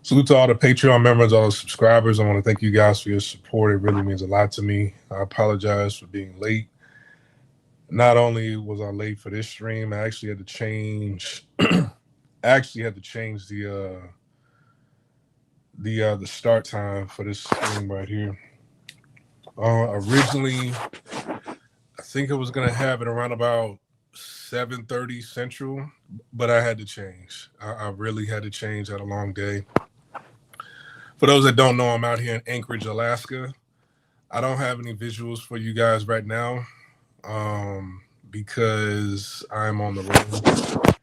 Salute to all the Patreon members, all the subscribers. I want to thank you guys for your support. It really means a lot to me. I apologize for being late. Not only was I late for this stream, I actually had to change. The start time for this stream right here. Originally, I think I was gonna have it around about 7:30 Central, but I had to change. I really had to change. I had a long day. For those that don't know, I'm out here in Anchorage, Alaska. I don't have any visuals for you guys right now because I'm on the road.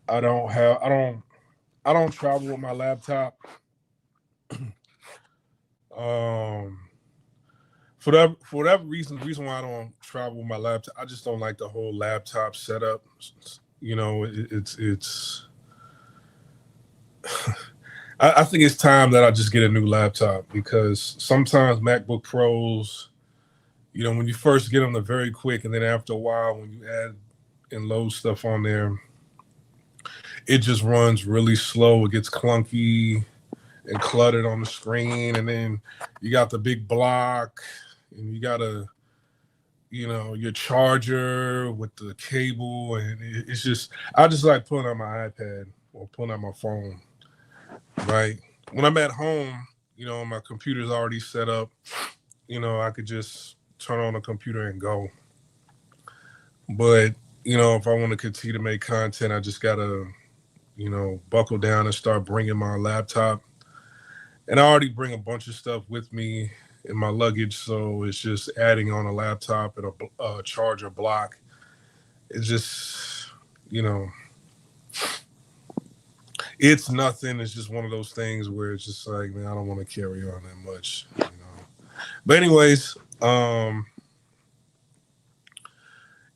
I don't travel with my laptop. For whatever reason, the reason why I don't travel with my laptop, I just don't like the whole laptop setup. You know, it's I think it's time that I just get a new laptop because sometimes MacBook Pros, you know, when you first get them, they're very quick, and then after a while, when you add and load stuff on there, it just runs really slow. It gets clunky and cluttered on the screen, and then you got the big block, and you got your charger with the cable, and it's just I just like pulling out my iPad or pulling out my phone. Right. When I'm at home, my computer's already set up. I could just turn on the computer and go. But, if I want to continue to make content, I just got to, buckle down and start bringing my laptop. And I already bring a bunch of stuff with me in my luggage. So it's just adding on a laptop and a charger block. It's just, it's nothing. It's just one of those things where it's just like, man, I don't want to carry on that much, But anyways,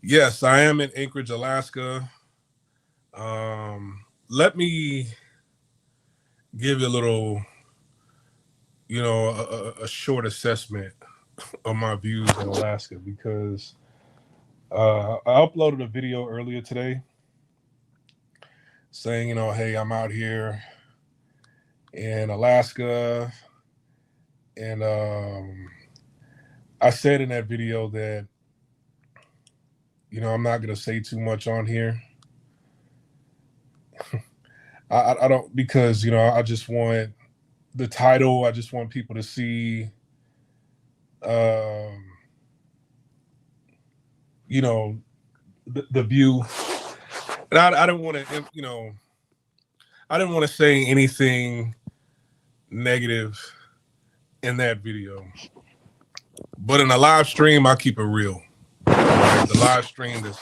yes, I am in Anchorage, Alaska. Let me give you a little, a short assessment of my views in Alaska because I uploaded a video earlier today saying, hey, I'm out here in Alaska. And I said in that video that, I'm not going to say too much on here. I don't, because, I just want the title. I just want people to see, the view. And I didn't want to, I didn't want to say anything negative in that video. But in a live stream, I keep it real. Right? The live stream that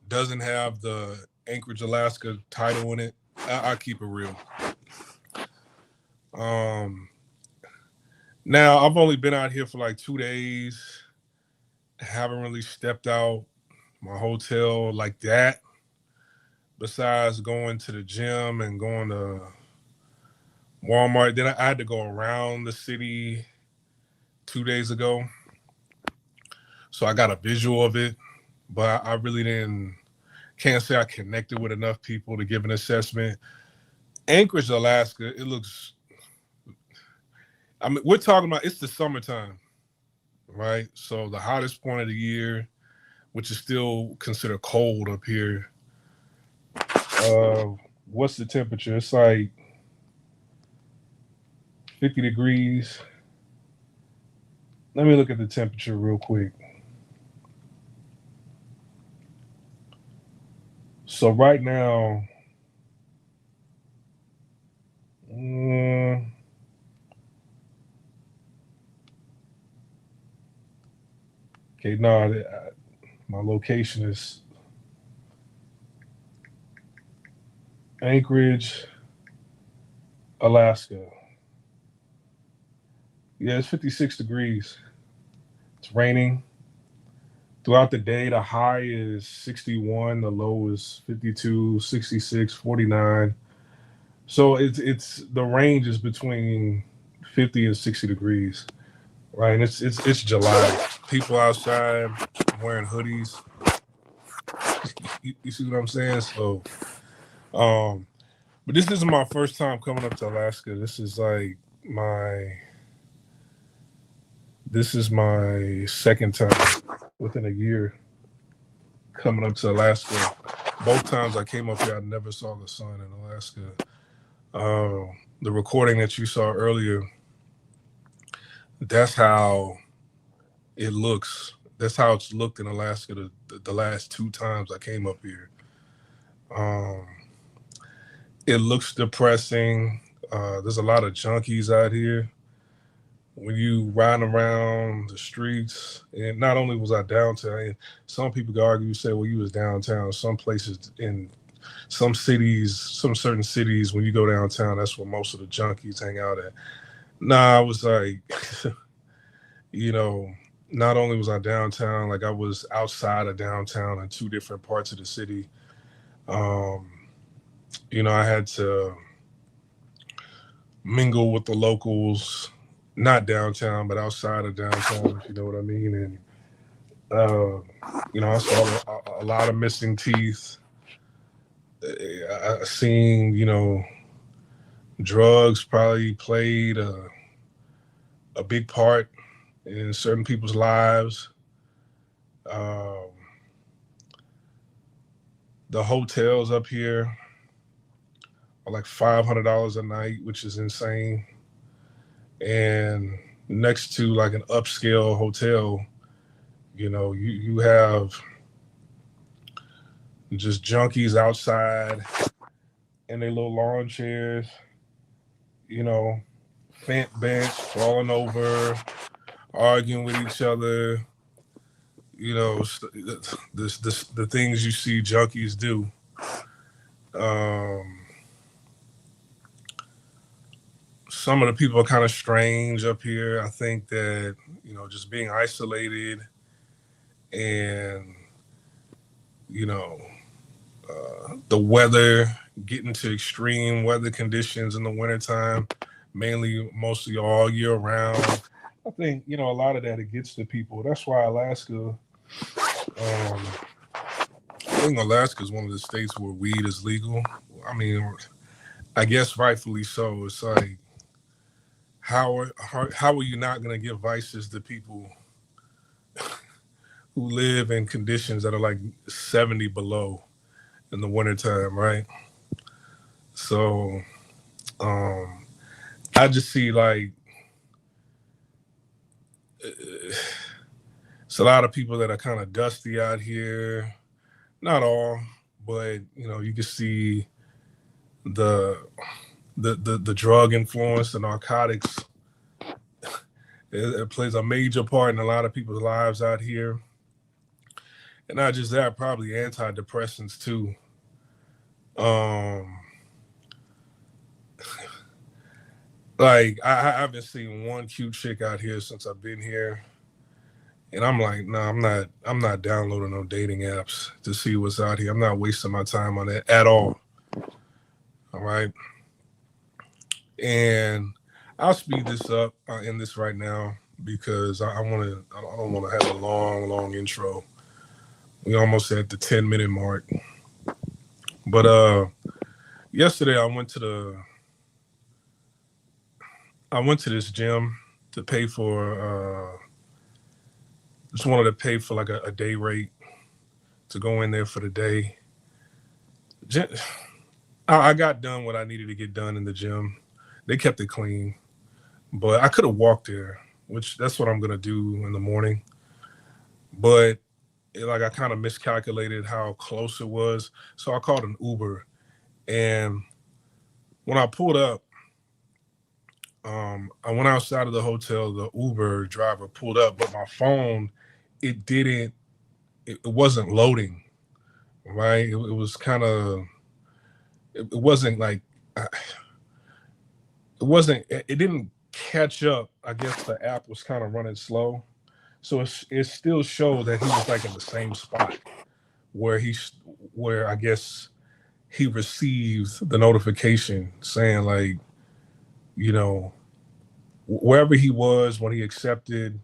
doesn't have the Anchorage, Alaska title in it, I keep it real. Now, I've only been out here for like 2 days. Haven't really stepped out my hotel like that. Besides going to the gym and going to Walmart, then I had to go around the city 2 days ago. So I got a visual of it, but I really can't say I connected with enough people to give an assessment. Anchorage, Alaska, it looks, we're talking about, it's the summertime, right? So the hottest point of the year, which is still considered cold up here. What's the temperature? It's like 50 degrees. Let me look at the temperature real quick. So right now, okay, no, my location is Anchorage, Alaska. Yeah, it's 56 degrees. It's raining. Throughout the day, the high is 61, the low is 52, 66, 49. So it's the range is between 50 and 60 degrees, right? And it's July. People outside wearing hoodies. You see what I'm saying? So, But this isn't my first time coming up to Alaska. My this is my second time within a year coming up to Alaska. Both times I came up here, I never saw the sun in Alaska. The recording that you saw earlier, that's how it looks. That's how it's looked in Alaska the last two times I came up here. Um, it looks depressing. There's a lot of junkies out here. When you ride around the streets, and not only was I downtown, and some people could argue, say, well, you was downtown. Some places in some cities, some certain cities, when you go downtown, that's where most of the junkies hang out at. Nah, I was like, you know, not only was I downtown, like I was outside of downtown in two different parts of the city. Um, I had to mingle with the locals, not downtown, but outside of downtown, if you know what I mean. And I saw a lot of missing teeth. I seen, drugs probably played a big part in certain people's lives. Um, the hotels up here are like $500 a night, which is insane. And next to like an upscale hotel, you have just junkies outside in their little lawn chairs, fent bench, falling over, arguing with each other, the things you see junkies do. Um, some of the people are kind of strange up here. I think that, just being isolated and, the weather, getting to extreme weather conditions in the wintertime, mainly mostly all year round. I think, a lot of that it gets to people. That's why Alaska, I think Alaska is one of the states where weed is legal. I mean, I guess rightfully so. It's like, how are you not going to give vices to people who live in conditions that are like 70 below in the wintertime, right? So I just see like it's a lot of people that are kind of dusty out here. Not all, but you can see the the drug influence, the narcotics. It plays a major part in a lot of people's lives out here. And not just that, probably antidepressants too. Um, like I haven't seen one cute chick out here since I've been here. And I'm like, no, I'm not downloading no dating apps to see what's out here. I'm not wasting my time on that at all. All right. And I'll speed this up in this right now because I don't want to have a long intro. We almost at the 10-minute mark. But yesterday I went to this gym to pay for just wanted to pay for like a day rate to go in there for the day. I got done what I needed to get done in the gym. They kept it clean, but I could have walked there, which that's what I'm gonna do in the morning. But like I kind of miscalculated how close it was, so I called an Uber. And when I pulled up, I went outside of the hotel. The Uber driver pulled up, but my phone, it didn't, it wasn't loading. Right? It was kind of, it wasn't like, it didn't catch up. I guess the app was kind of running slow, so it still showed that he was like in the same spot where where I guess he received the notification saying like, you know, wherever he was when he accepted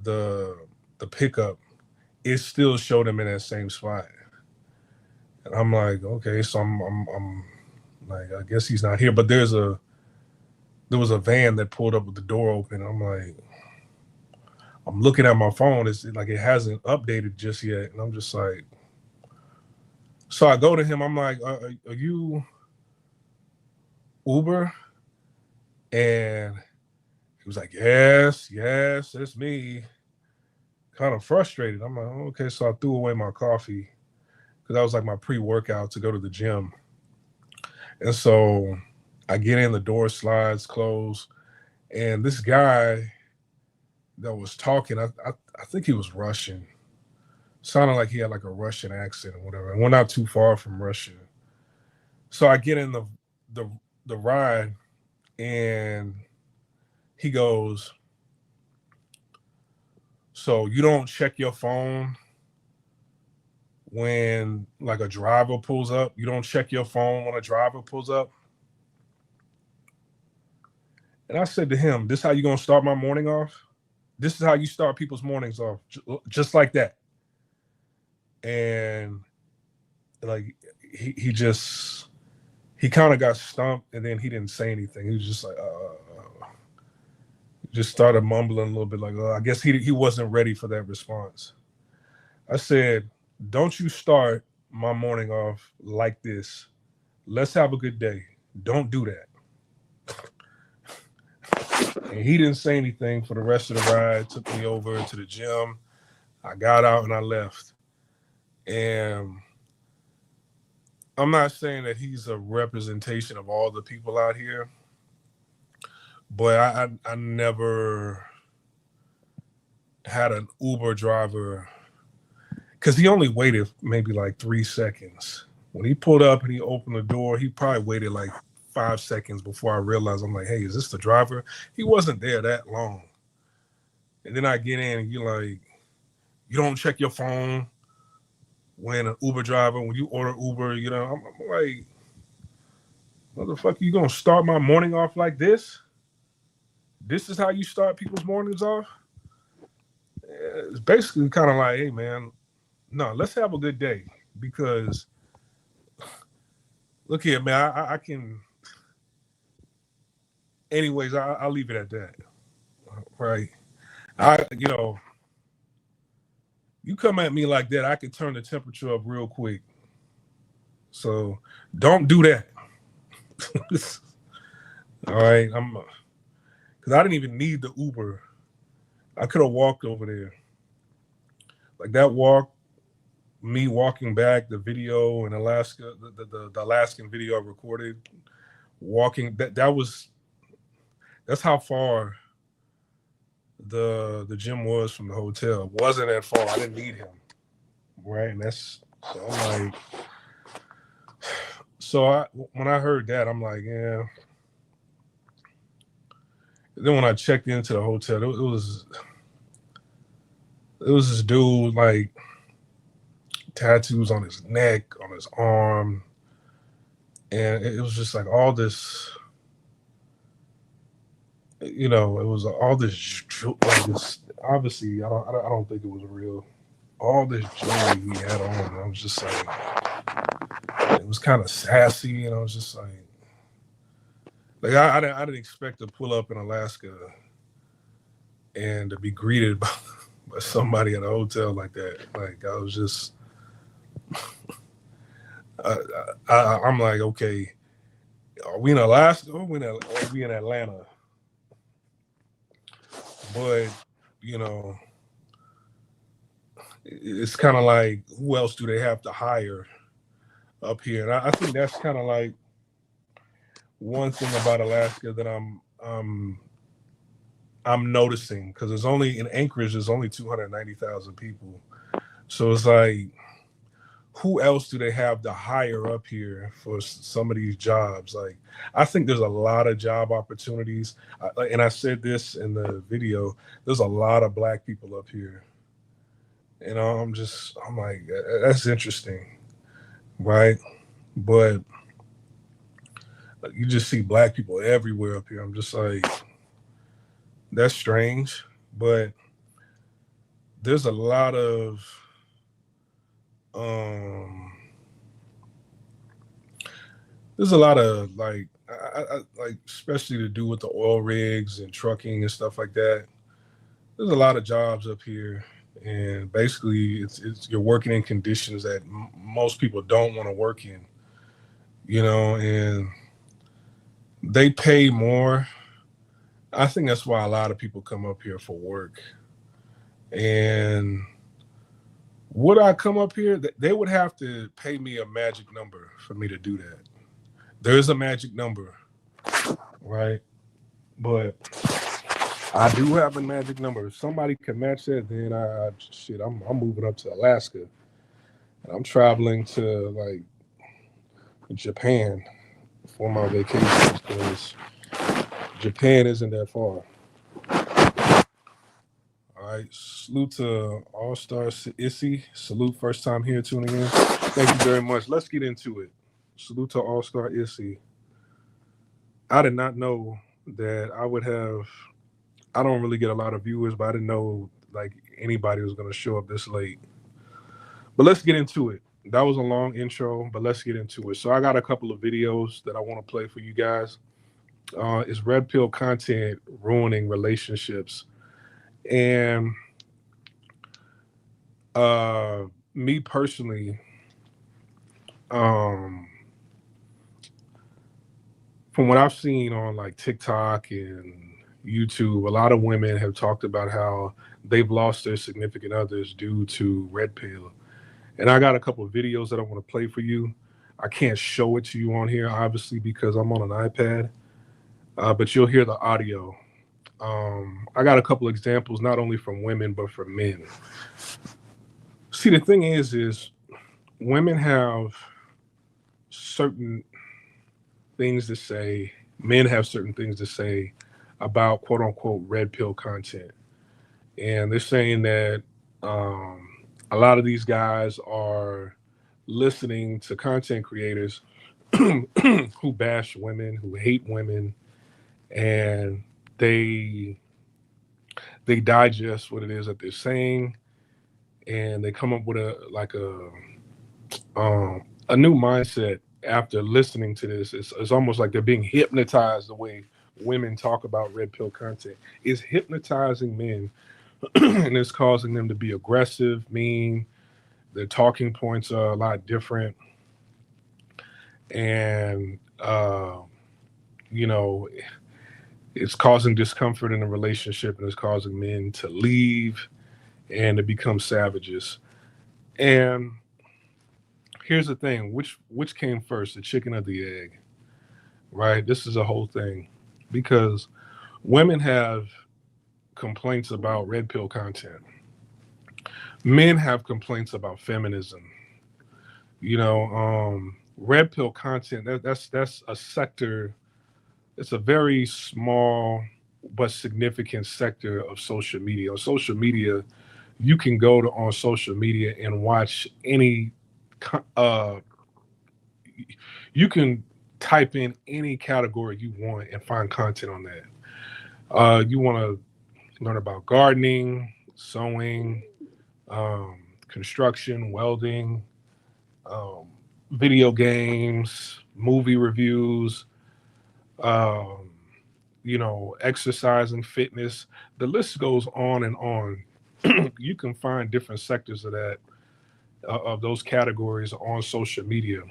the pickup, it still showed him in that same spot. And I'm like, okay, so I'm Like, I guess he's not here. But there was a van that pulled up with the door open. I'm like, I'm looking at my phone. It's like it hasn't updated just yet, and I'm just like, so I go to him. I'm like, are you Uber? And he was like, yes, it's me. Kind of frustrated. I'm like, oh, okay. So I threw away my coffee because that was like my pre-workout to go to the gym. And so I get in, the door slides closed, and this guy that was talking, I think he was Russian. Sounded like he had like a Russian accent or whatever. And we're not too far from Russia. So I get in the the ride, and he goes, so you don't check your phone when like a driver pulls up? You don't check your phone when a driver pulls up? And I said to him, this is how you gonna start my morning off? This is how you start people's mornings off, just like that. And like he just he kind of got stumped, and then he didn't say anything. He was just like, just started mumbling a little bit, like, I guess he wasn't ready for that response. I said, don't you start my morning off like this. Let's have a good day. Don't do that. And he didn't say anything for the rest of the ride. Took me over to the gym. I got out and I left. And I'm not saying that he's a representation of all the people out here, but I never had an Uber driver, because he only waited maybe like 3 seconds. When he pulled up and he opened the door, he probably waited like 5 seconds before I realized. I'm like, hey, is this the driver? He wasn't there that long. And then I get in and you're like, you don't check your phone when an Uber driver, when you order Uber, I'm like, motherfucker, you gonna start my morning off like this? This is how you start people's mornings off? It's basically kind of like, hey man, no, let's have a good day. Because look here, man, I can. Anyways, I'll leave it at that. Right? You come at me like that, I can turn the temperature up real quick. So don't do that. All right, because I didn't even need the Uber. I could have walked over there. Like that walk, me walking back, the video in Alaska, the Alaskan video I recorded, walking, that's how far the gym was from the hotel. It wasn't that far. I didn't need him. Right. And so I'm like, when I heard that, I'm like, yeah. Then when I checked into the hotel, it was this dude, like, tattoos on his neck, on his arm, and it was just like all this, it was all this, like this. Obviously, I don't think it was real. All this jewelry he had on, and I was just like, it was kind of sassy, and I was just like I didn't expect to pull up in Alaska and to be greeted by somebody in a hotel like that. Like, I was just, I'm like, okay, are we in Alaska or are we in Atlanta? But it's kind of like, who else do they have to hire up here? And I think that's kind of like one thing about Alaska that I'm noticing, because there's only in Anchorage, there's only 290,000 people. So it's like, who else do they have to hire up here for some of these jobs? Like, I think there's a lot of job opportunities. And I said this in the video, there's a lot of Black people up here. I'm like, that's interesting, right? But you just see Black people everywhere up here. I'm just like, that's strange. But there's a lot of there's a lot of like like especially to do with the oil rigs and trucking and stuff like that. There's a lot of jobs up here, and basically it's you're working in conditions that most people don't want to work in. And they pay more. I think that's why a lot of people come up here for work. And would I come up here? They would have to pay me a magic number for me to do that. There's a magic number, right? But I do have a magic number. If somebody can match that, then shit, I'm moving up to Alaska. And I'm traveling to like Japan for my vacations because Japan isn't that far. All right, salute to All Star Issy. Salute, first time here tuning in. Thank you very much. Let's get into it. Salute to All Star Issy. I did not know that I would have. I don't really get a lot of viewers, but I didn't know like anybody was going to show up this late. But let's get into it. That was a long intro, but let's get into it. So I got a couple of videos that I want to play for you guys. Is red pill content ruining relationships? And me personally, um, from what I've seen on like TikTok and YouTube, a lot of women have talked about how they've lost their significant others due to red pill. And I got a couple of videos that I want to play for you. I can't show it to you on here, obviously, because I'm on an iPad, but you'll hear the audio. I got a couple examples, not only from women, but from men. See, the thing is women have certain things to say, men have certain things to say about quote unquote red pill content. And they're saying that a lot of these guys are listening to content creators who bash women, who hate women, and they digest what it is that they're saying, and they come up with a new mindset after listening to this. It's almost like they're being hypnotized the way women talk about red pill content. It's hypnotizing men and it's causing them to be aggressive, mean. Their talking points are a lot different. And, you know, it's causing discomfort in a relationship and it's causing men to leave and to become savages. And here's the thing, which came first, the chicken or the egg? Right? This is a whole thing because women have complaints about red pill content. Men have complaints about feminism. Red pill content, that's a sector, it's a very small but significant sector of social media. On social media, you can go to on social media and watch any uh you can type in any category you want and find content on that. You want to learn about gardening, sewing, construction, welding, um, video games, movie reviews, um, exercise and fitness. The list goes on and on. You can find different sectors of that of those categories on social media.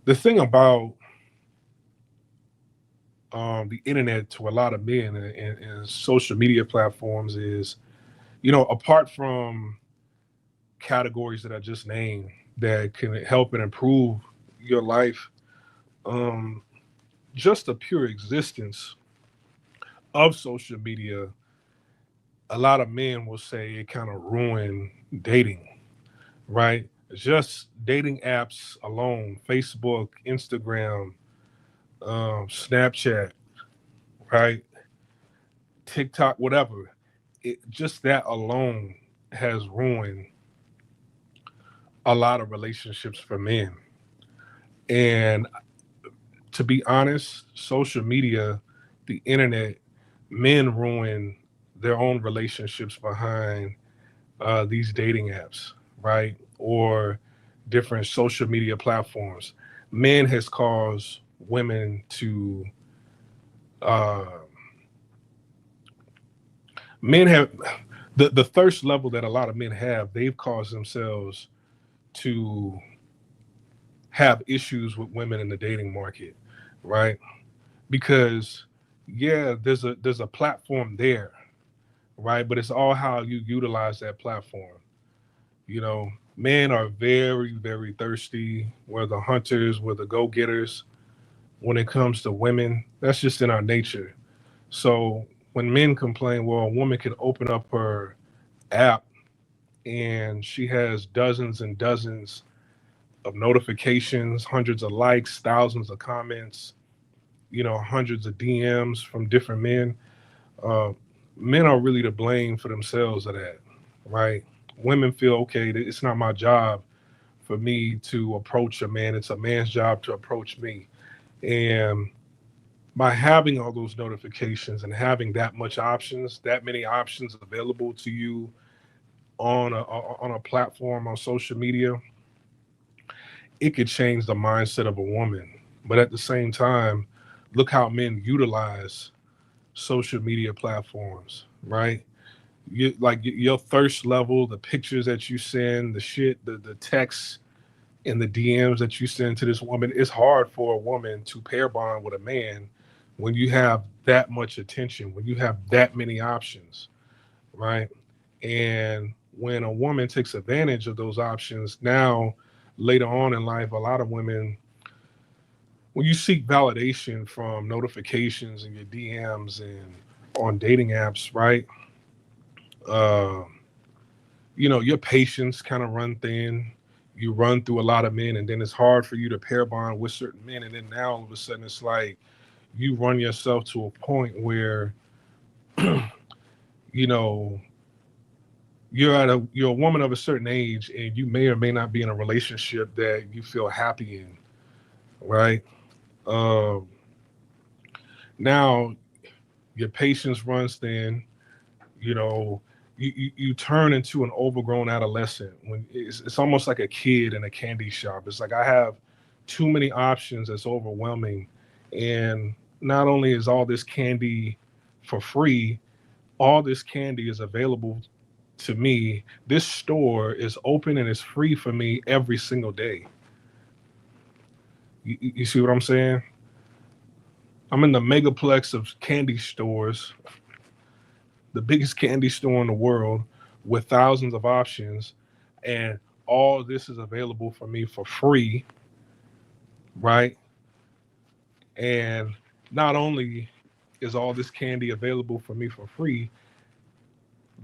The thing about the internet to a lot of men and social media platforms is, apart from categories that I just named that can help and improve your life, um, just the pure existence of social media, a lot of men will say it kind of ruined dating, right? Just dating apps alone, Facebook, Instagram, Snapchat, right? TikTok, whatever. Just that alone has ruined a lot of relationships for men. And to be honest, social media, the internet, men ruin their own relationships behind these dating apps, right? Or different social media platforms. Men has caused women to uh, men have the thirst level that a lot of men have. They've caused themselves to have issues with women in the dating market, right? Because yeah, there's a platform there, right? But it's all how you utilize that platform. You know, men are very, very thirsty. We're the hunters, we're the go-getters. When it comes to women, that's just in our nature. So when men complain, well, a woman can open up her app and she has dozens and dozens of notifications, hundreds of likes, thousands of comments, hundreds of DMs from different men. Uh, Men are really to blame for themselves of that, right? Women feel okay, it's not my job for me to approach a man. It's a man's job to approach me. And by having all those notifications and having that much options, that many options available to you on a platform on social media, it could change the mindset of a woman. But at the same time, look how men utilize social media platforms, right? You like your thirst level, the pictures that you send, the shit, the texts and the DMs that you send to this woman. It's hard for a woman to pair bond with a man when you have that much attention, when you have that many options, right? And when a woman takes advantage of those options, now later on in life, a lot of women, when you seek validation from notifications and your DMs and on dating apps, right? Uh, your patience kind of run thin. You run through a lot of men, and then it's hard for you to pair bond with certain men. And then now all of a sudden, it's like you run yourself to a point where you know you're a woman of a certain age, and you may or may not be in a relationship that you feel happy in, right? Um, Now your patience runs thin. You know, you turn into an overgrown adolescent when it's almost like a kid in a candy shop. It's like I have too many options. That's overwhelming, and not only is all this candy for free, all this candy is available to me. This store is open and it's free for me every single day. You see what I'm saying? I'm in the megaplex of candy stores, the biggest candy store in the world, with thousands of options, and all this is available for me for free, right? And not only is all this candy available for me for free,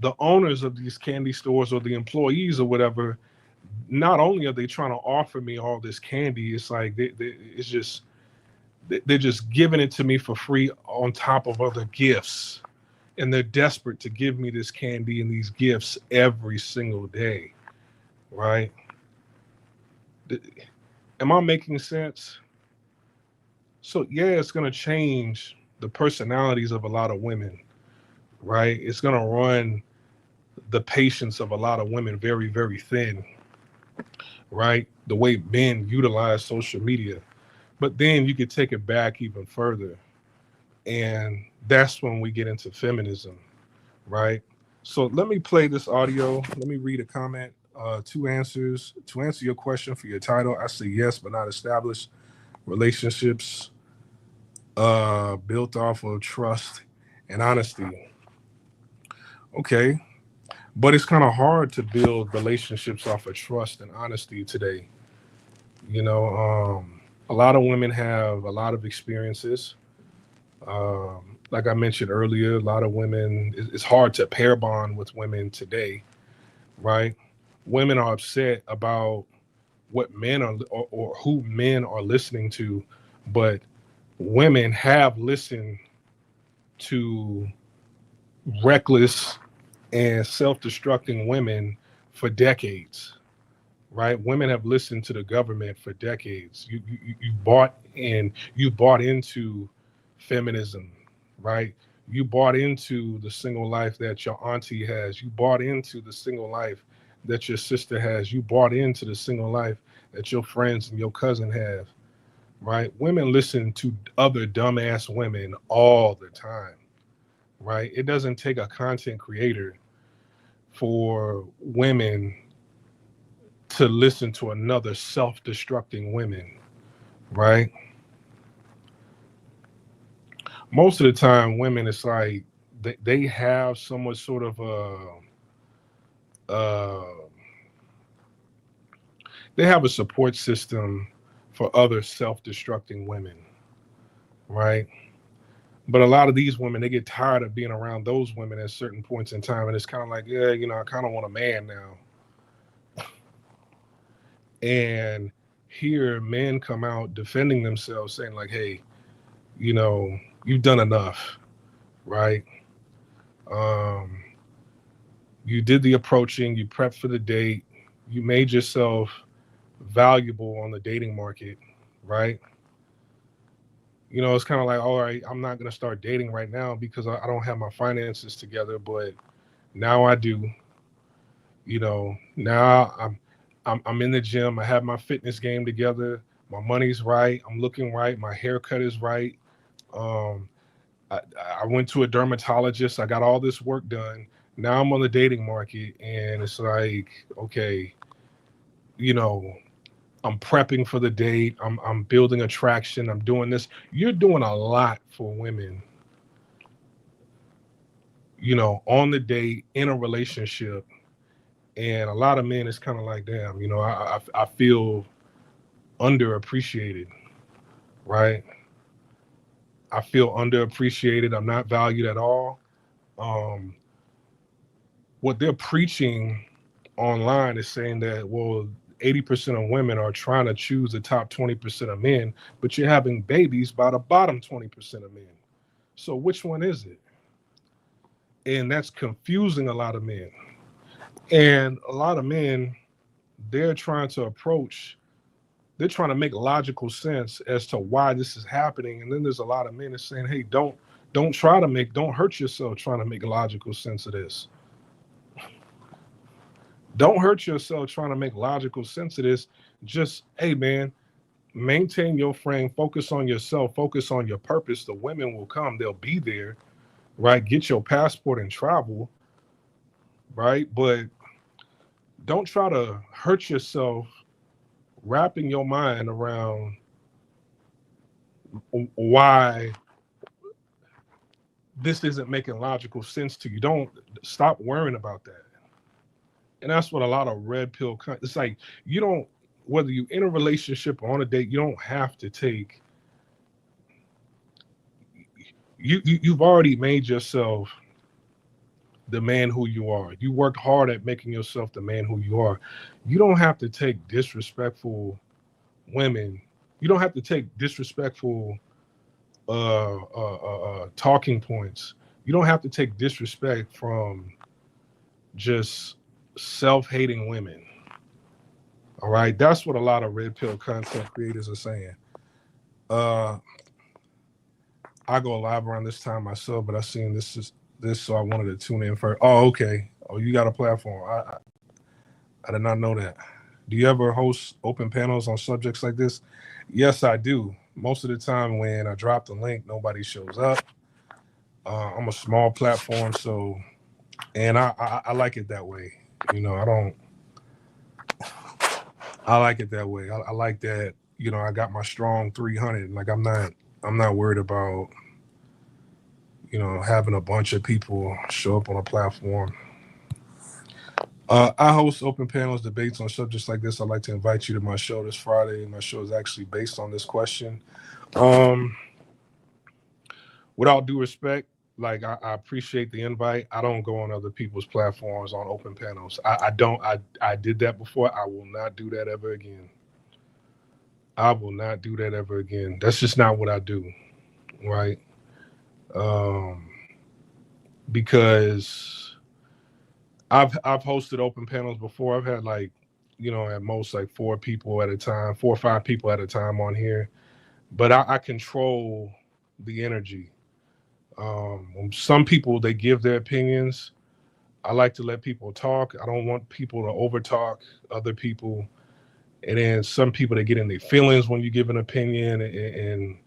the owners of these candy stores or the employees or whatever, not only are they trying to offer me all this candy, it's like it's just they're just giving it to me for free on top of other gifts, and they're desperate to give me this candy and these gifts every single day, right? Am I making sense? So yeah, it's gonna change the personalities of a lot of women, right? It's gonna run the patience of a lot of women very, very thin, right? The way men utilize social media. But then you could take it back even further. And that's when we get into feminism, right? So let me play this audio. Let me read a comment. Two answers. To answer your question for your title, I say yes, but not established relationships built off of trust and honesty. Okay. But it's kind of hard to build relationships off of trust and honesty today. A lot of women have a lot of experiences. Like I mentioned earlier, a lot of women, it's hard to pair bond with women today, right? Women are upset about what men are or who men are listening to, but women have listened to reckless and self-destructing women for decades, right? Women have listened to the government for decades. You bought into feminism, right? You bought into the single life that your auntie has. You bought into the single life that your sister has. You bought into the single life that your friends and your cousin have, right? Women listen to other dumbass women all the time, right? It doesn't take a content creator for women to listen to another self-destructing women, right? Most of the time, women, it's like they have somewhat sort of uh, they have a support system for other self-destructing women, right? But a lot of these women, they get tired of being around those women at certain points in time, and it's kind of like, yeah, I kind of want a man now. And here, men come out defending themselves, saying like, hey, you've done enough, right? Um, you did the approaching, you prepped for the date, you made yourself valuable on the dating market, right? It's kind of like, all right, I'm not going to start dating right now because I don't have my finances together, but now I do. Now I'm in the gym. I have my fitness game together. My money's right. I'm looking right. My haircut is right. Um, I, I went to a dermatologist. I got all this work done. Now I'm on the dating market, and it's like, okay, you know, I'm prepping for the date. I'm building attraction. I'm doing this. You're doing a lot for women, on the date, in a relationship. And a lot of men, it's kind of like, damn, I feel underappreciated, right? I feel underappreciated. I'm not valued at all. Um, what they're preaching online is saying that, well, 80% of women are trying to choose the top 20% of men, but you're having babies by the bottom 20% of men. So which one is it? And that's confusing a lot of men. And a lot of men, they're trying to approach, they're trying to make logical sense as to why this is happening. And then there's a lot of men that's saying, hey, don't hurt yourself trying to make logical sense of this. Don't hurt yourself trying to make logical sense of this. Just, hey, man, maintain your frame, focus on yourself, focus on your purpose. The women will come, they'll be there, right? Get your passport and travel, right? But don't try to hurt yourself wrapping your mind around why this isn't making logical sense to you. Don't stop worrying about that. And that's what a lot of red pill, it's like, you don't, whether you in a relationship or on a date, you don't have to take, you've already made yourself the man who you are. You worked hard at making yourself the man who you are. You don't have to take disrespectful women. You don't have to take disrespectful talking points. You don't have to take disrespect from just self-hating women. All right, that's what a lot of red pill content creators are saying. I go live around this time myself, but I seen this, so I wanted to tune in first. Oh, okay. Oh, you got a platform. I did not know that. Do you ever host open panels on subjects like this? Yes, I do. Most of the time when I drop the link, nobody shows up. I'm a small platform, and I like it that way. I like it that way. I like that, I got my strong 300. Like I'm not worried about, having a bunch of people show up on a platform. I host open panels, debates on subjects like this. I'd like to invite you to my show this Friday. My show is actually based on this question. With all due respect, like I appreciate the invite. I don't go on other people's platforms on open panels. I don't. I did that before. I will not do that ever again. I will not do that ever again. That's just not what I do, right? Um, because I've hosted open panels before. I've had like, at most like 4 or 5 people at a time on here. But I control the energy. Some people, they give their opinions. I like to let people talk. I don't want people to overtalk other people. And then some people, they get in their feelings when you give an opinion, and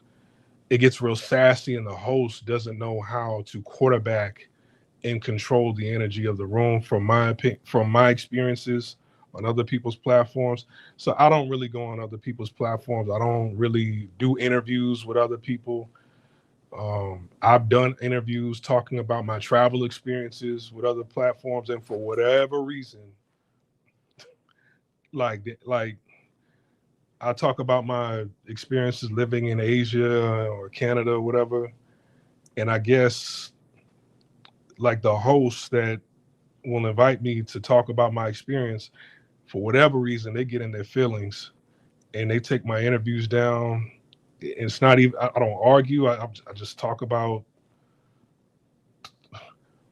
it gets real sassy, and the host doesn't know how to quarterback and control the energy of the room. From my opinion, from my experiences on other people's platforms. So I don't really go on other people's platforms. I don't really do interviews with other people. I've done interviews talking about my travel experiences with other platforms, and for whatever reason, like I talk about my experiences living in Asia or Canada or whatever, and I guess like the host that will invite me to talk about my experience, for whatever reason, they get in their feelings and they take my interviews down. It's not even, I don't argue. I just talk about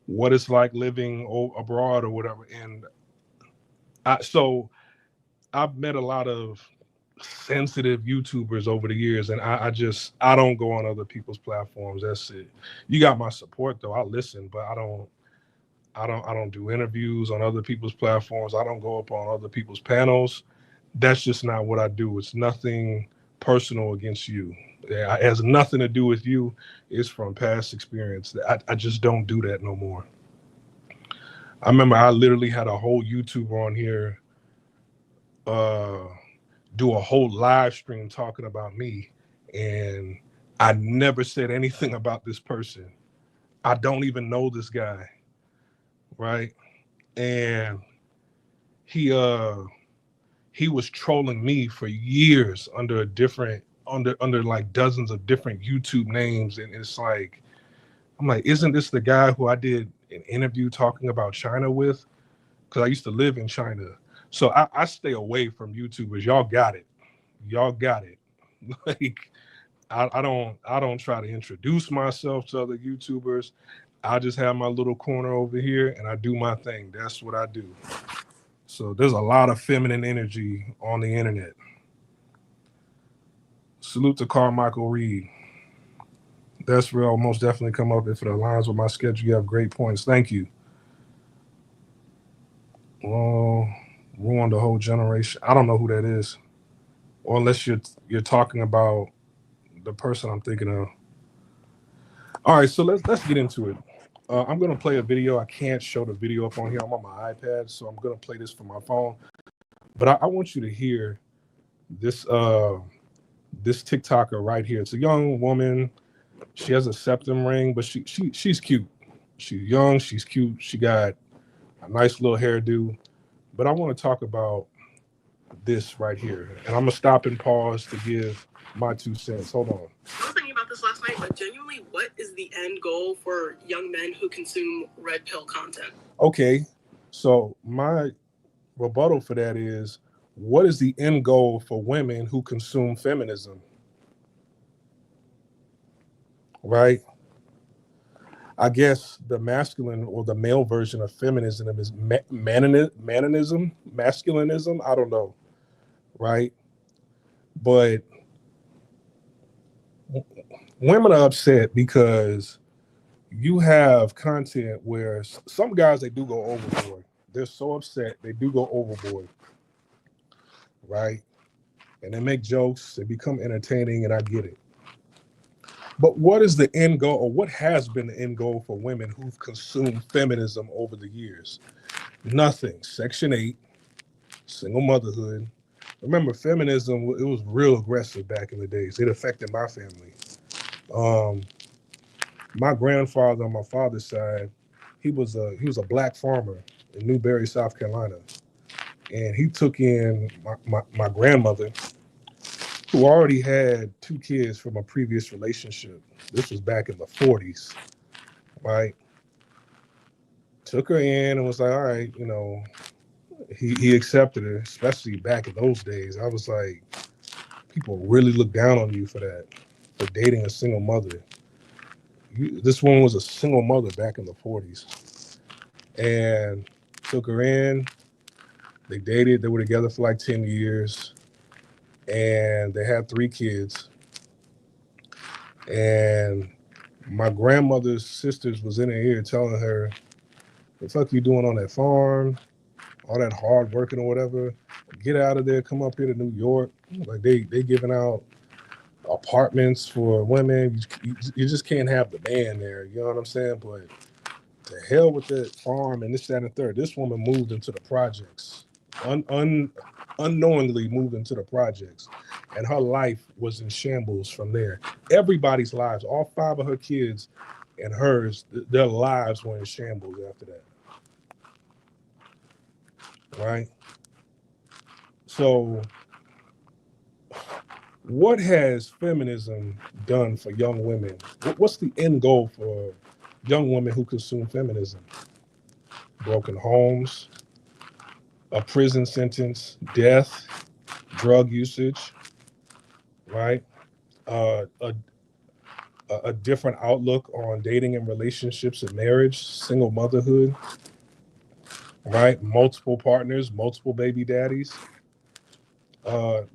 what it's like living abroad or whatever. And so I've met a lot of sensitive YouTubers over the years, and I don't go on other people's platforms. That's it. You got my support though. I listen, but I don't do interviews on other people's platforms. I don't go up on other people's panels. That's just not what I do. It's nothing personal against you. It has nothing to do with you. It's from past experience. I just don't do that no more. I remember I literally had a whole YouTuber on here uh, do a whole live stream talking about me, and I never said anything about this person. I don't even know this guy, right? And he he was trolling me for years under a different under like dozens of different YouTube names, and it's like I'm like, isn't this the guy who I did an interview talking about China with? Because I used to live in China, so I stay away from YouTubers. Y'all got it. Y'all got it. Like I don't try to introduce myself to other YouTubers. I just have my little corner over here and I do my thing. That's what I do. So there's a lot of feminine energy on the internet. Salute to Carmichael Reed. That's real. Most definitely come up if it aligns with my schedule. You have great points. Thank you. Well, ruined the whole generation. I don't know who that is, or unless you're talking about the person I'm thinking of. All right, so let's get into it. I'm gonna play a video. I can't show the video up on here. I'm on my iPad, so I'm gonna play this from my phone. But I want you to hear this this TikToker right here. It's a young woman. She has a septum ring, but she's cute. She's young. She's cute. She got a nice little hairdo. But I want to talk about this right here, and I'm gonna stop and pause to give my 2 cents. Hold on. I was thinking about this last night, but genuinely, what is the end goal for young men who consume red pill content? Okay, so my rebuttal for that is, what is the end goal for women who consume feminism? Right? I guess the masculine or the male version of feminism is manism, masculinism. I don't know, right? But women are upset because you have content where some guys, they do go overboard. They're so upset they do go overboard, right? And they make jokes, they become entertaining, and I get it. But what is the end goal, or what has been the end goal for women who've consumed feminism over the years? Nothing. Section 8, single motherhood. Remember, feminism, it was real aggressive back in the days. It affected my family. My grandfather on my father's side, he was a black farmer in Newberry, South Carolina. And he took in my grandmother, who already had 2 kids from a previous relationship. This was back in the 40s, right? Took her in and was like, all right, he accepted her, especially back in those days. I was like, people really look down on you for that, for dating a single mother. This woman was a single mother back in the 40s. And took her in. They dated. They were together for like 10 years. And they had 3 kids. And my grandmother's sisters was in her ear telling her, the fuck you doing on that farm? All that hard working or whatever. Get out of there. Come up here to New York. Like they giving out apartments for women. You just can't have the man there. You know what I'm saying? But the hell with that farm and this, that, and the third. This woman moved into the projects, unknowingly moved into the projects, and her life was in shambles from there. Everybody's lives, all five of her kids and hers, their lives were in shambles after that. Right? So, what has feminism done for young women? What's the end goal for young women who consume feminism? Broken homes, a prison sentence, death, drug usage, right? A different outlook on dating and relationships and marriage, single motherhood, right? Multiple partners, multiple baby daddies,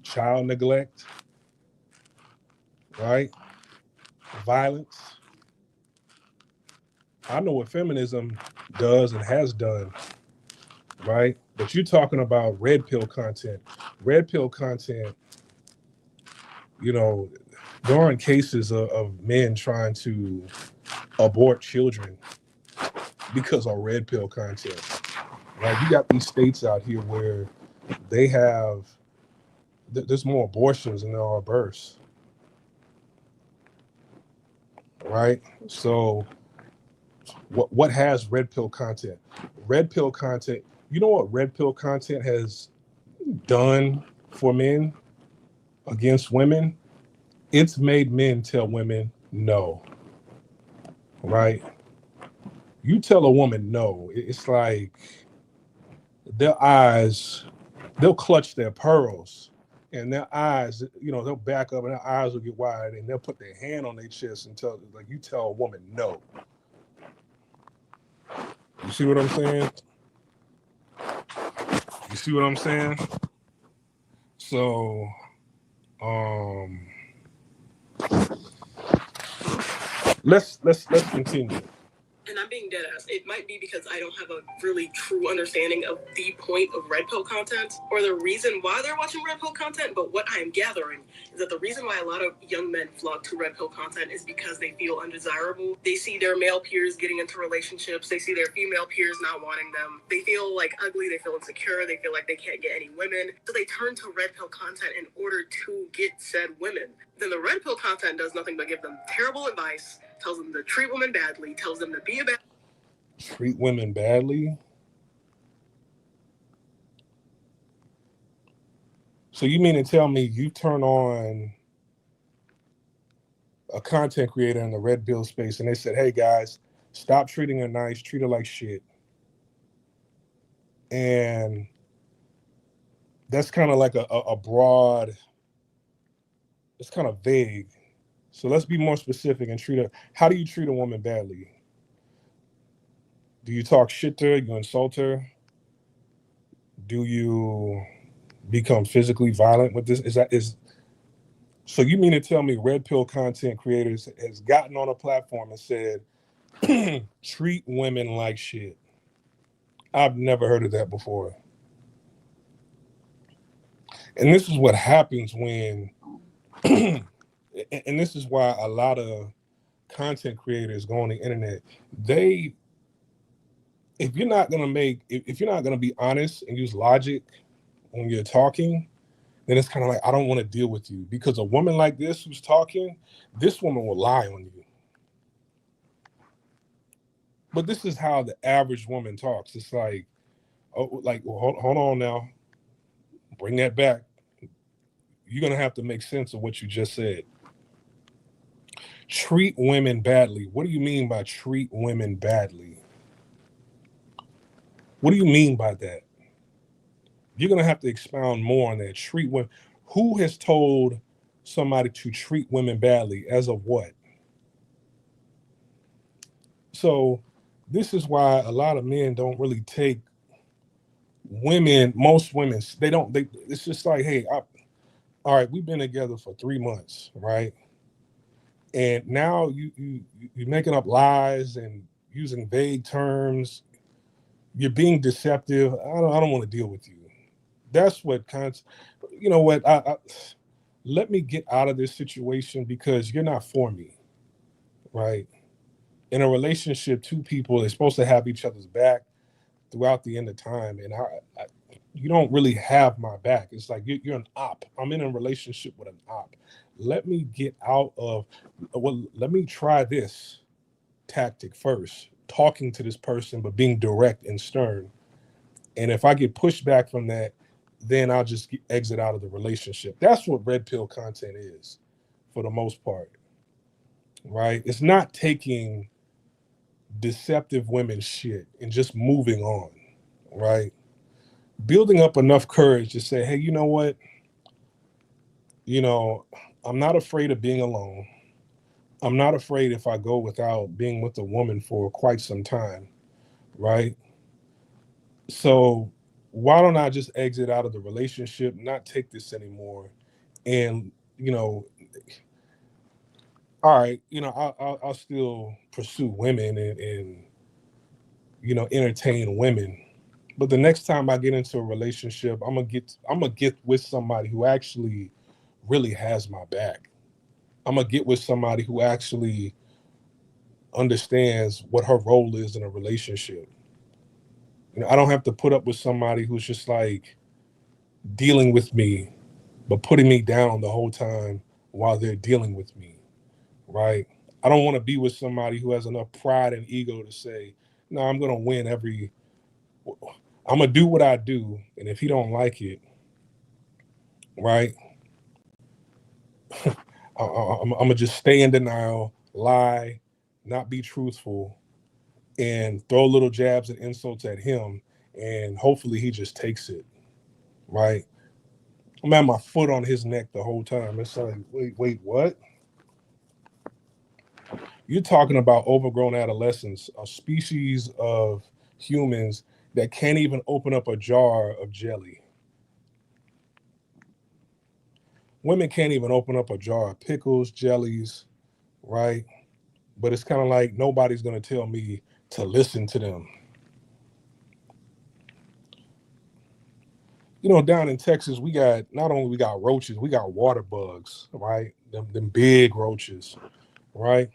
child neglect, right? Violence. I know what feminism does and has done, right? But you're talking about red pill content. Red pill content, you know, there aren't cases of men trying to abort children because of red pill content. Right? You got these states out here where they have there's more abortions than there are births. Right? So what has red pill content? Red pill content, you know what red pill content has done for men against women? It's made men tell women no. Right? You tell a woman no, it's like their eyes, they'll clutch their pearls and their eyes, they'll back up and their eyes will get wide and they'll put their hand on their chest and like you tell a woman no. You see what I'm saying? You see what I'm saying? So, um, let's continue. And I'm being dead ass. It might be because I don't have a really true understanding of the point of red pill content or the reason why they're watching red pill content, but what I am gathering is that the reason why a lot of young men flock to red pill content is because they feel undesirable. They see their male peers getting into relationships. They see their female peers not wanting them. They feel like ugly. They feel insecure. They feel like they can't get any women. So they turn to red pill content in order to get said women. Then the red pill content does nothing but give them terrible advice, tells them to treat women badly, tells them to be a bad... Treat women badly? So you mean to tell me you turn on a content creator in the red pill space and they said, hey guys, stop treating her nice, treat her like shit. And that's kind of like a broad, it's kind of vague. So let's be more specific and treat her. How do you treat a woman badly? Do you talk shit to her? You insult her? Do you become physically violent with this? So you mean to tell me red pill content creators has gotten on a platform and said, treat women like shit? I've never heard of that before. And this is what happens when, and this is why a lot of content creators go on the internet. If you're not going to be honest and use logic when you're talking, then it's kind of like, I don't want to deal with you because a woman like this who's talking, this woman will lie on you. But this is how the average woman talks. It's like, hold on now. Bring that back. You're going to have to make sense of what you just said. Treat women badly. What do you mean by treat women badly? What do you mean by that? You're going to have to expound more on that. Treat women. Who has told somebody to treat women badly? As of what? So this is why a lot of men don't really take women, most women, it's just like, hey, all right, we've been together for 3 months, right? And now you're making up lies and using vague terms. You're being deceptive. I don't want to deal with you That's what you know what, I let me get out of this situation because you're not for me, right? In a relationship, two people are supposed to have each other's back throughout the end of time, and I you don't really have my back. It's like you're an op. I'm in a relationship with an op. Let me get out of. Well, let me try this tactic first, talking to this person, but being direct and stern. And if I get pushed back from that, then I'll just exit out of the relationship. That's what red pill content is, for the most part, right? It's not taking deceptive women's shit and just moving on, right? Building up enough courage to say, hey, you know what? You know, I'm not afraid of being alone. I'm not afraid if I go without being with a woman for quite some time, right? So why don't I just exit out of the relationship, not take this anymore, and you know, all right, you know, I'll still pursue women and you know entertain women, but the next time I get into a relationship, I'm gonna get with somebody who actually really has my back. I'm gonna get with somebody who actually understands what her role is in a relationship. You know, I don't have to put up with somebody who's just like dealing with me, but putting me down the whole time while they're dealing with me, right? I don't want to be with somebody who has enough pride and ego to say, "No, I'm gonna win every. I'm gonna do what I do, and if he don't like it, right, I'm gonna just stay in denial, lie, not be truthful, and throw little jabs and insults at him, and hopefully he just takes it, right? I'm at my foot on his neck the whole time. It's like, wait, what? You're talking about overgrown adolescents, a species of humans that can't even open up a jar of jelly. Women can't even open up a jar of pickles, jellies, right? But it's kind of like nobody's going to tell me to listen to them. You know, down in Texas, we got not only we got roaches, we got water bugs, right? Them big roaches, right?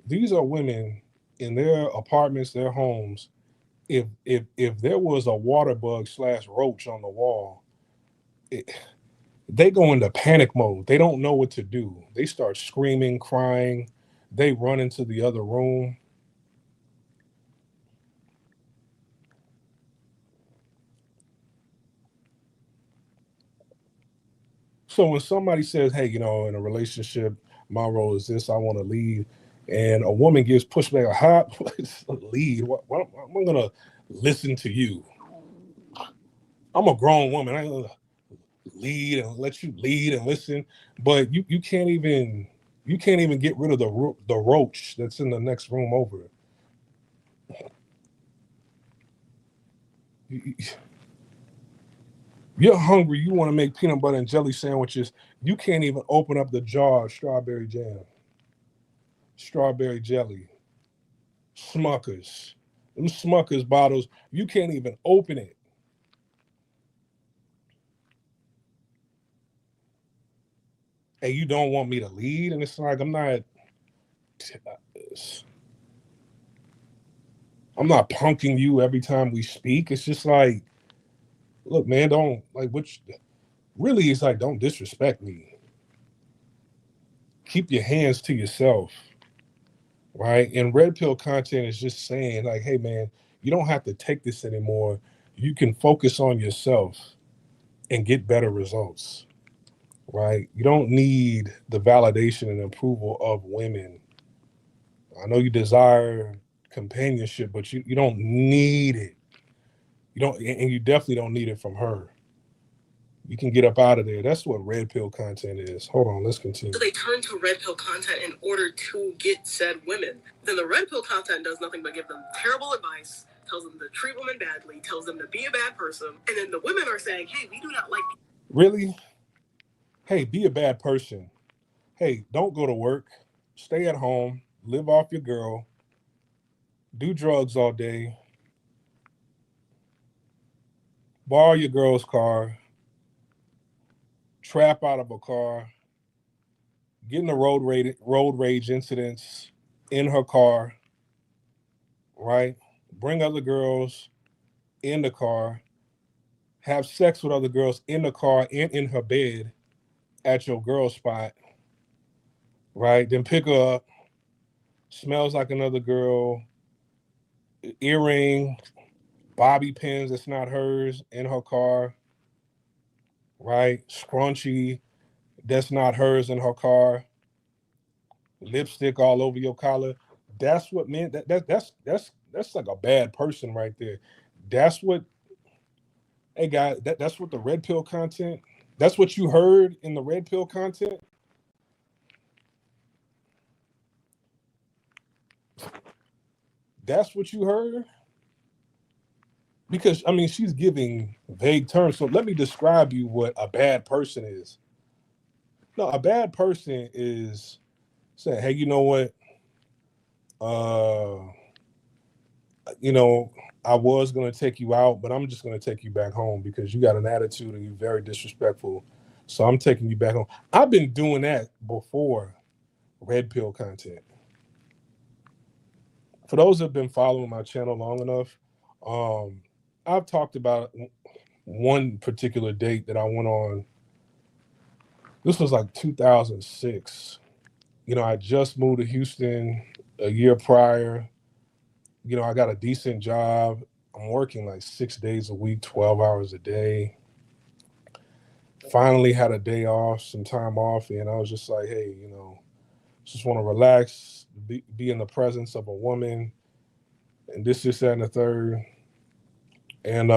These are women in their apartments, their homes. If there was a water bug slash roach on the wall, it, they go into panic mode. They don't know what to do. They start screaming, crying. They run into the other room. So when somebody says, "Hey, you know, in a relationship, my role is this. I want to lead," and a woman gives pushback, "How lead? What am I gonna listen to you? I'm a grown woman. I gonna lead and let you lead and listen." But you can't even get rid of the roach that's in the next room over. You're hungry. You want to make peanut butter and jelly sandwiches. You can't even open up the jar of strawberry jam, strawberry jelly, Smuckers. Them Smuckers bottles, you can't even open it. And you don't want me to lead. And it's like I'm not punking you every time we speak. It's just like, look, man, don't like which really it's like don't disrespect me. Keep your hands to yourself. Right? And red pill content is just saying, like, hey man, you don't have to take this anymore. You can focus on yourself and get better results. Right? You don't need the validation and approval of women. I know you desire companionship, but you don't need it. You don't, and you definitely don't need it from her. You can get up out of there. That's what red pill content is. Hold on, let's continue. So they turn to red pill content in order to get said women. Then the red pill content does nothing but give them terrible advice, tells them to treat women badly, tells them to be a bad person, and then the women are saying, "Hey, we do not like." Really? Hey, be a bad person. Hey, don't go to work. Stay at home. Live off your girl. Do drugs all day. borrow your girl's car, trap out of a car, get in the road rage incidents in her car, right? Bring other girls in the car, have sex with other girls in the car and in her bed at your girl spot, right? Then pick her up, smells like another girl, earring, bobby pins that's not hers in her car, right? Scrunchie that's not hers in her car, lipstick all over your collar. That's what men that's like a bad person right there. That's what hey guys, that's what the red pill content, that's what you heard in the red pill content. That's what you heard? Because I mean she's giving vague terms. So let me describe you what a bad person is. No, a bad person is saying, hey, you know what? Uh, you know, I was gonna take you out, but I'm just gonna take you back home because you got an attitude and you're very disrespectful. So I'm taking you back home. I've been doing that before red pill content. For those that have been following my channel long enough, um, I've talked about one particular date that I went on. This was like 2006. You know, I just moved to Houston a year prior. You know, I got a decent job. I'm working like 6 days a week, 12 hours a day. Finally had a day off, some time off, and I was just like, hey, you know, just want to relax, be in the presence of a woman, and this, that, and the third. And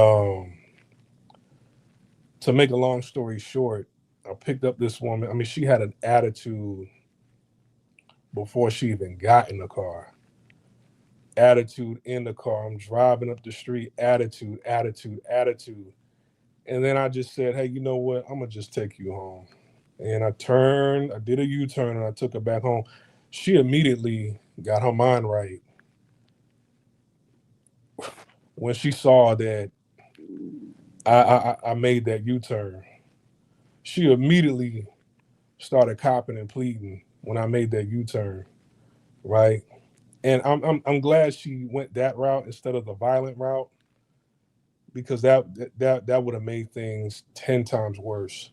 to make a long story short, I picked up this woman. I mean, she had an attitude before she even got in the car. Attitude in the car. I'm driving up the street, attitude, attitude, attitude. And then I just said, hey, you know what? I'm going to just take you home. And I did a U turn and I took her back home. She immediately got her mind right when she saw that I made that U turn. She immediately started copping and pleading when I made that U turn, right? And I'm glad she went that route instead of the violent route because that would have made things 10 times worse,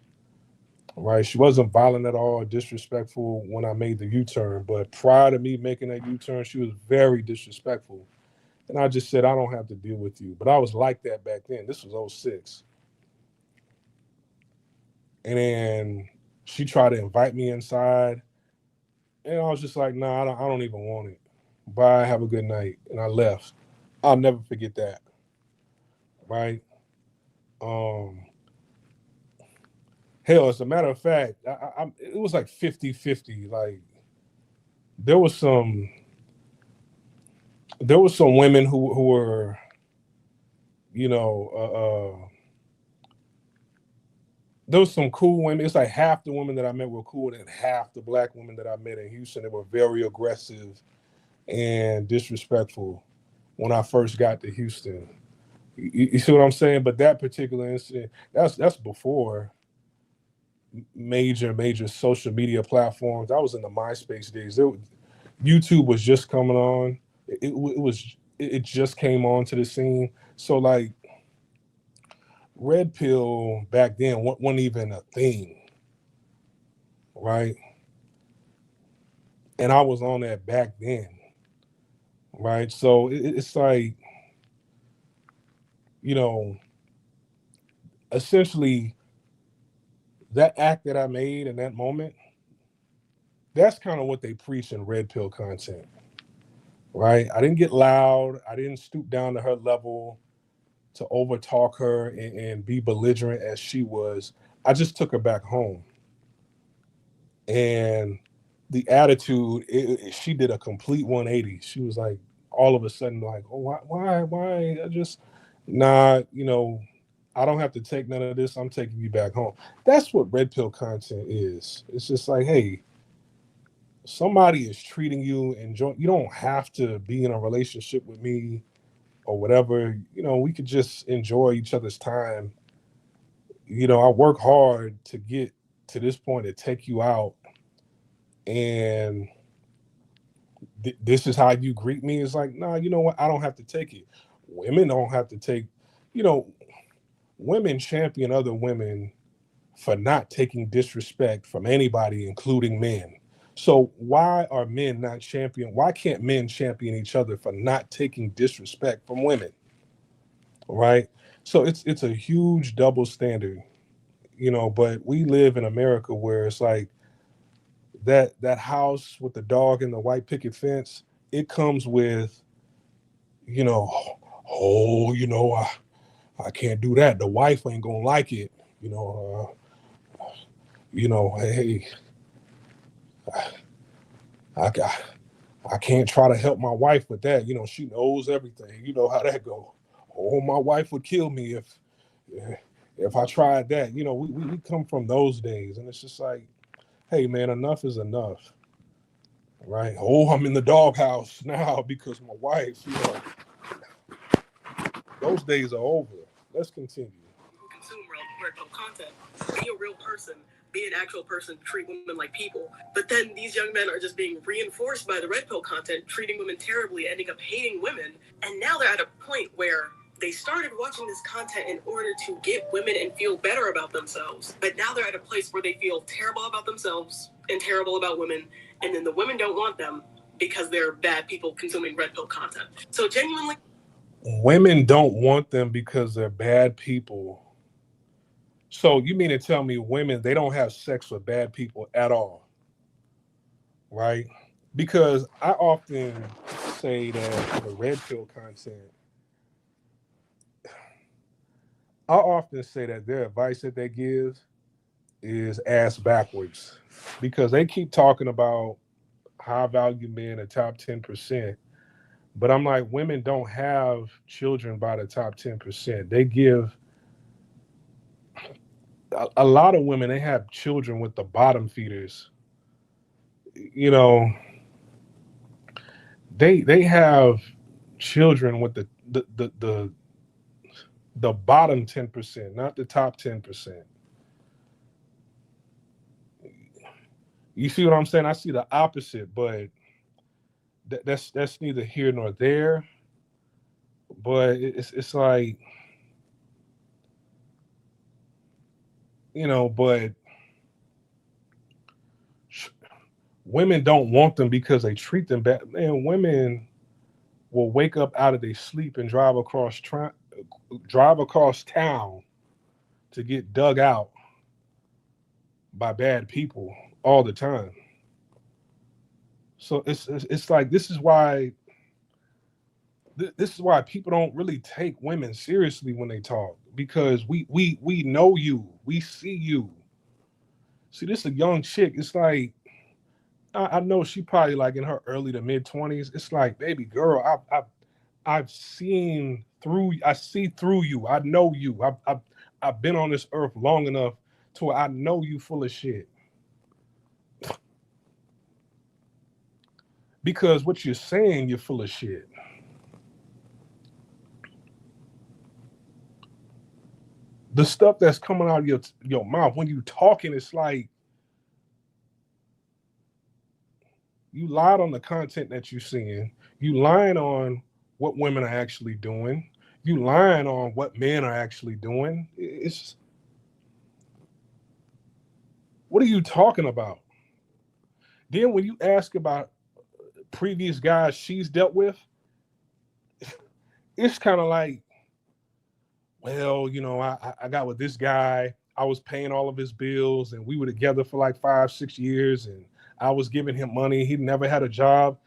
right? She wasn't violent at all, disrespectful when I made the U turn, but prior to me making that U turn, she was very disrespectful. And I just said, I don't have to deal with you. But I was like that back then. This was '06. And then she tried to invite me inside. And I was just like, nah, I don't even want it. Bye, have a good night. And I left. I'll never forget that. Right? Um, hell, as a matter of fact, it was like 50-50. Like there was some women who were, you know, there was some cool women. It's like half the women that I met were cool, and half the black women that I met in Houston that were very aggressive and disrespectful when I first got to Houston. You see what I'm saying? But that particular incident, that's before major social media platforms. I was in the MySpace days. YouTube was just coming on. It just came on to the scene. So like red pill back then wasn't even a thing, right? And I was on that back then, right? So it's like, you know, essentially that act that I made in that moment, that's kind of what they preach in red pill content, right? I didn't get loud. I didn't stoop down to her level to overtalk her and be belligerent as she was. I just took her back home. And the attitude, she did a complete 180. She was like, all of a sudden, like, oh, why? I just, nah, you know, I don't have to take none of this. I'm taking you back home. That's what red pill content is. It's just like, hey, somebody is treating you and you don't have to be in a relationship with me or whatever, we could just enjoy each other's time. I work hard to get to this point to take you out, and this is how you greet me. It's like, nah, you know what? I don't have to take it. Women don't have to take, you know, women champion other women for not taking disrespect from anybody, including men. So why are men not champion? Why can't men champion each other for not taking disrespect from women? Right? So it's a huge double standard, but we live in America where it's like that house with the dog and the white picket fence, it comes with, you know, oh, I can't do that. The wife ain't gonna like it. Hey, I got I can't try to help my wife with that. She knows everything. You know how that go. Oh, my wife would kill me if I tried that. We come from those days, and it's just like, hey man, enough is enough, right? Oh, I'm in the doghouse now because my wife. Those days are over. Let's continue. Consume real content. Be a real person. Be an actual person. Treat women like people. But then these young men are just being reinforced by the red pill content, treating women terribly, ending up hating women. And now they're at a point where they started watching this content in order to get women and feel better about themselves. But now they're at a place where they feel terrible about themselves and terrible about women. And then the women don't want them because they're bad people consuming red pill content. So genuinely, women don't want them because they're bad people. So you mean to tell me women, they don't have sex with bad people at all, right? Because I often say that the red pill content, I often say that their advice that they give is ass backwards, because they keep talking about high value men, the top 10%. But I'm like, women don't have children by the top 10%. They give a lot of women, they have children with the bottom feeders. They have children with the bottom 10%, not the top 10%. You see what I'm saying? I see the opposite, but that's neither here nor there. But it's like, but women don't want them because they treat them bad. Man, women will wake up out of their sleep and drive across town to get dug out by bad people all the time. So it's like, this is why people don't really take women seriously when they talk, because we know you, we see you. See, this is a young chick. It's like, I know she probably like in her early to mid 20s. It's like, baby girl, I've seen through. I see through you. I know you. I've been on this earth long enough to where I know you full of shit. Because what you're saying, you're full of shit. The stuff that's coming out of your mouth when you talking, it's like you lied on the content that you're seeing. You lying on what women are actually doing. You lying on what men are actually doing. It's, what are you talking about? Then when you ask about previous guys she's dealt with, it's kind of like, well, I got with this guy. I was paying all of his bills, and we were together for like 5-6 years, and I was giving him money. He never had a job.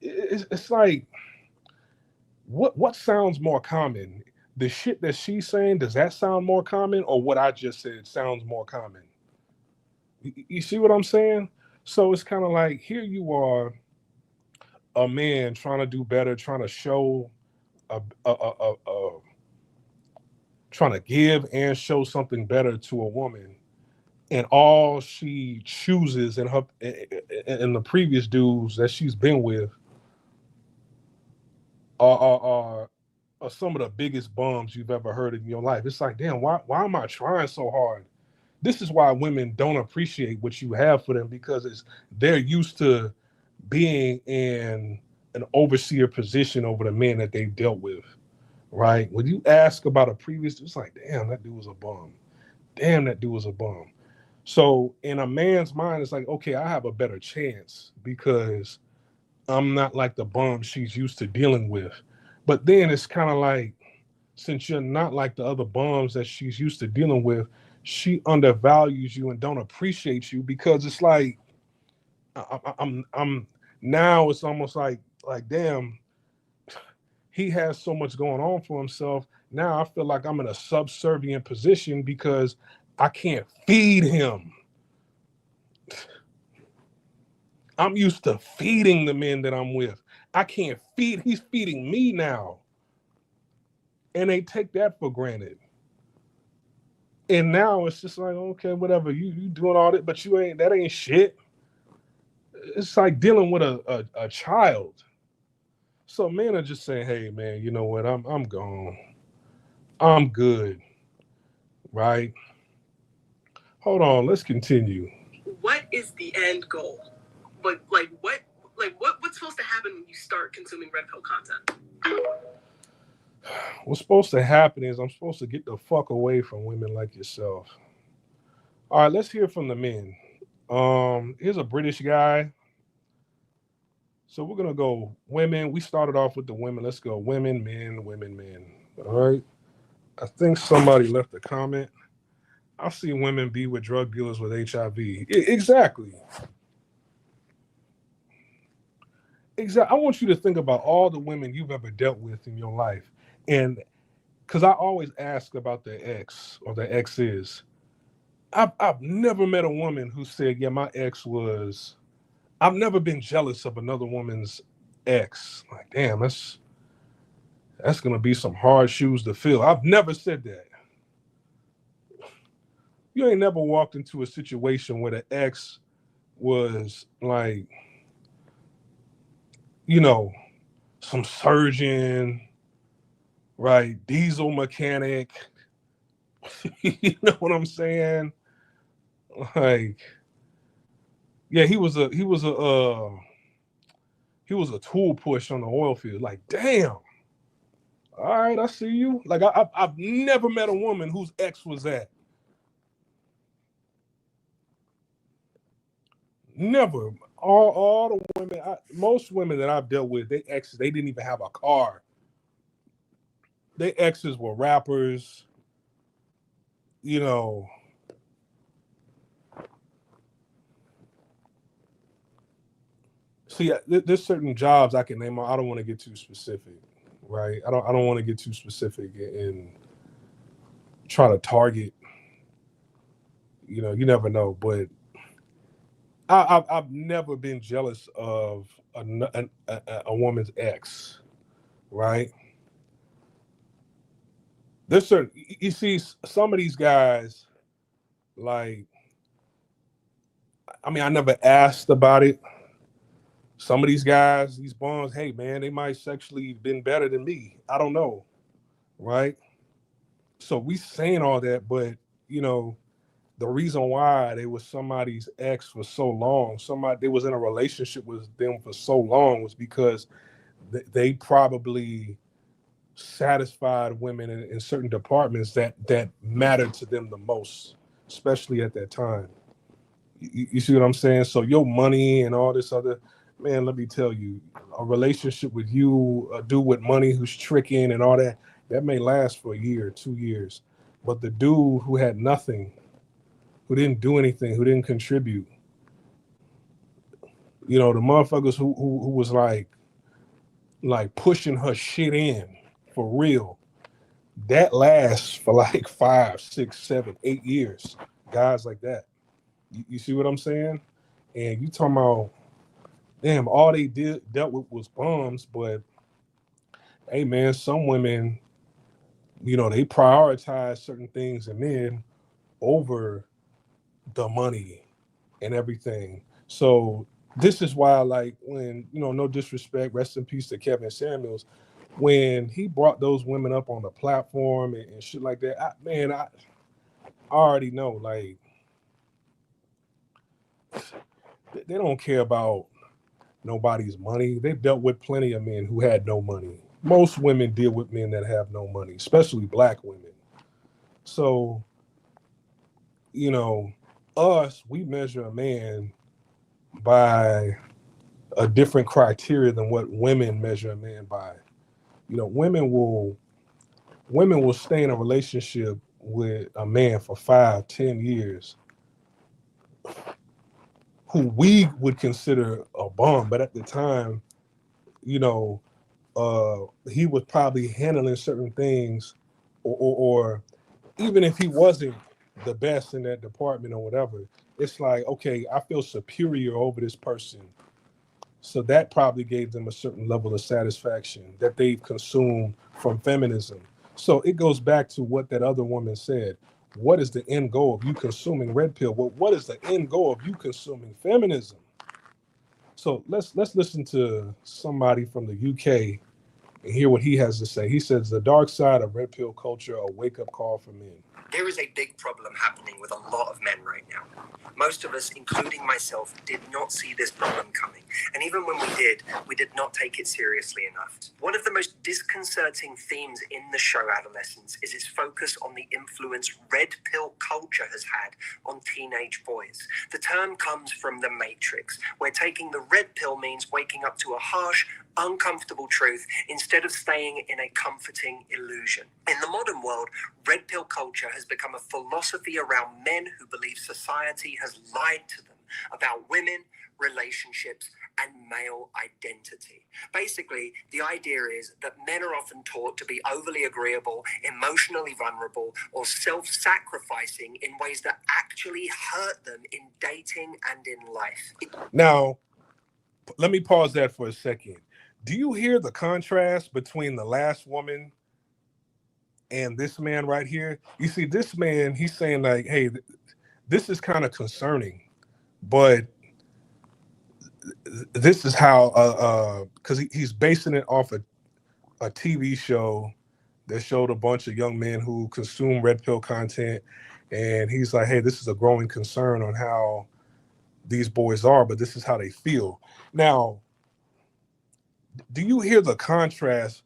It's like, what sounds more common? The shit that she's saying, does that sound more common, or what I just said sounds more common? You see what I'm saying? So it's kind of like, here you are, a man trying to do better, trying to show trying to give and show something better to a woman, and all she chooses in the previous dudes that she's been with are are some of the biggest bums you've ever heard in your life. It's like, damn, why am I trying so hard? This is why women don't appreciate what you have for them, because they're used to being in an overseer position over the men that they've dealt with, right? When you ask about a previous, it's like, damn, that dude was a bum. Damn, that dude was a bum. So in a man's mind, it's like, okay, I have a better chance because I'm not like the bum she's used to dealing with. But then it's kind of like, since you're not like the other bums that she's used to dealing with, she undervalues you and don't appreciate you, because it's like I'm now it's almost like damn, he has so much going on for himself. Now I feel like I'm in a subservient position because I can't feed him. I'm used to feeding the men that I'm with. I can't feed, he's feeding me now. And they take that for granted. And now it's just like, okay, whatever, you doing all that, but that ain't shit. It's like dealing with a child. So men are just saying, hey man, you know what? I'm gone. I'm good. Right? Hold on, let's continue. What is the end goal? But what's supposed to happen when you start consuming red pill content? What's supposed to happen is I'm supposed to get the fuck away from women like yourself. All right, let's hear from the men. Here's a British guy. So we're gonna go women. We started off with the women. Let's go women, men, women, men. All right. I think somebody left a comment. I've seen women be with drug dealers with HIV. Exactly. Exactly. I want you to think about all the women you've ever dealt with in your life. And because I always ask about their ex or their exes. I've never met a woman who said, yeah, my ex was, I've never been jealous of another woman's ex. Like, damn, that's gonna be some hard shoes to fill. I've never said that. You ain't never walked into a situation where the ex was like, you know, some surgeon, right? Diesel mechanic. You know what I'm saying? Like, yeah, he was a tool push on the oil field. Like, damn. All right, I see you. Like, I've never met a woman whose ex was that. Never. All the women, most women that I've dealt with, they exes, they didn't even have a car. Their exes were rappers, you know. See, there's certain jobs I can name. I don't want to get too specific, right? I don't want to get too specific and try to target. You know, you never know. But I've never been jealous of a woman's ex, right? There's certain, you see, some of these guys, like, I mean, I never asked about it. Some of these guys, these bums, hey man, they might sexually been better than me. I don't know, right? So we saying all that, but you know, the reason why they was somebody's ex for so long, somebody they was in a relationship with them for so long, was because they probably satisfied women in certain departments that mattered to them the most, especially at that time. You see what I'm saying? So your money and all this other, man, let me tell you, a relationship with you, a dude with money who's tricking and all that, that may last for a year, 2 years. But the dude who had nothing, who didn't do anything, who didn't contribute, you know, the motherfuckers who was like pushing her shit in for real, that lasts for like 5, 6, 7, 8 years. Guys like that. You see what I'm saying? And you talking about, damn, all they dealt with was bums, but hey man, some women, you know, they prioritize certain things in men over the money and everything. So this is why, like, when, you know, no disrespect, rest in peace to Kevin Samuels, when he brought those women up on the platform and shit like that, I already know, like, they don't care about nobody's money. They've dealt with plenty of men who had no money. Most women deal with men that have no money, especially black women. So, you know, we measure a man by a different criteria than what women measure a man by. You know, women will stay in a relationship with a man for 5, 10 years who we would consider a bum, but at the time, you know, he was probably handling certain things, or even if he wasn't the best in that department or whatever, it's like, okay, I feel superior over this person. So that probably gave them a certain level of satisfaction that they've consumed from feminism. So it goes back to what that other woman said. What is the end goal of you consuming red pill? Well, what is the end goal of you consuming feminism? So let's listen to somebody from the UK and hear what he has to say. He says the dark side of red pill culture, a wake-up call for men. There is a big problem happening with a lot of men right now. Most of us, including myself, did not see this problem coming. And even when we did not take it seriously enough. One of the most disconcerting themes in the show Adolescence is its focus on the influence red pill culture has had on teenage boys. The term comes from The Matrix, where taking the red pill means waking up to a harsh, uncomfortable truth instead of staying in a comforting illusion. In the modern world, red pill culture has become a philosophy around men who believe society has lied to them about women, relationships, and male identity. Basically, the idea is that men are often taught to be overly agreeable, emotionally vulnerable, or self-sacrificing in ways that actually hurt them in dating and in life. Now, let me pause that for a second. Do you hear the contrast between the last woman and this man right here? You see, this man, he's saying like, hey, this is kind of concerning, but this is how, because he's basing it off a TV show that showed a bunch of young men who consume red pill content. And he's like, hey, this is a growing concern on how these boys are, but this is how they feel. Now, do you hear the contrast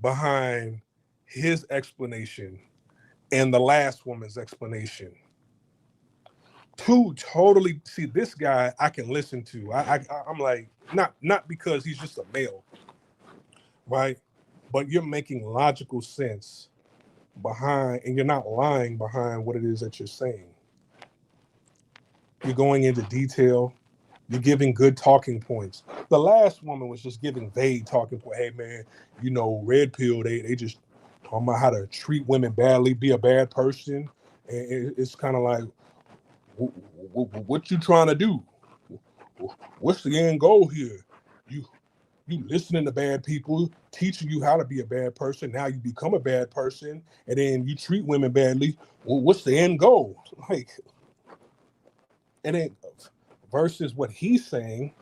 behind his explanation and the last woman's explanation? Two totally, see, this guy I can listen to. I'm like, not because he's just a male, right? But you're making logical sense behind, and you're not lying behind what it is that you're saying. You're going into detail. You're giving good talking points. The last woman was just giving vague talking points. Hey, man, you know, red pill, they just talking about how to treat women badly, be a bad person. And it's kind of like, what you trying to do? What's the end goal here? You listening to bad people, teaching you how to be a bad person. Now you become a bad person, and then you treat women badly. Well, what's the end goal? Like, and then versus what he's saying,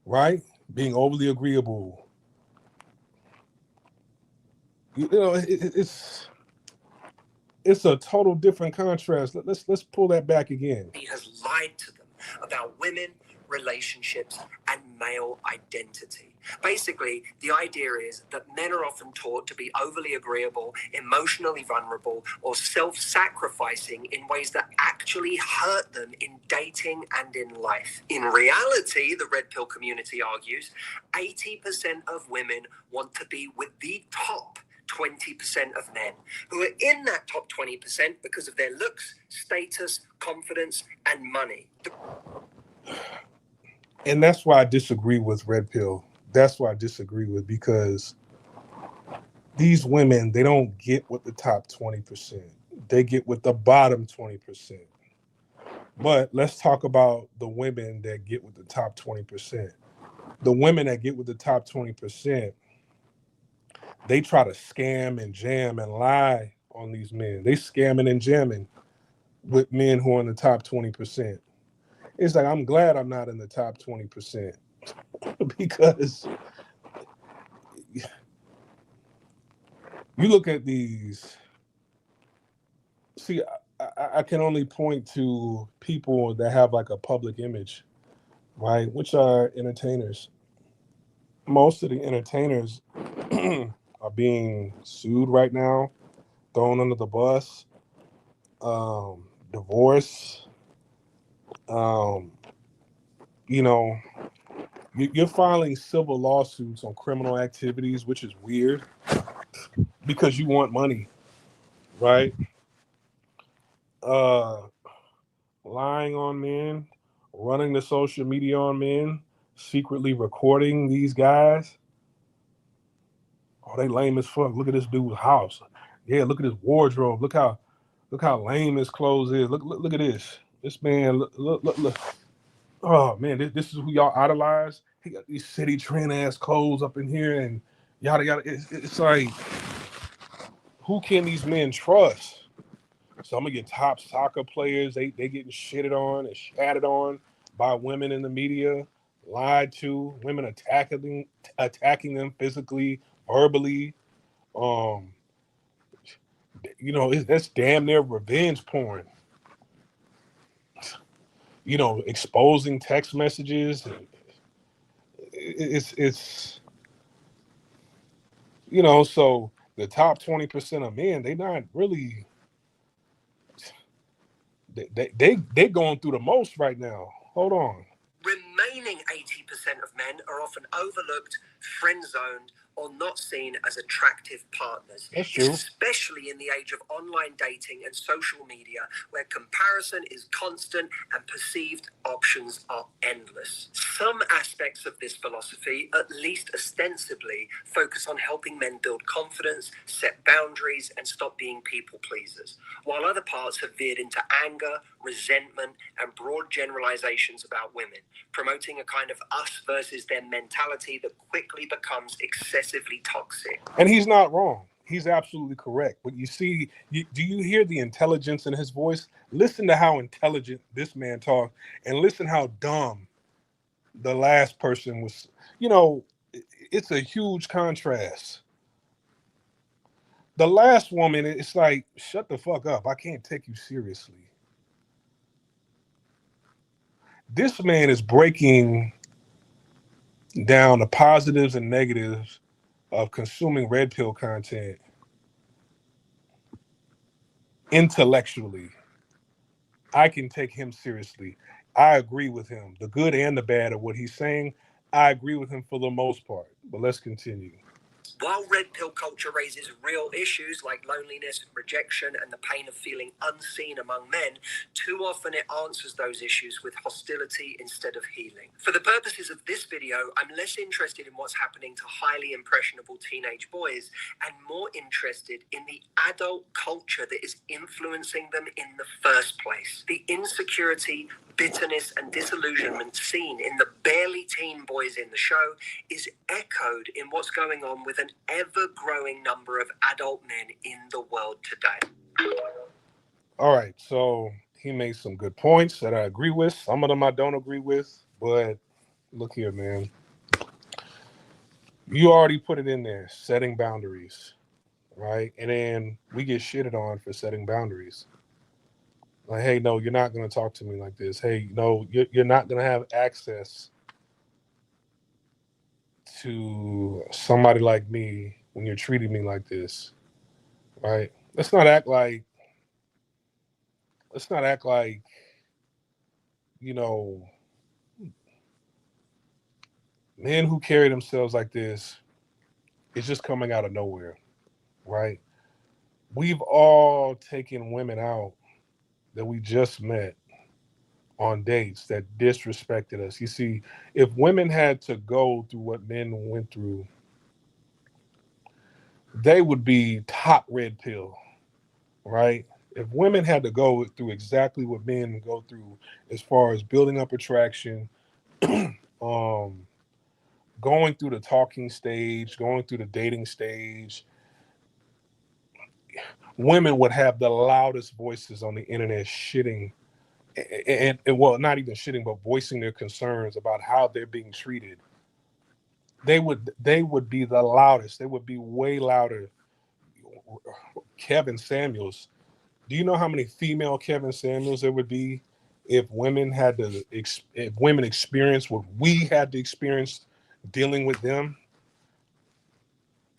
right? Being overly agreeable. You know, it's a total different contrast. Let's pull that back again. He has lied to them about women, relationships, and male identity. Basically, the idea is that men are often taught to be overly agreeable, emotionally vulnerable, or self-sacrificing in ways that actually hurt them in dating and in life. In reality, the red pill community argues, 80% of women want to be with the top 20% of men who are in that top 20% because of their looks, status, confidence, and money. And that's why I disagree with red pill. That's why I disagree with, because these women, they don't get with the top 20%. They get with the bottom 20%. But let's talk about the women that get with the top 20%. The women that get with the top 20%, they try to scam and jam and lie on these men. They scamming and jamming with men who are in the top 20%. It's like, I'm glad I'm not in the top 20% because you look at these. See, I can only point to people that have like a public image, right? Which are entertainers. Most of the entertainers are being sued right now, thrown under the bus, divorce. Um, you know, you're filing civil lawsuits on criminal activities, which is weird because you want money, right? Uh, lying on men, running the social media on men, secretly recording these guys. Oh, they lame as fuck. Look at this dude's house. Yeah, look at his wardrobe. Look how lame his clothes is. Look at this. This man, look. Oh man, this is who y'all idolize. He got these city trend ass clothes up in here and yada yada. It's like, who can these men trust? Some of your top soccer players, they getting shitted on and shatted on by women in the media, lied to, women attacking them physically, verbally. Um, that's damn near revenge porn. Exposing text messages. It's so the top 20% of men, they not really they going through the most right now. Hold on. Remaining 80% of men are often overlooked, friend-zoned, or not seen as attractive partners. That's true. Especially in the age of online dating and social media, where comparison is constant and perceived options are endless. Some aspects of this philosophy, at least ostensibly, focus on helping men build confidence, set boundaries, and stop being people pleasers, while other parts have veered into anger, resentment, and broad generalizations about women, promoting a kind of us versus them mentality that quickly becomes excessively toxic. And he's not wrong. He's absolutely correct. But you see, do you hear the intelligence in his voice? Listen to how intelligent this man talks, and listen how dumb the last person was. It's a huge contrast. The last woman, it's like, shut the fuck up. I can't take you seriously. This man is breaking down the positives and negatives of consuming red pill content intellectually. I can take him seriously. I agree with him. The good and the bad of what he's saying, I agree with him for the most part. But let's continue. While red pill culture raises real issues like loneliness, rejection, and the pain of feeling unseen among men, too often it answers those issues with hostility instead of healing. For the purposes of this video, I'm less interested in what's happening to highly impressionable teenage boys and more interested in the adult culture that is influencing them in the first place. The insecurity, bitterness, and disillusionment seen in the barely teen boys in the show is echoed in what's going on with an ever-growing number of adult men in the world today. All right, so he made some good points that I agree with. Some of them I don't agree with, but look here, man. You already put it in there, setting boundaries, right? And then we get shitted on for setting boundaries. Like, hey, no, you're not going to talk to me like this. Hey, no, you're not going to have access to somebody like me when you're treating me like this, right? Let's not act like, men who carry themselves like this is just coming out of nowhere, right? We've all taken women out that we just met on dates that disrespected us. You see, if women had to go through what men went through, they would be top red pill, right? If women had to go through exactly what men go through as far as building up attraction, going through the talking stage, going through the dating stage, women would have the loudest voices on the internet shitting and well, not even shitting, but voicing their concerns about how they're being treated. they would be the loudest. They would be way louder. Kevin Samuels. Do you know how many female Kevin Samuels there would be if women had to if women experienced what we had to experience dealing with them?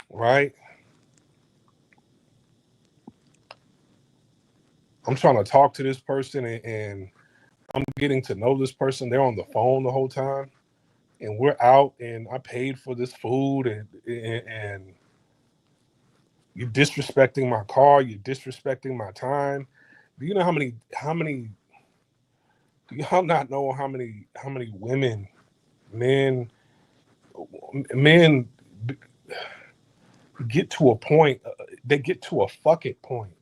Right? I'm trying to talk to this person and I'm getting to know this person. They're on the phone the whole time, and we're out, and I paid for this food, and you're disrespecting my car. You're disrespecting my time. Do you know how many? Do y'all not know how many women, men, men get to a point? They get to a fuck it point.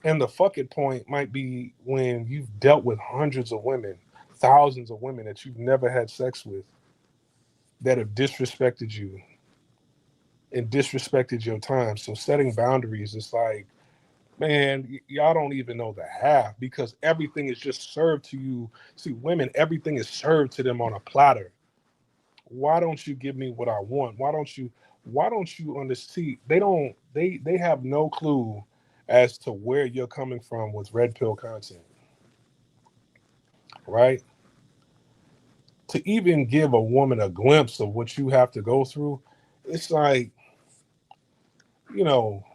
And the fuck it point might be when you've dealt with hundreds of women, thousands of women that you've never had sex with that have disrespected you and disrespected your time. So setting boundaries is like, man, y'all don't even know the half because everything is just served to you. See, women, everything is served to them on a platter. Why don't you give me what I want? Why don't you understand? They have no clue as to where you're coming from with red pill content, right? To even give a woman a glimpse of what you have to go through, it's like, you know,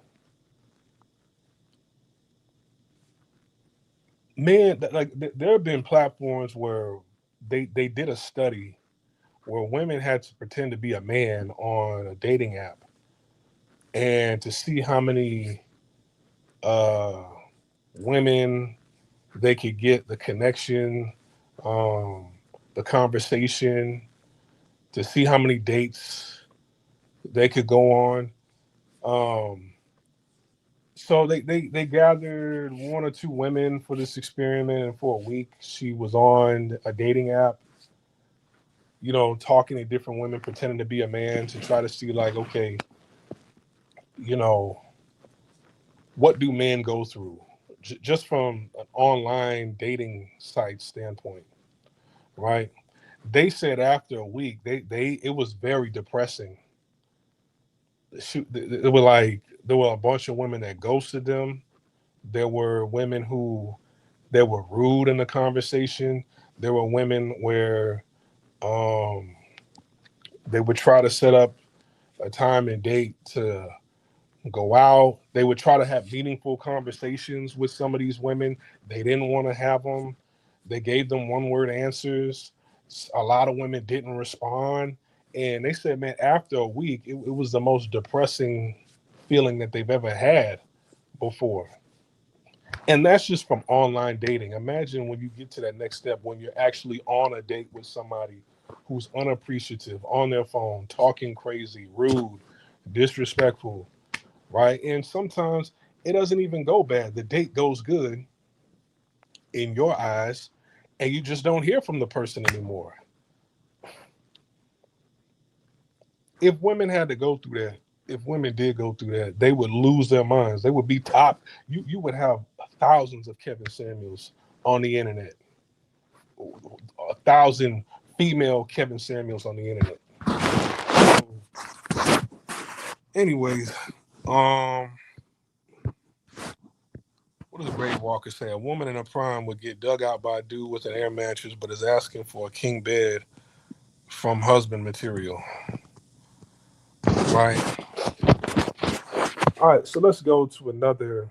man, like there have been platforms where they did a study where women had to pretend to be a man on a dating app and to see how many uh women they could get the connection, um, the conversation, to see how many dates they could go on. Um, so they gathered one or two women for this experiment, and for a week she was on a dating app, you know, talking to different women, pretending to be a man to try to see like, okay, you know, what do men go through, just from an online dating site standpoint, right? They said after a week, they it was very depressing. Shoot, it were like there were a bunch of women that ghosted them. There were women who they were rude in the conversation. There were women where um, they would try to set up a time and date to go out. They would try to have meaningful conversations with some of these women. They didn't want to have them. They gave them one word answers. A lot of women didn't respond. And they said, man, after a week, it was the most depressing feeling that they've ever had before. And that's just from online dating. Imagine when you get to that next step, when you're actually on a date with somebody who's unappreciative, on their phone, talking crazy, rude, disrespectful, right? And sometimes it doesn't even go bad. The date goes good in your eyes, and you just don't hear from the person anymore. If women had to go through that, if women did go through that, they would lose their minds. They would be top. You would have thousands of Kevin Samuels on the internet, 1,000 female Kevin Samuels on the internet. Anyways, what does Ray Walker say? A woman in her prime would get dug out by a dude with an air mattress, but is asking for a king bed from husband material. Right. All right, so let's go to another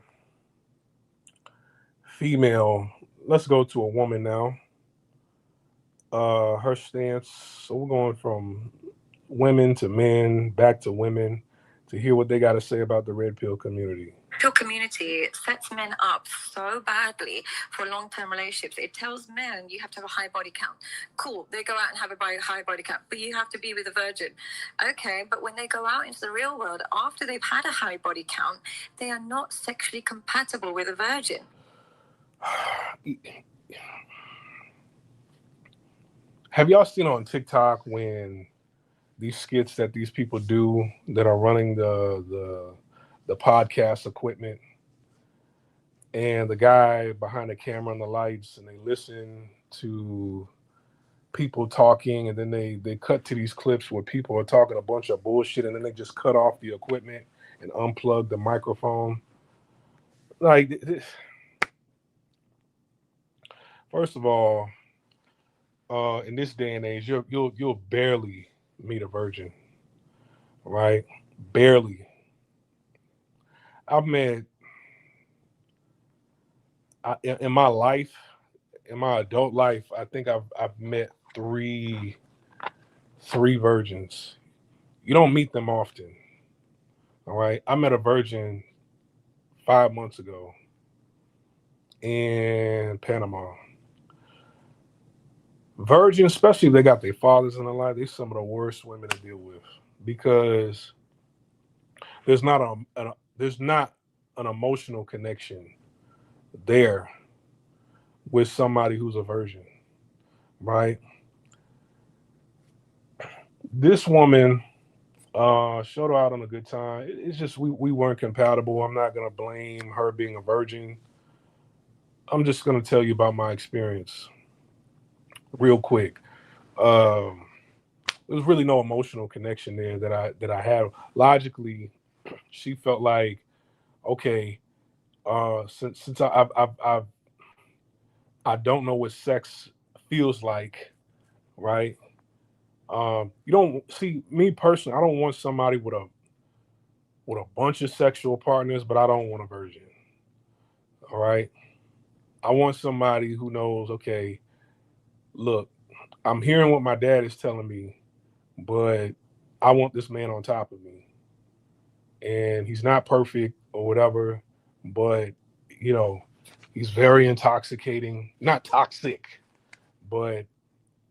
female. Let's go to a woman now. Her stance. So we're going from women to men, back to women, to hear what they got to say about the red pill community. Your community sets men up so badly for long-term relationships. It tells men you have to have a high body count. Cool, they go out and have a high body count, but you have to be with a virgin. Okay, but when they go out into the real world, after they've had a high body count, they are not sexually compatible with a virgin. Have y'all seen on TikTok when these skits that these people do that are running the podcast equipment, and the guy behind the camera and the lights, and they listen to people talking, and then they cut to these clips where people are talking a bunch of bullshit, and then they just cut off the equipment and unplug the microphone. Like, first of all, in this day and age, you'll barely meet a virgin, right? Barely. I've met in my life, in my adult life, I think I've met three virgins. You don't meet them often. All right. I met a virgin 5 months ago in Panama. Virgins, especially if they got their fathers in their life, they're some of the worst women to deal with because there's not an emotional connection there with somebody who's a virgin, right? This woman showed her out on a good time. It's just we weren't compatible. I'm not gonna blame her being a virgin. I'm just gonna tell you about my experience real quick. There was really no emotional connection there that I had. Logically, she felt like, okay, since I don't know what sex feels like, right? You don't see me personally. I don't want somebody with a bunch of sexual partners, but I don't want a virgin. All right. I want somebody who knows, okay, look, I'm hearing what my dad is telling me, but I want this man on top of me. And he's not perfect or whatever, but he's very intoxicating, not toxic, but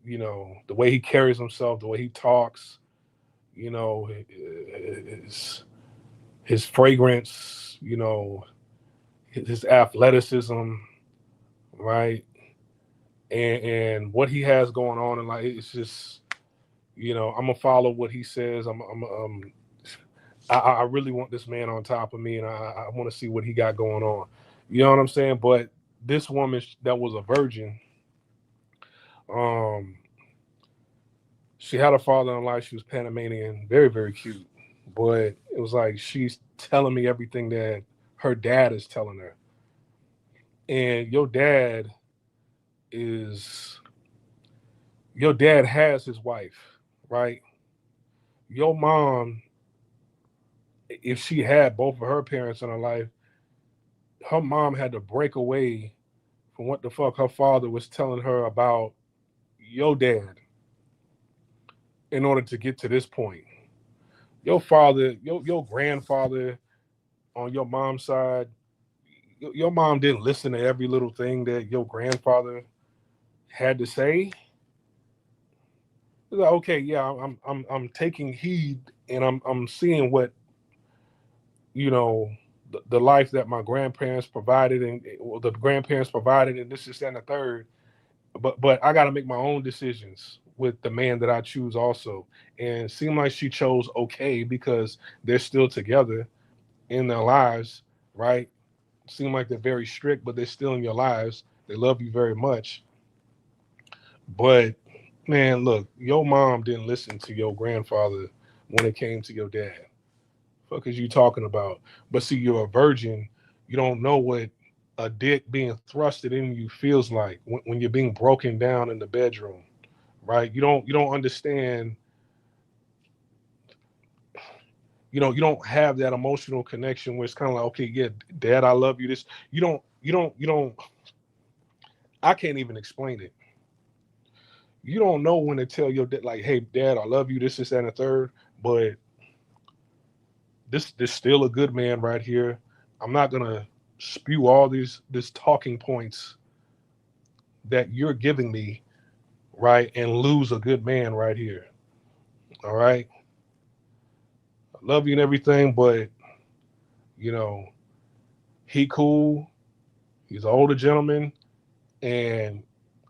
the way he carries himself, the way he talks, his fragrance, his athleticism, right? And what he has going on in life, it's just, I'm gonna follow what he says. I really want this man on top of me, and I want to see what he got going on. You know what I'm saying? But this woman that was a virgin, she had a father in life. She was Panamanian, very, very cute. But it was like she's telling me everything that her dad is telling her. And your dad has his wife, right? Your mom, if she had both of her parents in her life, her mom had to break away from what the fuck her father was telling her about your dad in order to get to this point. Your father, your grandfather on your mom's side, your mom didn't listen to every little thing that your grandfather had to say. Like, okay, yeah, I'm taking heed, and I'm seeing what the life that my grandparents provided, and the grandparents provided, and this and the third. But I got to make my own decisions with the man that I choose also. And it seemed like she chose okay because they're still together in their lives, right? Seem like they're very strict, but they're still in your lives. They love you very much. But man, look, your mom didn't listen to your grandfather when it came to your dad. Fuck is you talking about? But see, you're a virgin. You don't know what a dick being thrusted in you feels like when you're being broken down in the bedroom, right? You don't understand. You don't have that emotional connection where it's kind of like, okay, yeah, dad, I love you. This you don't. I can't even explain it. You don't know when to tell your dad, like, hey, dad, I love you. This, and the third, but this still a good man right here. I'm not gonna spew all these talking points that you're giving me, right, and lose a good man right here. All right. I love you and everything, but he cool. He's an older gentleman, and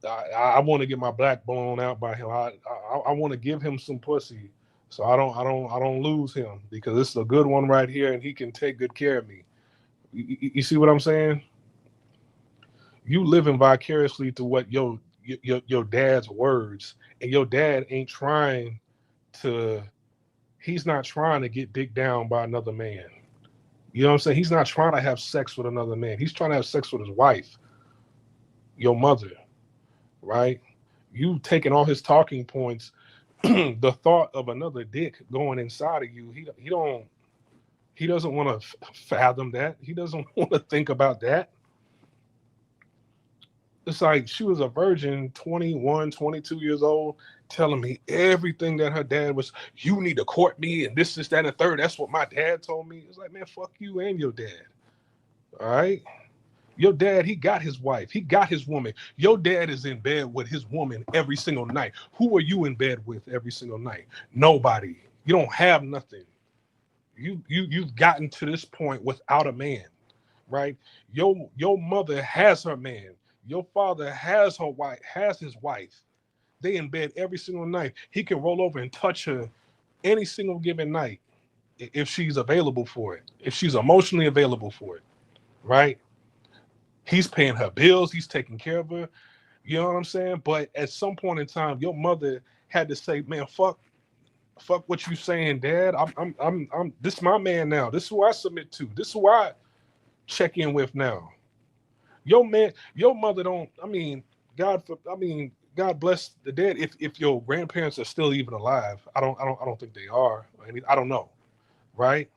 I want to get my black blown out by him. I want to give him some pussy, so I don't lose him because this is a good one right here, and he can take good care of me. You see what I'm saying? You living vicariously through what your your dad's words, and your dad ain't trying to. He's not trying to get dicked down by another man. You know what I'm saying? He's not trying to have sex with another man. He's trying to have sex with his wife, your mother, right? You taking all his talking points, the thought of another dick going inside of you, he doesn't want to fathom that. He doesn't want to think about that. It's like she was a virgin, 21, 22 years old, telling me everything that her dad was, you need to court me and this, that, and the third. That's what my dad told me. It's like, man, fuck you and your dad. All right? Your dad, he got his wife. He got his woman. Your dad is in bed with his woman every single night. Who are you in bed with every single night? Nobody. You don't have nothing. You've gotten to this point without a man, right? Your mother has her man. Your father has her wife, has his wife. They in bed every single night. He can roll over and touch her any single given night if she's available for it, if she's emotionally available for it, right? He's paying her bills. He's taking care of her. You know what I'm saying? But at some point in time, your mother had to say, man, fuck what you saying, Dad. I'm this is my man now. This is who I submit to. This is who I check in with now. Your mother don't. God bless the dead. If your grandparents are still even alive, I don't think they are. I don't know, right?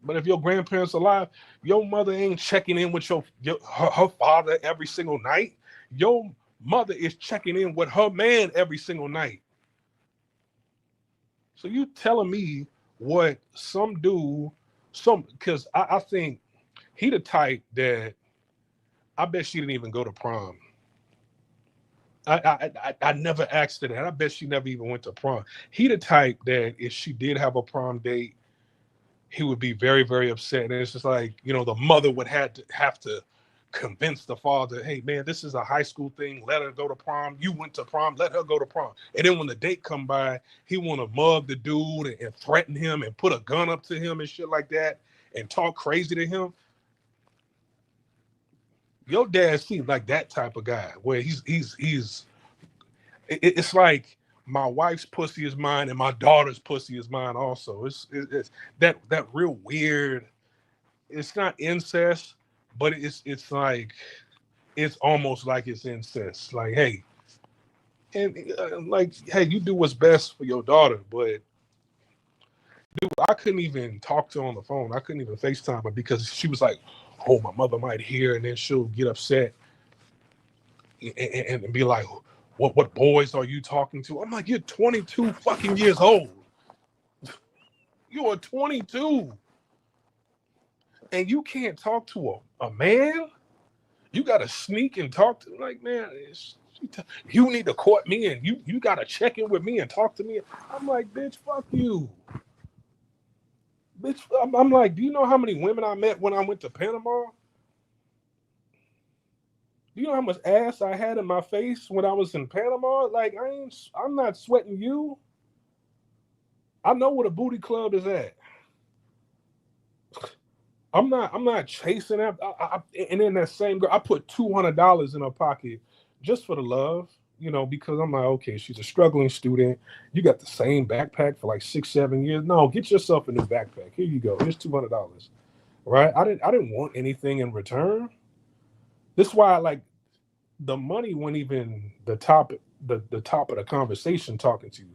But if your grandparents are alive, your mother ain't checking in with her father every single night. Your mother is checking in with her man every single night. So you telling me what because I think he the type that I bet she didn't even go to prom. I never asked her that. I bet she never even went to prom. He the type that if she did have a prom date, he would be very, very upset. And it's just like, the mother would have to convince the father, hey, man, this is a high school thing. Let her go to prom. You went to prom. Let her go to prom. And then when the date come by, he want to mug the dude and threaten him and put a gun up to him and shit like that and talk crazy to him. Your dad seems like that type of guy where it's like my wife's pussy is mine and my daughter's pussy is mine also. It's that real weird. It's not incest, but it's like it's almost like it's incest. Like, hey, and hey, you do what's best for your daughter, but dude, I couldn't even talk to her on the phone. I couldn't even FaceTime her because she was like, oh, my mother might hear, and then she'll get upset and be like, what boys are you talking to? I'm like, you're 22 fucking years old. You are 22. And you can't talk to a man? You got to sneak and talk to, like, man, you need to court me and you got to check in with me and talk to me. I'm like, bitch, fuck you. Bitch, I'm like, do you know how many women I met when I went to Panama? Do you know how much ass I had in my face when I was in Panama? Like, I'm not sweating you. I know what a booty club is at. I'm not chasing that. And then that same girl, I put $200 in her pocket just for the love, because I'm like, okay, she's a struggling student. You got the same backpack for like 6-7 years. No, get yourself a new backpack. Here you go. Here's $200. Right? I didn't want anything in return. This is why the money wasn't even the top of the conversation talking to you.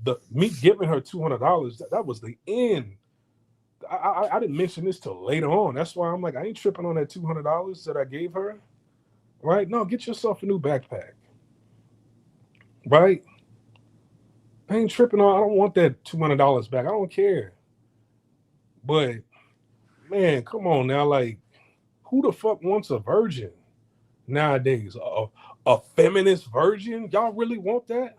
The me giving her $200, that was the end. I didn't mention this till later on. That's why I'm like, I ain't tripping on that $200 that I gave her. Right? No, get yourself a new backpack. Right? I ain't tripping on. I don't want that $200 back. I don't care. But man, come on now. Like, who the fuck wants a virgin nowadays? A feminist virgin? Y'all really want that?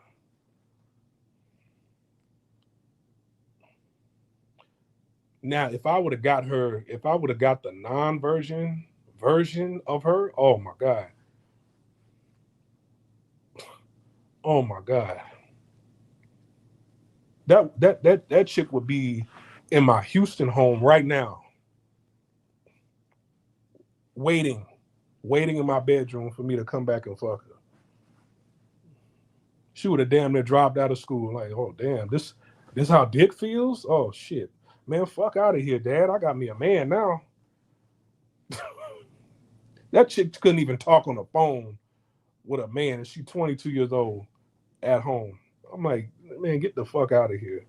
Now, if I would have got the non-virgin version of her, oh my God. Oh my God. That chick would be in my Houston home right now, waiting waiting in my bedroom for me to come back and fuck her. She would have damn near dropped out of school. Like, oh damn, this how dick feels? Oh shit. Man, fuck out of here, Dad. I got me a man now. That chick couldn't even talk on the phone with a man, and she's 22 years old at home. I'm like, man, get the fuck out of here.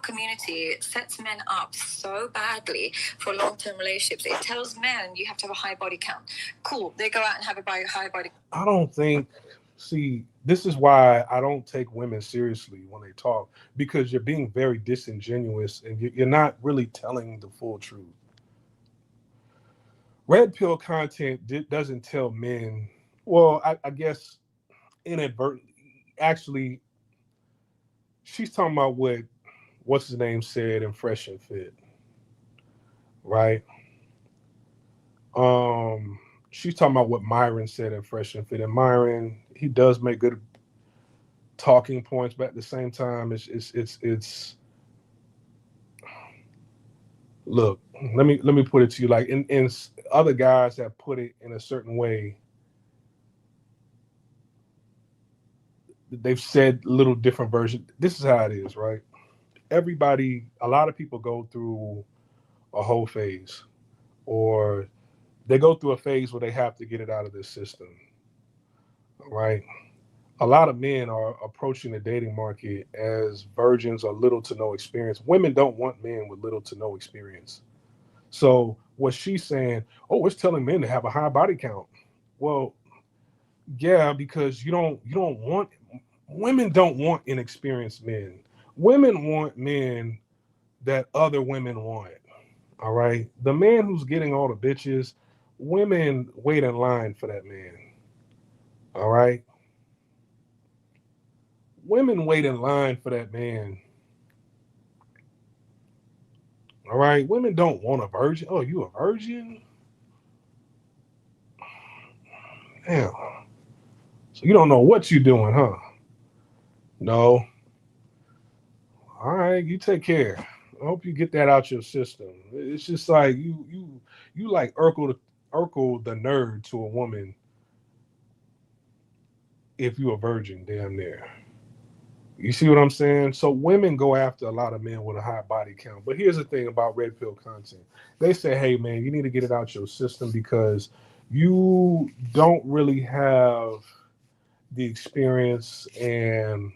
Community sets men up so badly for long-term relationships. It tells men you have to have a high body count. Cool, they go out and have a high body. I don't think. See, this is why I don't take women seriously when they talk, because you're being very disingenuous and you're not really telling the full truth. Red pill content doesn't tell men. Well, I guess inadvertently. Actually, she's talking about what's his name said in Fresh and Fit, right? She's talking about what Myron said in Fresh and Fit, and Myron, he does make good talking points, but at the same time, it's. Look, let me put it to you like in other guys that put it in a certain way. They've said little different versions. This is how it is, right? A lot of people go through a whole phase, or they go through a phase where they have to get it out of their system, right? A lot of men are approaching the dating market as virgins or little to no experience. Women don't want men with little to no experience. So what she's saying, oh, it's telling men to have a high body count. Well, yeah, because women don't want inexperienced men. Women want men that other women want. All right. The man who's getting all the bitches, women wait in line for that man. All right. Women wait in line for that man. All right. Women don't want a virgin. Oh, you a virgin? Damn. So you don't know what you're doing, huh? No. All right, you take care. I hope you get that out your system. It's just like you like Urkel the nerd to a woman if you're a virgin, damn near. You see what I'm saying? So women go after a lot of men with a high body count. But here's the thing about red pill content. They say, hey man, you need to get it out your system because you don't really have the experience and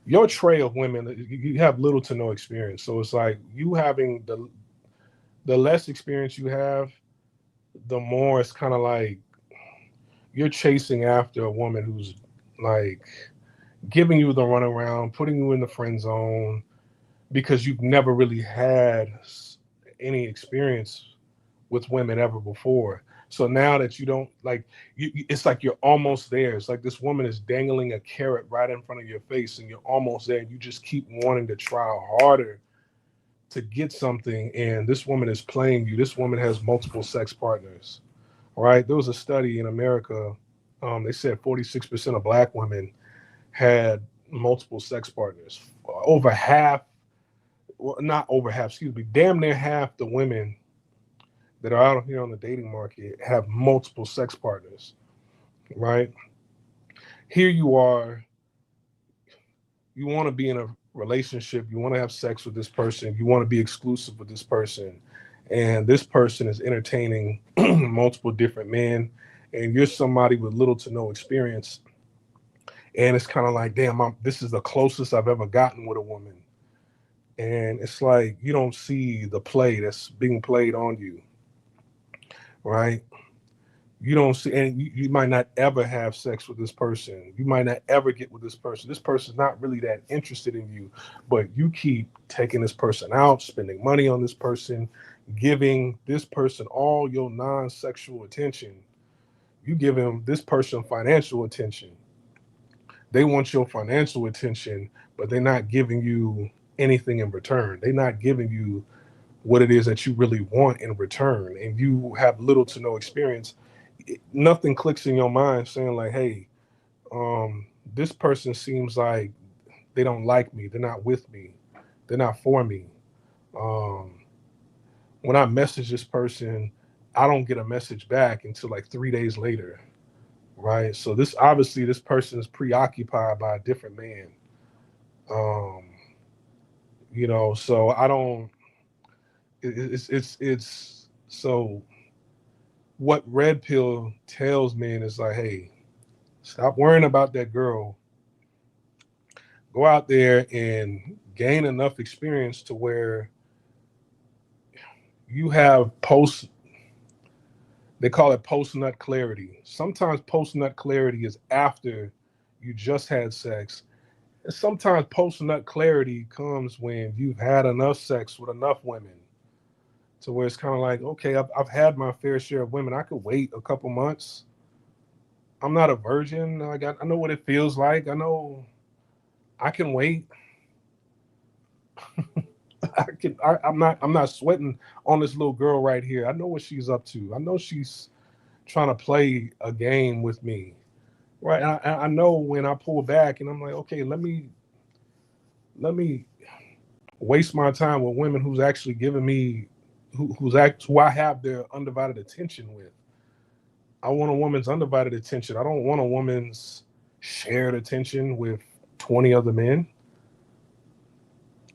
your tray of women, you have little to no experience. So it's like you having the less experience you have, the more it's kind of like you're chasing after a woman who's like giving you the runaround, putting you in the friend zone because you've never really had any experience with women ever before. So now that you don't like, it's like you're almost there. It's like this woman is dangling a carrot right in front of your face and you're almost there. And you just keep wanting to try harder to get something. And this woman is playing you. This woman has multiple sex partners, right? There was a study in America. They said 46% of Black women had multiple sex partners. Over half, well, not over half, excuse me, damn near half the women that are out here on the dating market have multiple sex partners, right? Here you are, you want to be in a relationship, you want to have sex with this person, you want to be exclusive with this person, and this person is entertaining multiple different men, and you're somebody with little to no experience, and it's kind of like, damn, this is the closest I've ever gotten with a woman, and it's like you don't see the play that's being played on you. Right? You don't see, and you might not ever have sex with this person. You might not ever get with this person. This person's not really that interested in you, but you keep taking this person out, spending money on this person, giving this person all your non-sexual attention. You give this person financial attention. They want your financial attention, but they're not giving you anything in return. They're not giving you what it is that you really want in return, and you have little to no experience. Nothing clicks in your mind saying like, hey, this person seems like they don't like me, they're not with me, they're not for me. when I message this person, I don't get a message back until like 3 days later, right? So this obviously this person is preoccupied by a different man. Um, so I don't. It's so what red pill tells men is like, hey, stop worrying about that girl. Go out there and gain enough experience to where you have post. They call it post nut clarity. Sometimes post nut clarity is after you just had sex. And sometimes post nut clarity comes when you've had enough sex with enough women to where it's kind of like, okay, I've had my fair share of women. I could wait a couple months. I'm not a virgin. I know what it feels like. I know I can wait. I'm not sweating on this little girl right here. I know what she's up to. I know she's trying to play a game with me. Right. And I know when I pull back and I'm like, okay, let me waste my time with women who's actually giving me who I have their undivided attention with. I want a woman's undivided attention. I don't want a woman's shared attention with 20 other men.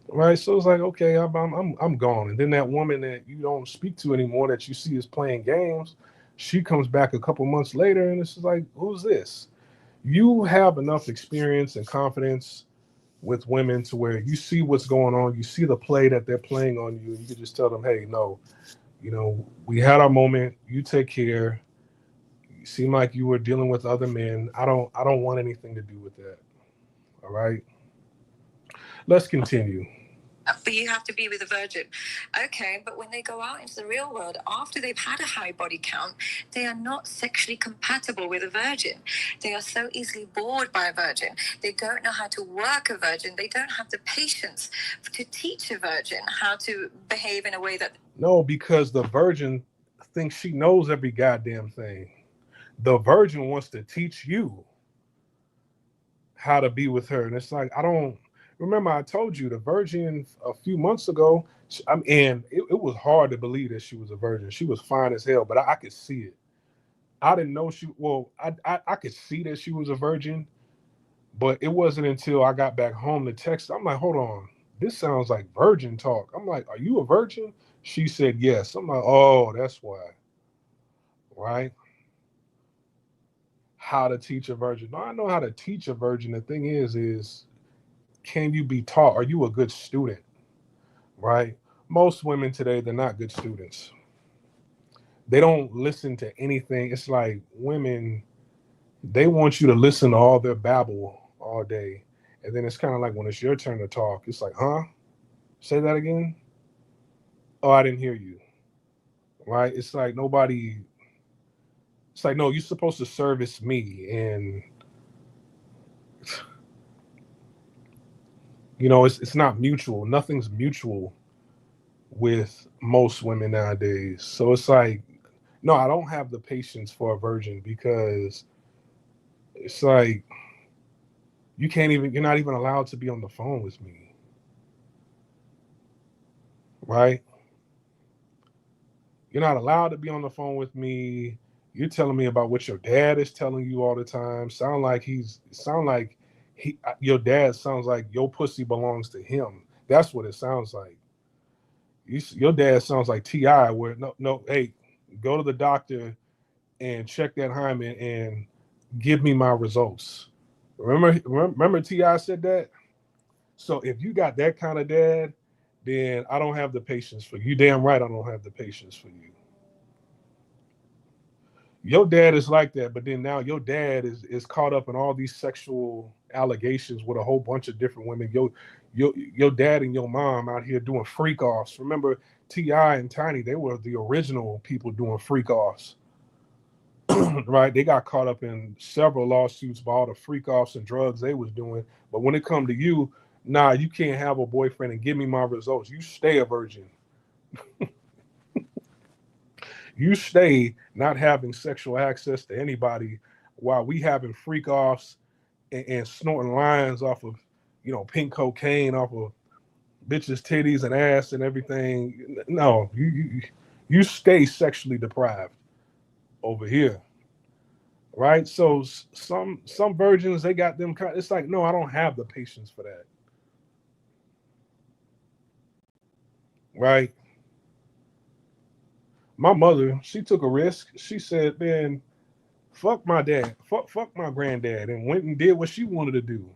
Right. So it's like, okay, I'm gone. And then that woman that you don't speak to anymore that you see is playing games, she comes back a couple months later and it's just like, who's this? You have enough experience and confidence with women to where you see what's going on, you see the play that they're playing on you, and you can just tell them, hey, no, we had our moment, you take care. You seem like you were dealing with other men. I don't want anything to do with that. All right. Let's continue. But you have to be with a virgin. Okay, but when they go out into the real world, after they've had a high body count, they are not sexually compatible with a virgin. They are so easily bored by a virgin. They don't know how to work a virgin. They don't have the patience to teach a virgin how to behave in a way that... No, because the virgin thinks she knows every goddamn thing. The virgin wants to teach you how to be with her. And it's like, I don't remember I told you the virgin a few months ago. And it was hard to believe that she was a virgin. She was fine as hell, but I could see it. I didn't know I could see that she was a virgin, but it wasn't until I got back home to text. I'm like, hold on, this sounds like virgin talk. I'm like, are you a virgin? She said yes. I'm like, oh, that's why. Right? How to teach a virgin. No, I know how to teach a virgin. The thing is can you be taught? Are you a good student? Right? Most women today, they're not good students. They don't listen to anything. It's like women, they want you to listen to all their babble all day. And then it's kind of like when it's your turn to talk, it's like, huh? Say that again? Oh, I didn't hear you. Right? It's like it's like, no, you're supposed to service me. And it's not mutual. Nothing's mutual with most women nowadays. So it's like, no, I don't have the patience for a virgin because it's like you're not even allowed to be on the phone with me. Right? You're not allowed to be on the phone with me. You're telling me about what your dad is telling you all the time. Your dad sounds like your pussy belongs to him. That's what it sounds like. Your dad sounds like T.I. where no, hey, go to the doctor and check that hymen and give me my results. Remember T.I. said that? So if you got that kind of dad, then I don't have the patience for you. Damn right I don't have the patience for you. Your dad is like that, but then now your dad is caught up in all these sexual allegations with a whole bunch of different women. Your dad and your mom out here doing freak offs. Remember T.I. and Tiny, they were the original people doing freak offs. Right? They got caught up in several lawsuits about all the freak offs and drugs they was doing. But when it come to you, nah, you can't have a boyfriend and give me my results. You stay a virgin. You stay not having sexual access to anybody while we having freak offs and snorting lines off of, pink cocaine, off of bitches' titties and ass and everything. No, you stay sexually deprived over here, right? So some virgins, they got them kind. It's like, no, I don't have the patience for that, right? My mother, she took a risk. She said, "Man, fuck my dad, fuck my granddad," and went and did what she wanted to do.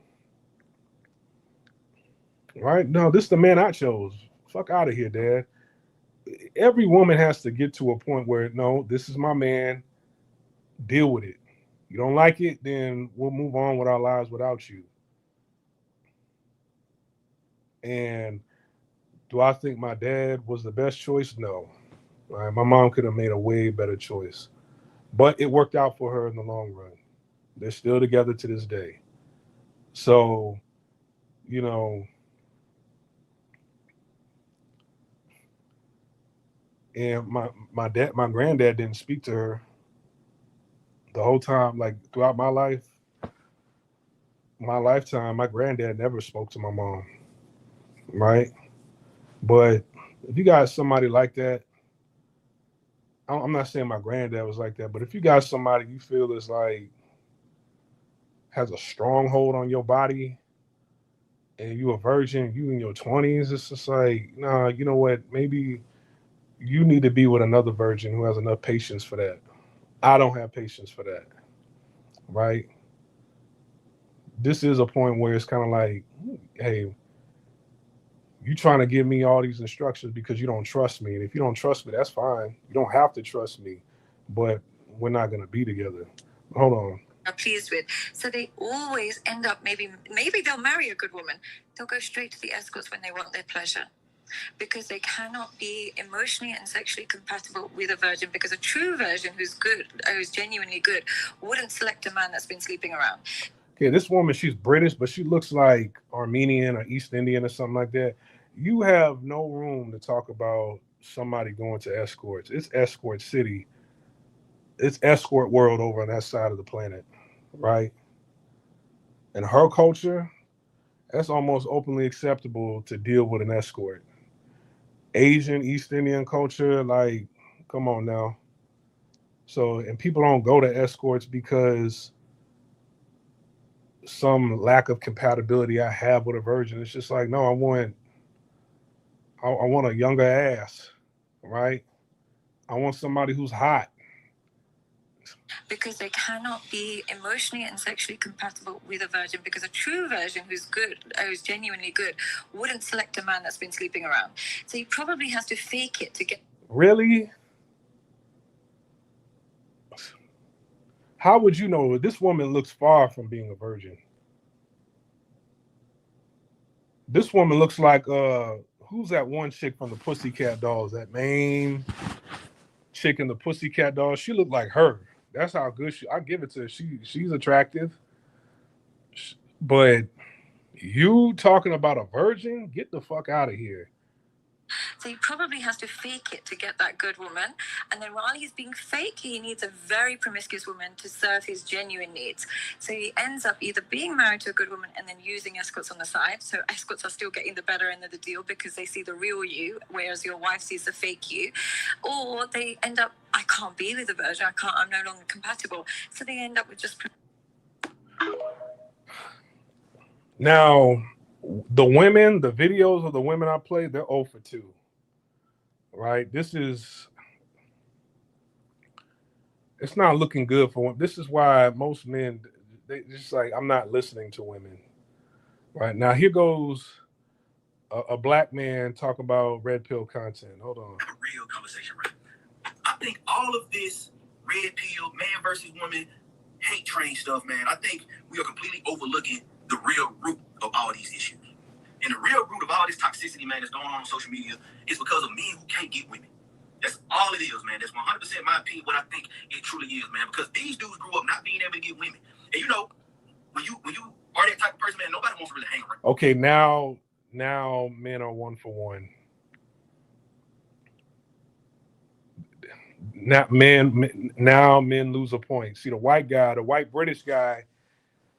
Right? No, this is the man I chose. Fuck out of here, Dad. Every woman has to get to a point where, no, this is my man. Deal with it. You don't like it, then we'll move on with our lives without you. And do I think my dad was the best choice? No. Right? My mom could have made a way better choice, but it worked out for her in the long run. They're still together to this day. So, you know, and my granddad didn't speak to her the whole time. Like throughout my lifetime, my granddad never spoke to my mom, right? But if you got somebody like that, I'm not saying my granddad was like that, but if you got somebody you feel is like has a stronghold on your body, and you a virgin, you in your 20s, it's just like, nah, you know what? Maybe you need to be with another virgin who has enough patience for that. I don't have patience for that, right? This is a point where it's kind of like, hey, you trying to give me all these instructions because you don't trust me. And if you don't trust me, that's fine. You don't have to trust me, but we're not going to be together. Hold on. Are pleased with. So they always end up, maybe they'll marry a good woman. They'll go straight to the escorts when they want their pleasure, because they cannot be emotionally and sexually compatible with a virgin, because a true virgin who's good, who's genuinely good, wouldn't select a man that's been sleeping around. Okay, this woman, she's British, but she looks like Armenian or East Indian or something like that. You have no room to talk about somebody going to escorts. It's escort city. It's escort world over on that side of the planet, right? In her culture, that's almost openly acceptable to deal with an escort. Asian, East Indian culture, like, come on now. So, and people don't go to escorts because some lack of compatibility I have with a virgin. It's just like, no, I want a younger ass, right? I want somebody who's hot. Because they cannot be emotionally and sexually compatible with a virgin, because a true virgin who's good, who's genuinely good, wouldn't select a man that's been sleeping around. So he probably has to fake it to get. Really? How would you know? This woman looks far from being a virgin. This woman looks like who's that one chick from the Pussycat Dolls? That main chick in the Pussycat Dolls. She looked like her. That's how good I give it to her. She's attractive. But you talking about a virgin? Get the fuck out of here. So he probably has to fake it to get that good woman. And then while he's being fake, he needs a very promiscuous woman to serve his genuine needs. So he ends up either being married to a good woman and then using escorts on the side. So escorts are still getting the better end of the deal because they see the real you, whereas your wife sees the fake you. Or they end up, I can't be with a virgin, I'm no longer compatible. So they end up with just... Now, the women, the videos of the women I played, they're 0 for 2. Right? It's not looking good for women. This is why most men, they just like, I'm not listening to women. Right? Now, here goes a black man talk about red pill content. Hold on. Have a real conversation, right? I think all of this red pill, man versus woman, hate train stuff, man, I think we are completely overlooking the real root of all these issues. And the real root of all this toxicity, man, that's going on social media is because of men who can't get women. That's all it is, man. That's 100% my opinion, what I think it truly is, man. Because these dudes grew up not being able to get women. And you know, when you are that type of person, man, nobody wants to really hang around. Okay, now men are 1 for 1. Now men lose a point. See, the white British guy,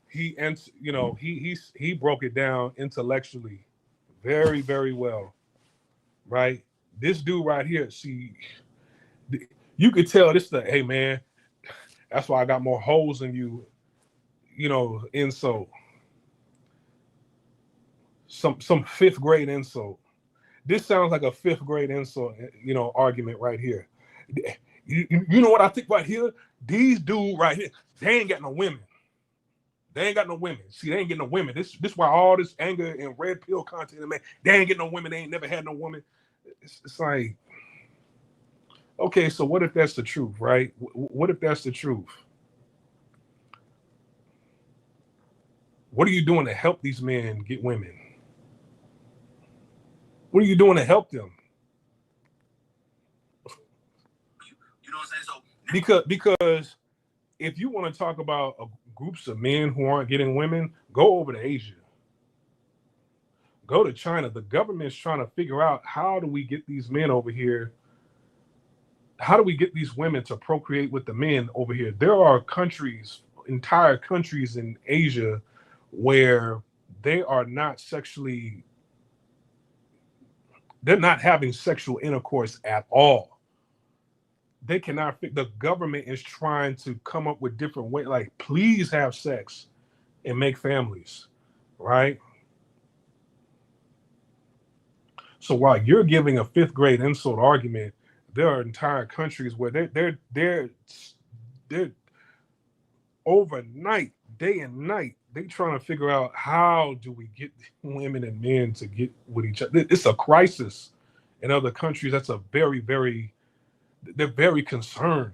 he broke it down intellectually very, very well, right? This dude right here, see, you could tell this the, hey man, that's why I got more holes than you, insult. Some fifth grade insult. This sounds like a fifth grade insult, argument right here. You know what I think right here? These dudes right here, they ain't got no women. They ain't got no women. See, they ain't getting no women. This why all this anger and red pill content, man. They ain't getting no women. They ain't never had no woman. It's like, okay, so what if that's the truth, right? What if that's the truth? What are you doing to help these men get women? What are you doing to help them? You know what I'm saying? So Because if you want to talk about groups of men who aren't getting women, go over to Asia. Go to China. The government's trying to figure out, how do we get these men over here? How do we get these women to procreate with the men over here? There are countries, entire countries in Asia where they are not sexually, they're not having sexual intercourse at all. They cannot fit. The government is trying to come up with different ways, like, please have sex and make families, right? So while you're giving a fifth grade insult argument, there are entire countries where they're overnight, day and night, they trying to figure out, how do we get women and men to get with each other? It's a crisis in other countries. That's a very, very, they're very concerned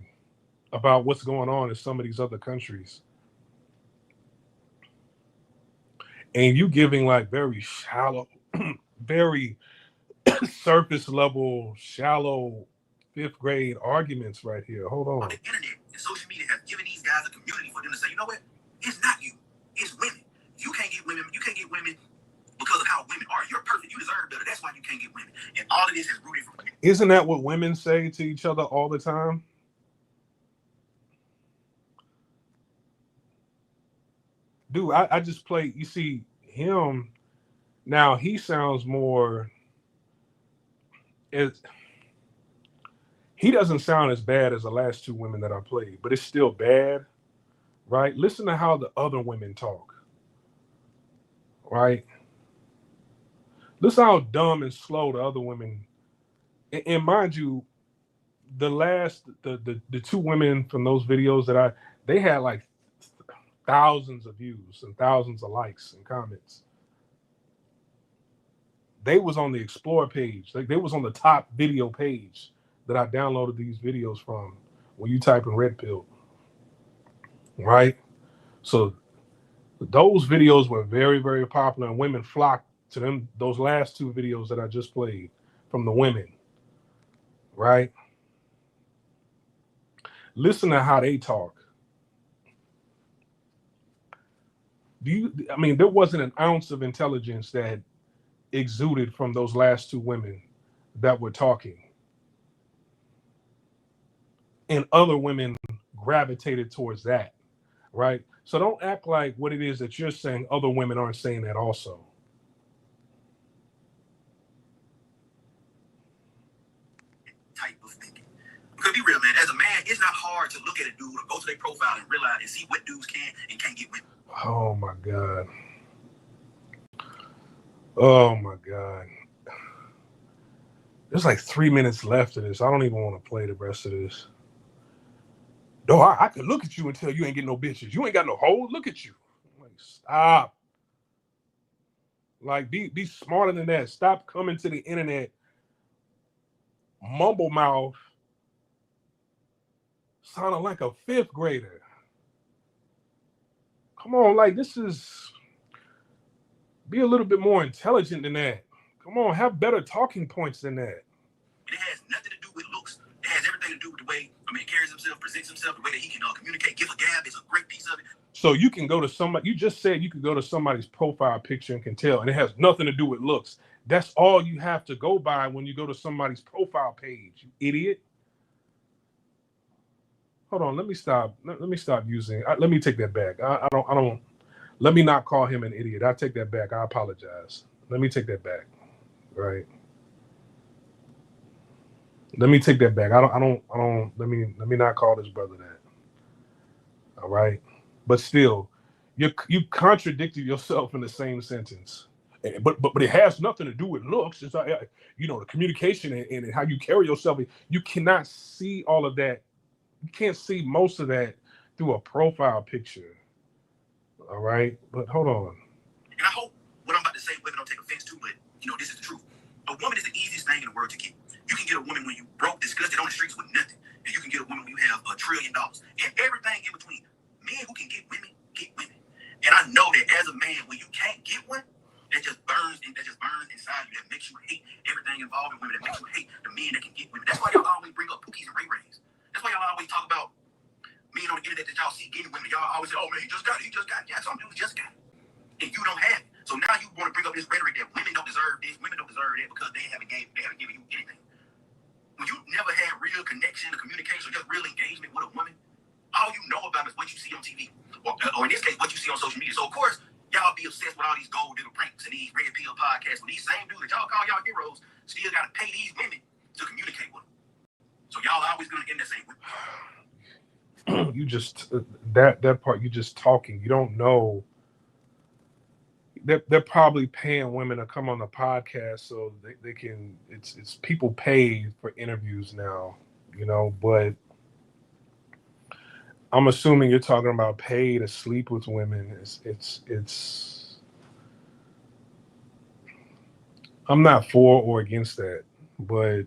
about what's going on in some of these other countries. And you giving like very shallow, very surface level, shallow fifth grade arguments right here. Hold on. the internet and social media has given these guys a community for them to say, you know what? It's not you. It's women. You can't get women. You can't get women because of how women are. You're perfect. You deserve better. That's why you can't get women. And all of this is rooted from. Isn't that what women say to each other all the time? Dude, I just played, you see him now, he sounds more, he doesn't sound as bad as the last two women that I played, but it's still bad, right? Listen to how the other women talk, right? Listen how dumb and slow the other women, and mind you, the two women from those videos that they had like thousands of views and thousands of likes and comments. They was on the Explore page. Like, they was on the top video page that I downloaded these videos from when you type in red pill, right? So those videos were very, very popular, and women flocked to them. Those last two videos that I just played from the women, right? Listen to how they talk. There wasn't an ounce of intelligence that exuded from those last two women that were talking. And other women gravitated towards that, right? So don't act like what it is that you're saying, other women aren't saying that also. Type of thinking. Because be real, man, as a man, it's not hard to look at a dude or go to their profile and realize and see what dudes can and can't get women. Oh my God. Oh my God. There's like 3 minutes left of this. I don't even want to play the rest of this. No, I could look at you and tell you ain't getting no bitches. You ain't got no hoes. Look at you. Like, stop. Like, be smarter than that. Stop coming to the internet, mumble mouth, sounding like a fifth grader. Come on, like, be a little bit more intelligent than that. Come on, have better talking points than that. It has nothing to do with looks. It has everything to do with the way, he carries himself, presents himself, the way that he can communicate. Give a gab is a great piece of it. So you can go to somebody, you just said you could go to somebody's profile picture and can tell, and it has nothing to do with looks. That's all you have to go by when you go to somebody's profile page, you idiot. Hold on, let me stop using, let me take that back. I don't, let me not call him an idiot. I take that back. I apologize. Let me take that back. right? Let me take that back. I don't. Let me not call this brother that. All right, but still, you contradicted yourself in the same sentence. But it has nothing to do with looks. It's the communication and how you carry yourself. You cannot see all of that. You can't see most of that through a profile picture. All right, but hold on. And I hope what I'm about to say, women don't take offense to, but this is the truth. A woman is the easiest thing in the world to get. You can get a woman when you broke, disgusted on the streets with nothing, and you can get a woman when you have $1 trillion and everything in between. Men who can get women get women. And I know that as a man, when you can't get one, that just burns inside you. That makes you hate everything involving women. That makes you hate the men that can get women. That's why y'all always bring up Pookies and Ray Rays. That's why y'all always talk about men on the internet that y'all see getting women. Y'all always say, "Oh man, he just got it. Yeah, some dudes just got it, and you don't have it." So now you want to bring up this rhetoric that women don't deserve this, women don't deserve that because they haven't given you anything. When you never had real connection, or communication, or just real engagement with a woman, all you know about is what you see on TV, or in this case, what you see on social media. So of course, y'all be obsessed with all these gold digger pranks and these red pill podcasts. When these same dudes that y'all call y'all heroes still got to pay these women to communicate with them. So y'all always gonna end that same way. You just that part. You just talking. You don't know. They're probably paying women to come on the podcast so they can. It's people pay for interviews now, But I'm assuming you're talking about pay to sleep with women. It's. I'm not for or against that, but.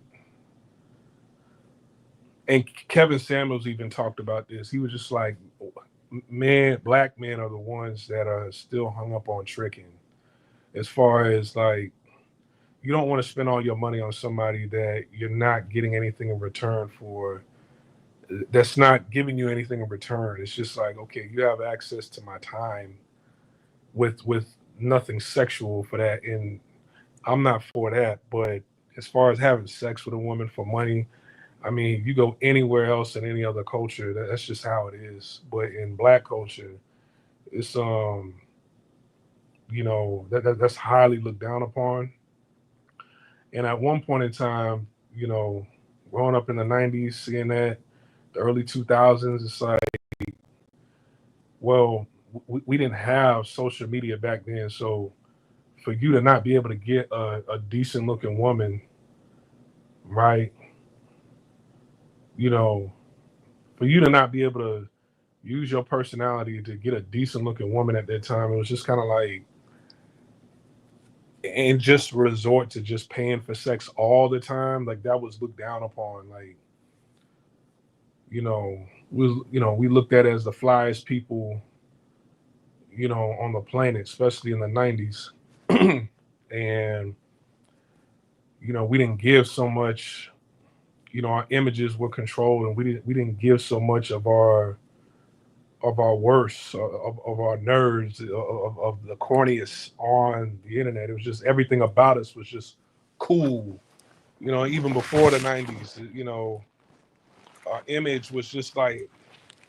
And Kevin Samuels even talked about this. He was just like, black men are the ones that are still hung up on tricking. As far as like, you don't want to spend all your money on somebody that you're not getting anything in return for. That's not giving you anything in return. It's just like, okay, you have access to my time with nothing sexual for that. And I'm not for that. But as far as having sex with a woman for money, I mean, you go anywhere else in any other culture, that's just how it is. But in black culture, it's that's highly looked down upon. And at one point in time, growing up in the 90s, seeing that, the early 2000s, it's like, well, we didn't have social media back then. So for you to not be able to get a decent looking woman, right? For you to not be able to use your personality to get a decent looking woman at that time, it was just kind of like, and just resort to just paying for sex all the time, like that was looked down upon. Like, we looked at as the flyest people, on the planet, especially in the 90s. And, we didn't give so much, our images were controlled, and we didn't give so much of our worst, of our nerds, of the corniest on the internet. It was just everything about us was just cool. Even before the 90s, our image was just like,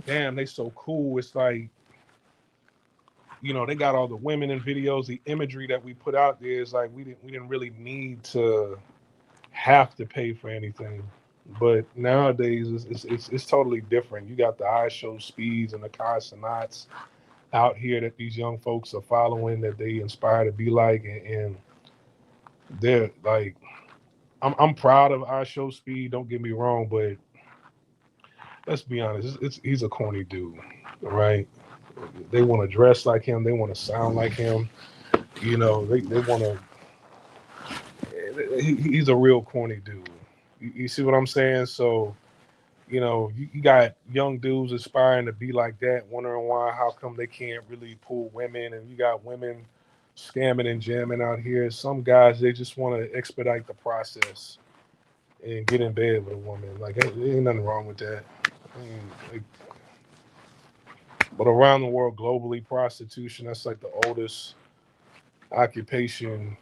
damn, they so cool. It's like, they got all the women in videos. The imagery that we put out there is like we didn't really need to have to pay for anything. But nowadays it's totally different. You got the iShowSpeeds and the Kai Cenats out here that these young folks are following, that they inspire to be like, and they're like, I'm proud of iShowSpeed. Don't get me wrong, but let's be honest, he's a corny dude, right? They want to dress like him. They want to sound like him. They want to. He's a real corny dude. You see what I'm saying? So, you got young dudes aspiring to be like that, wondering how come they can't really pull women, and you got women scamming and jamming out here. Some guys, they just want to expedite the process and get in bed with a woman. Like, there ain't nothing wrong with that. But around the world, globally, prostitution, that's like the oldest occupation.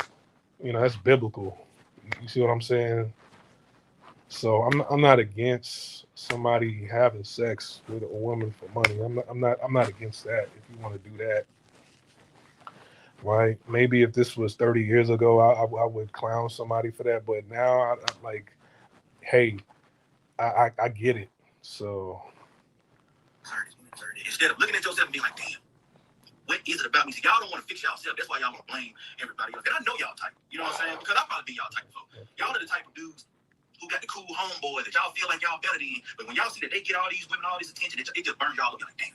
That's biblical. You see what I'm saying? So I'm not against somebody having sex with a woman for money. I'm not against that if you want to do that. right? Maybe if this was 30 years ago, I would clown somebody for that. But now, I'm like, hey, I get it. So, Instead of looking at yourself and being like, damn, what is it about me? See, y'all don't want to fix yourself. That's why y'all want to blame everybody else. And I know y'all type. You know what I'm saying? Because I've probably been y'all type before. Y'all are the type of dudes who got the cool homeboy that y'all feel like y'all better than. But when y'all see that they get all these women, all this attention, it just burns y'all up. You're like, damn,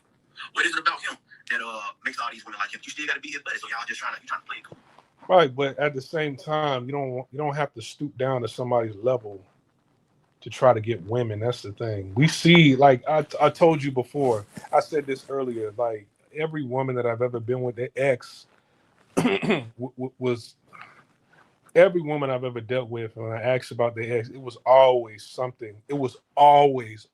what is it about him that makes all these women like him? You still got to be his buddy. So y'all just trying to play it cool. right, but at the same time, you don't have to stoop down to somebody's level to try to get women. That's the thing. We see, like I told you before, I said this earlier, like every woman that I've ever been with, their ex was every woman I've ever dealt with, and when I asked about their ex, it was always something. It was always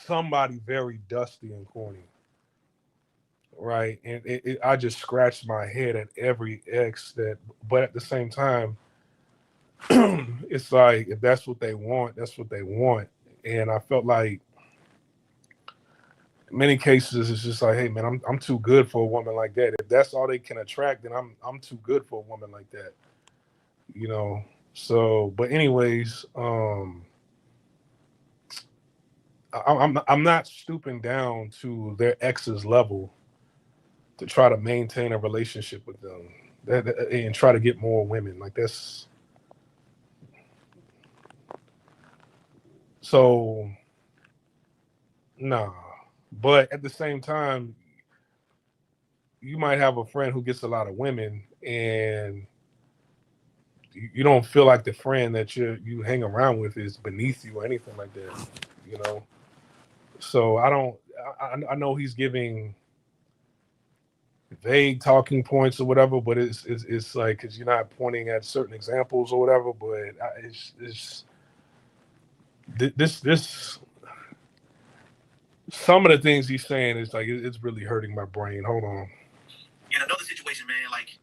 somebody very dusty and corny. Right. And I just scratched my head at every ex but at the same time, it's like if that's what they want, that's what they want. And I felt like in many cases it's just like, hey man, I'm too good for a woman like that. If that's all they can attract, then I'm too good for a woman like that. You know. So, but anyways, I'm not stooping down to their ex's level to try to maintain a relationship with them and try to get more women. Like that's. So, nah. But at the same time, you might have a friend who gets a lot of women, and you don't feel like the friend that you hang around with is beneath you or anything like that. You know. So I don't. I know he's giving vague talking points or whatever, but it's like because you're not pointing at certain examples or whatever. But it's this. Some of the things he's saying is like it's really hurting my brain. Hold on. In another situation, man, like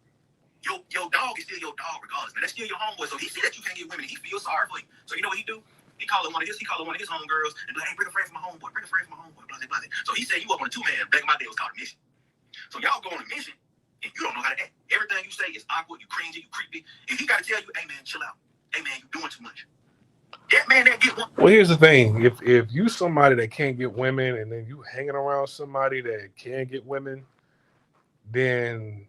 your dog is still your dog regardless, man. That's still your homeboy. So he see that you can't get women, and he feels sorry for you. So you know what he do? He calling one of his homegirls and be like, hey, bring a friend for my homeboy, blah, blah, blah. So he said you up on a 2-man. Back in my day, it was called a mission. So y'all go on a mission, and you don't know how to act. Everything you say is awkward, you cringy, you creepy, and he got to tell you, hey man, chill out. Hey man, you doing too much. That man that get one. Well, here's the thing: if you somebody that can't get women, and then you hanging around somebody that can get women, then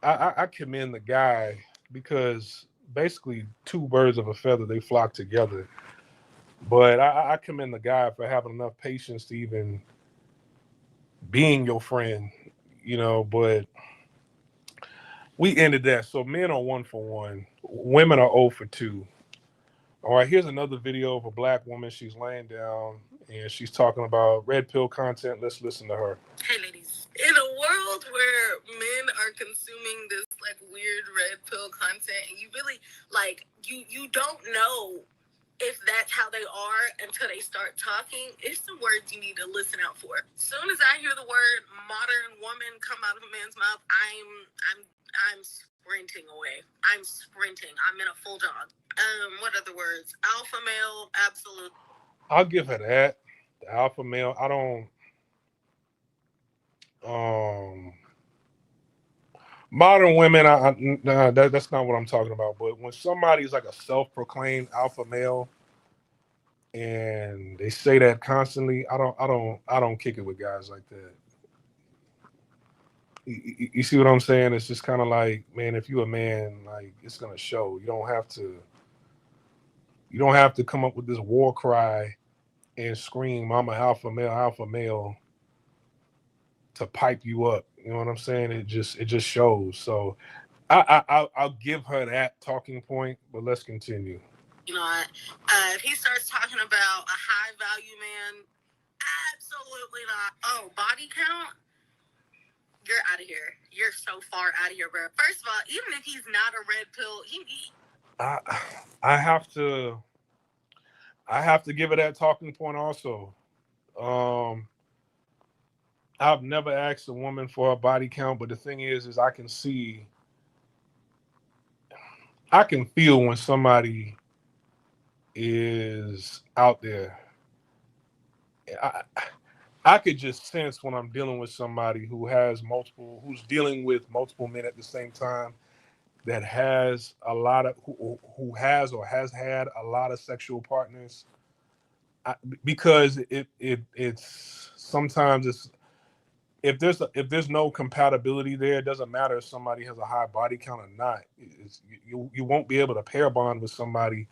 I commend the guy because basically two birds of a feather, they flock together. But I commend the guy for having enough patience to even being your friend, you know. But we ended that. So men are 1 for 1, women are 0 for 2. All right, here's another video of a black woman. She's laying down and she's talking about red pill content. Let's listen to her. Hey, ladies. In a world where men are consuming this like weird red pill content, and you really like you don't know if that's how they are until they start talking. It's some words you need to listen out for. As soon as I hear the word modern woman come out of a man's mouth, I'm sprinting away. I'm sprinting. I'm in a full jog. What other words? Alpha male, absolute. I'll give her that. The alpha male. I don't. Modern women. That's not what I'm talking about. But when somebody's like a self-proclaimed alpha male, and they say that constantly, I don't kick it with guys like that. You see what I'm saying? It's just kind of like, man, if you're a man, like it's gonna show. You don't have to come up with this war cry and scream, I'm an alpha male to pipe you up. You know what I'm saying? It just shows. So I'll give her that talking point, but let's continue. You know, if he starts talking about a high value man, absolutely not. Oh, body count? You're out of here. You're so far out of here, bro. First of all, even if he's not a red pill, I have to give her that talking point also. I've never asked a woman for a body count, but the thing is I can feel when somebody is out there. I could just sense when I'm dealing with somebody who's dealing with multiple men at the same time, that has a lot of who has or has had a lot of sexual partners. Because it's sometimes it's if there's no compatibility there, it doesn't matter if somebody has a high body count or not. You won't be able to pair bond with somebody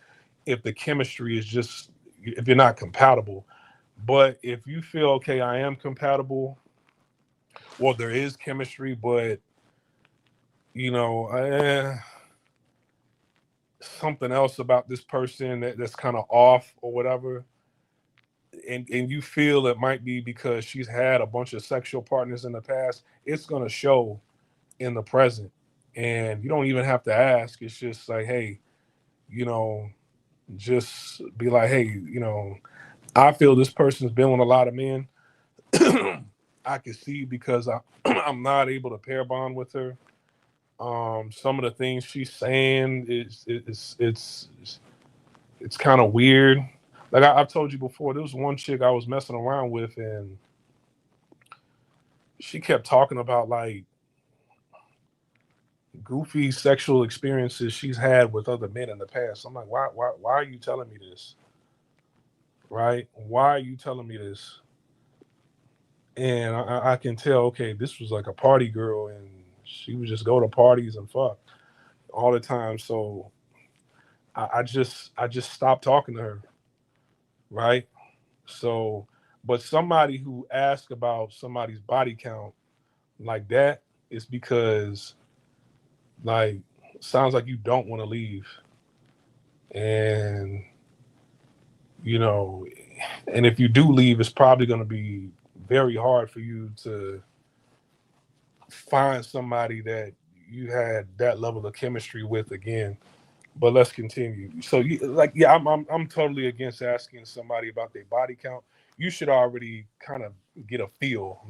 if the chemistry is just if you're not compatible. But if you feel okay, I am compatible, well, there is chemistry, but something else about this person that's kind of off or whatever, and you feel it might be because she's had a bunch of sexual partners in the past, it's going to show in the present. And you don't even have to ask. It's just like, hey, just be like, hey, I feel this person's been with a lot of men. I can see because I'm not able to pair bond with her. Some of the things she's saying it's kind of weird. Like I've told you before, there was one chick I was messing around with, and she kept talking about like goofy sexual experiences she's had with other men in the past. I'm like, why are you telling me this? Right? Why are you telling me this? And I can tell, okay, this was like a party girl, and she would just go to parties and fuck all the time. So I just stopped talking to her, right? So, but somebody who asks about somebody's body count like that is because, like, sounds like you don't want to leave, and and if you do leave, it's probably going to be very hard for you to find somebody that you had that level of chemistry with again. But let's continue. So, I'm totally against asking somebody about their body count. You should already kind of get a feel.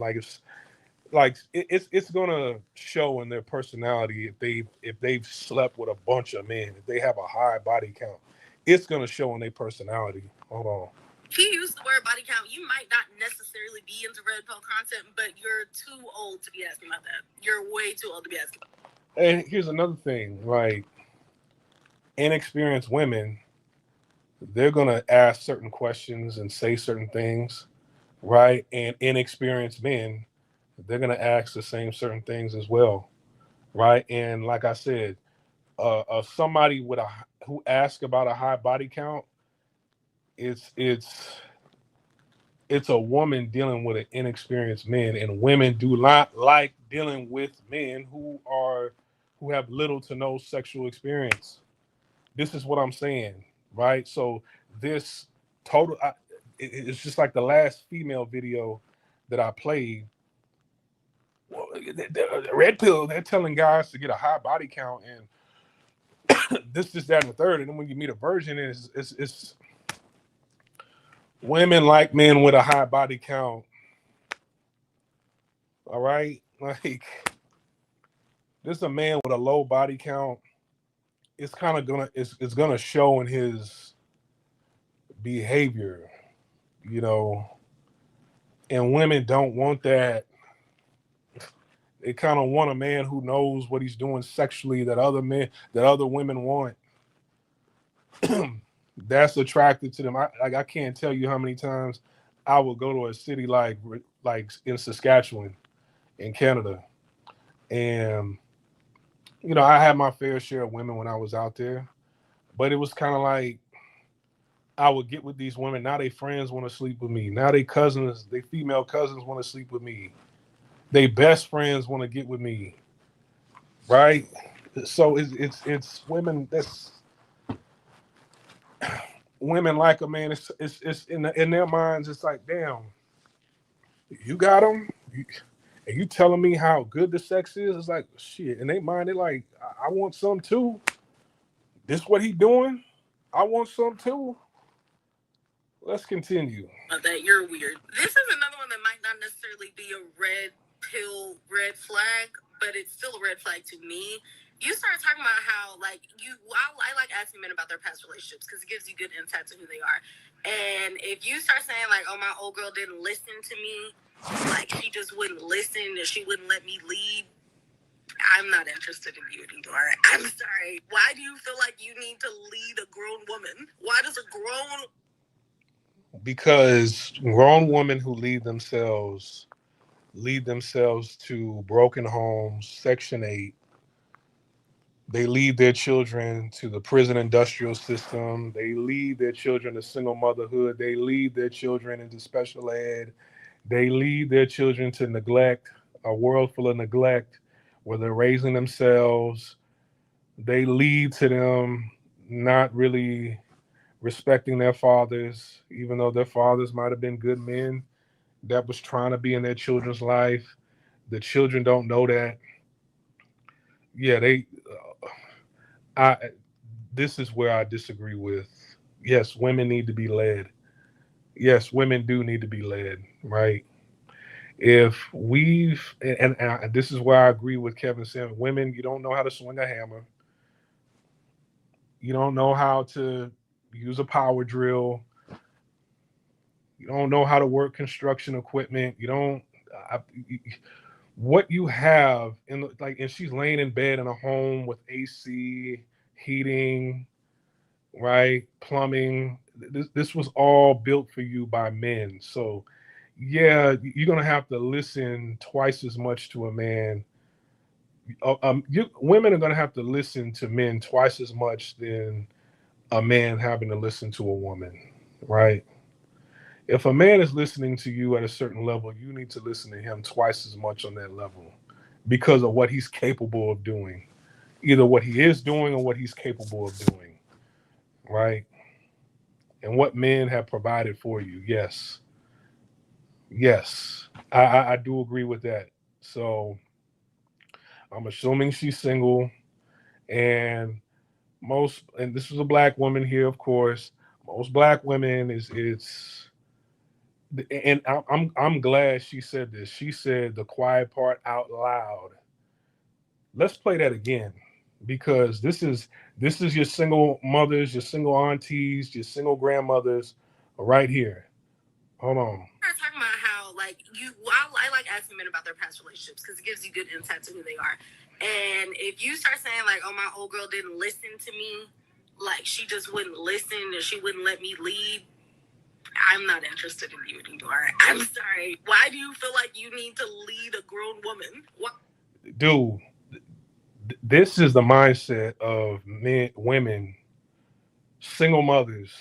It's gonna show in their personality if they've slept with a bunch of men. If they have a high body count, it's gonna show in their personality. Hold on. If you use the word body count, you might not necessarily be into red pill content, but you're too old to be asking about that. You're way too old to be asking about that. And here's another thing, like inexperienced women, they're gonna ask certain questions and say certain things, right? And inexperienced men, they're gonna ask the same certain things as well, right? And like I said, somebody who asks about a high body count, it's a woman dealing with an inexperienced man, and women do not like dealing with men who have little to no sexual experience. This is what I'm saying, right? So this it's just like the last female video that I played. Well, the red pill, they're telling guys to get a high body count and this, that, and the third. And then when you meet a virgin, it's women like men with a high body count. All right? Like, this is a man with a low body count. It's kind of it's gonna show in his behavior, and women don't want that. They kind of want a man who knows what he's doing sexually that other women want. That's attracted to them. I can't tell you how many times I will go to a city like in Saskatchewan, in Canada, and I had my fair share of women when I was out there, but it was kind of like I would get with these women. Now they friends want to sleep with me. Now they female cousins want to sleep with me. They best friends want to get with me, right? So it's women. That's women like a man. It's in their minds. It's like, damn, you got them, and you telling me how good the sex is. It's like, shit. In their mind, they're like, I want some too. This what he doing? I want some too. Let's continue. That you're weird. This is another one that might not necessarily be a red pill red flag, but it's still a red flag to me. You started talking about how, like, I like asking men about their past relationships because it gives you good insight to who they are. And if you start saying, like, oh, my old girl didn't listen to me, like, she just wouldn't listen and she wouldn't let me lead, I'm not interested in you anymore. I'm sorry. Why do you feel like you need to lead a grown woman? Why does a grown... Because grown women who lead themselves to broken homes, Section 8. They lead their children to the prison industrial system. They lead their children to single motherhood. They lead their children into special ed. They lead their children to neglect, a world full of neglect, where they're raising themselves. They lead to them not really respecting their fathers, even though their fathers might have been good men that was trying to be in their children's life. The children don't know that. Yeah, this is where I disagree with. Yes, women need to be led. Yes, women do need to be led, right? If we've, and this is where I agree with Kevin saying, women, you don't know how to swing a hammer. You don't know how to use a power drill. You don't know how to work construction equipment. You don't, what you have and she's laying in bed in a home with AC, heating, right? Plumbing. This was all built for you by men. So yeah, you're going to have to listen twice as much to a man. Women are going to have to listen to men twice as much than a man having to listen to a woman, right? If a man is listening to you at a certain level, you need to listen to him twice as much on that level because of what he's capable of doing, either what he is doing or what he's capable of doing, right? And what men have provided for you. Yes, I do agree with that. So I'm assuming she's single, and this is a black woman here, of course. Most black women and I'm glad she said this. She said the quiet part out loud. Let's play that again, because this is your single mothers, your single aunties, your single grandmothers, right here. Hold on. We're talking about how, like, I like asking men about their past relationships because it gives you good insight to who they are. And if you start saying, like, oh, my old girl didn't listen to me, like, she just wouldn't listen and she wouldn't let me lead, I'm not interested in you anymore. I'm sorry. Why do you feel like you need to lead a grown woman? What? Dude, this is the mindset of men, women, single mothers.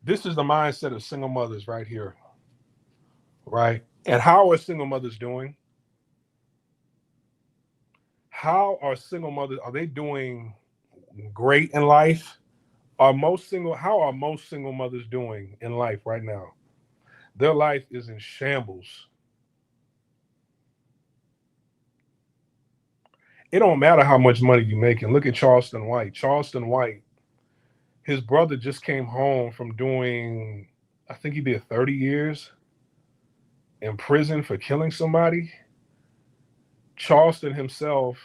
This is the mindset of single mothers right here, right? And how are single mothers doing? How are single mothers, are they doing great in life? How are most single mothers doing in life right now? Their life is in shambles. It don't matter how much money you make. And look at Charleston White. Charleston White, his brother just came home from doing, I think he did 30 years in prison for killing somebody. Charleston himself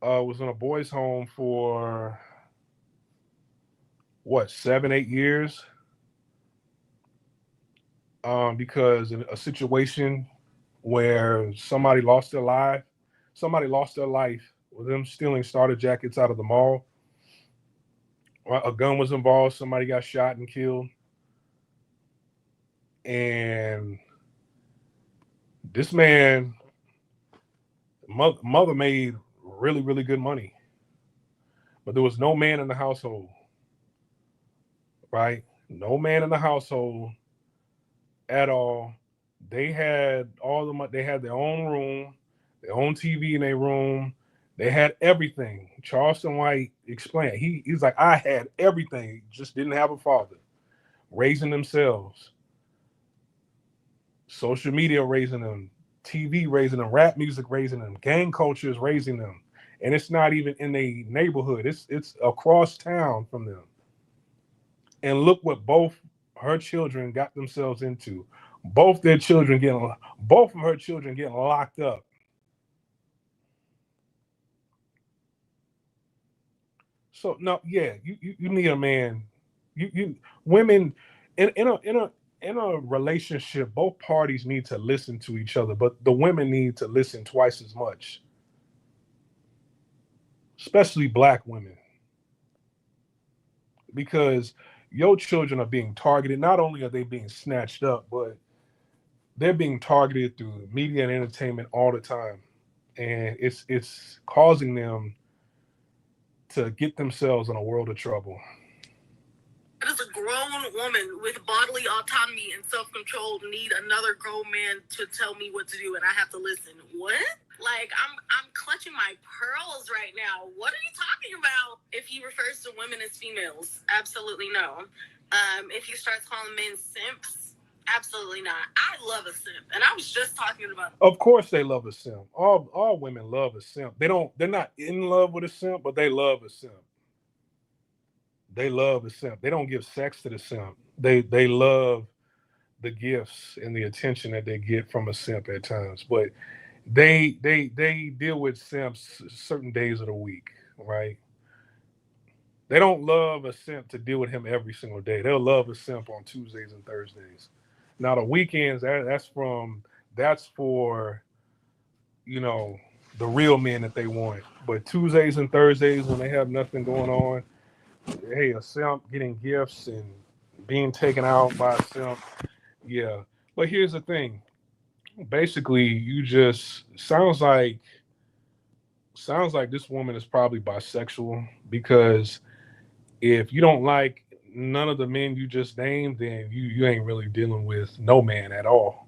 was in a boys' home for, 7, 8 years? Because in a situation where somebody lost their life with them stealing starter jackets out of the mall. A gun was involved. Somebody got shot and killed. And this man, mother made really, really good money. But there was no man in the household, right? No man in the household at all. They had all the money. They had their own room, their own TV in their room. They had everything. Charleston White explained. He's like, I had everything, just didn't have a father. Raising themselves. Social media raising them. TV raising them. Rap music raising them. Gang culture is raising them. And it's not even in a neighborhood. It's across town from them. And look what both her children got themselves into. Both of her children getting locked up. So no, yeah, you need a man. You women in a relationship, both parties need to listen to each other, but the women need to listen twice as much, especially black women, because your children are being targeted. Not only are they being snatched up, but they're being targeted through media and entertainment all the time, and it's causing them to get themselves in a world of trouble. Does a grown woman with bodily autonomy and self-control need another grown man to tell me what to do and I have to listen? What? Like, I'm clutching my pearls right now. What are you talking about? If he refers to women as females, absolutely no. If he starts calling men simps, absolutely not. I love a simp, and I was just talking about. Of course, they love a simp. All women love a simp. They're not in love with a simp, but they love a simp. They love a simp. They don't give sex to the simp. They love the gifts and the attention that they get from a simp at times. But they deal with simps certain days of the week, right? They don't love a simp to deal with him every single day. They'll love a simp on Tuesdays and Thursdays. Now the weekends, that's for the real men that they want. But Tuesdays and Thursdays, when they have nothing going on, hey, a simp getting gifts and being taken out by a simp, yeah. But here's the thing. Basically, you just sounds like this woman is probably bisexual, because if you don't like none of the men you just named, then you ain't really dealing with no man at all.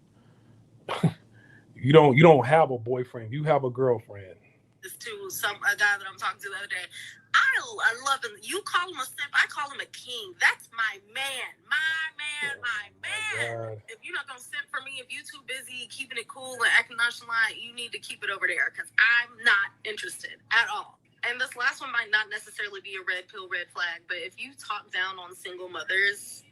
You don't have a boyfriend, you have a girlfriend. This to a guy that I'm talking to the other day. I love him. You call him a simp, I call him a king. That's my man. My man. If you're not gonna simp for me, if you're too busy keeping it cool and acting nonchalant, you need to keep it over there, because I'm not interested at all. And this last one might not necessarily be a red pill, red flag, but if you talk down on single mothers,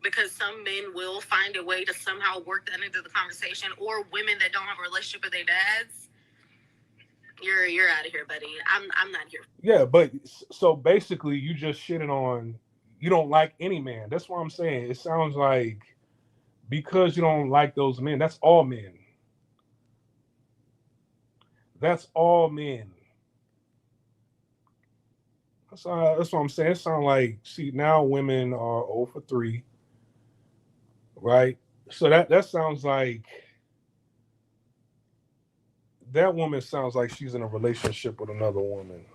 because some men will find a way to somehow work that into the conversation, or women that don't have a relationship with their dads, you're out of here, buddy. I'm not here. Yeah, but so basically you just shitting on, you don't like any man. That's what I'm saying. It sounds like because you don't like those men, that's all men. That's all men. That's what I'm saying. It sounds like, see, now women are 0 for 3, right? So that sounds like, that woman sounds like she's in a relationship with another woman.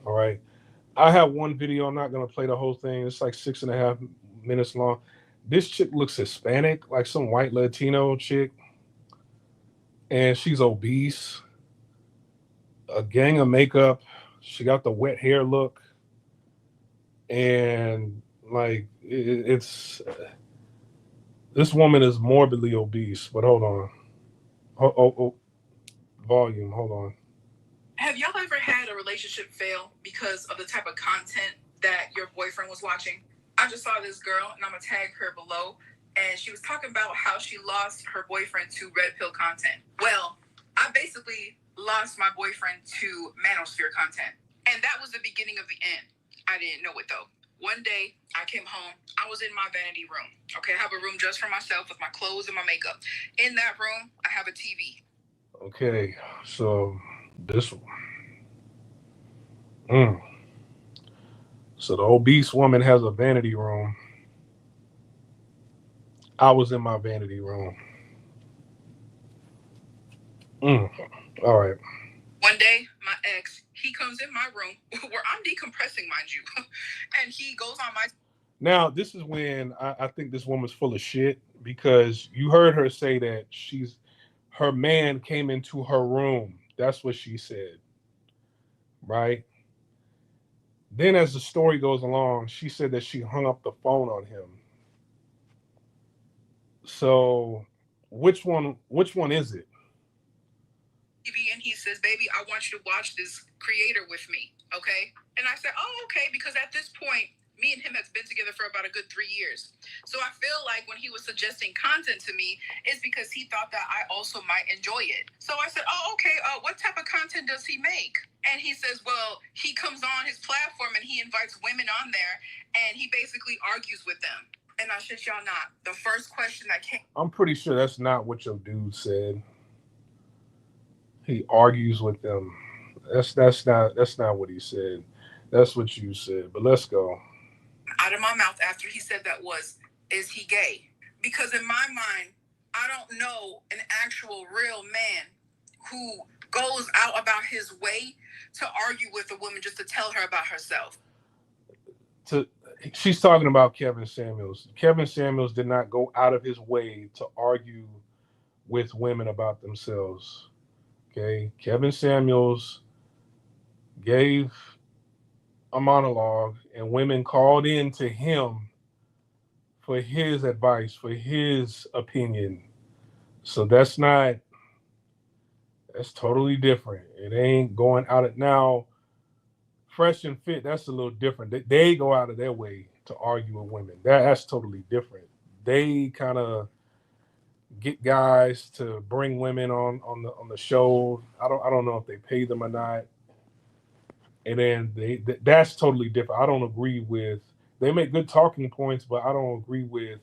All right. I have one video. I'm not going to play the whole thing. It's like 6.5 minutes long. This chick looks Hispanic, like some white Latino chick. And she's obese. A gang of makeup. She got the wet hair look. And like, it's this woman is morbidly obese. But hold on. Oh. Volume, hold on. Have y'all ever had a relationship fail because of the type of content that your boyfriend was watching? I just saw this girl, and I'm gonna tag her below, and she was talking about how she lost her boyfriend to red pill content. Well, I basically lost my boyfriend to manosphere content, and that was the beginning of the end. I didn't know it though. One day, I came home. I was in my vanity room. Okay, I have a room just for myself with my clothes and my makeup. In that room, I have a TV. Okay, so this one. So the obese woman has a vanity room. I was in my vanity room. All right. One day, my ex, he comes in my room where I'm decompressing, mind you, and he goes on my... Now, this is when I think this woman's full of shit, because you heard her say that her man came into her room. That's what she said, right? Then as the story goes along, she said that she hung up the phone on him. So which one is it? TV, and he says, baby, I want you to watch this creator with me, okay? And I said, oh, okay, because at this point, Me and him have been together for about a good 3 years. So I feel like when he was suggesting content to me, it's because he thought that I also might enjoy it. So I said, oh, okay, what type of content does he make? And he says, well, he comes on his platform and he invites women on there and he basically argues with them. And I shit y'all not. The first question that came. I'm pretty sure that's not what your dude said. He argues with them. That's not what he said. That's what you said. But let's go. Out of my mouth after he said that was, is he gay? Because in my mind, I don't know an actual real man who goes out about his way to argue with a woman just to tell her about herself. She's talking about Kevin Samuels. Kevin Samuels did not go out of his way to argue with women about themselves. Okay, Kevin Samuels gave a monologue and women called in to him for his advice, for his opinion. So that's totally different. It ain't going out of now. Fresh and Fit, that's a little different. They go out of their way to argue with women. That's totally different. They kind of get guys to bring women on the show. I don't know if they pay them or not. And then that's totally different. I don't agree with. They make good talking points, but I don't agree with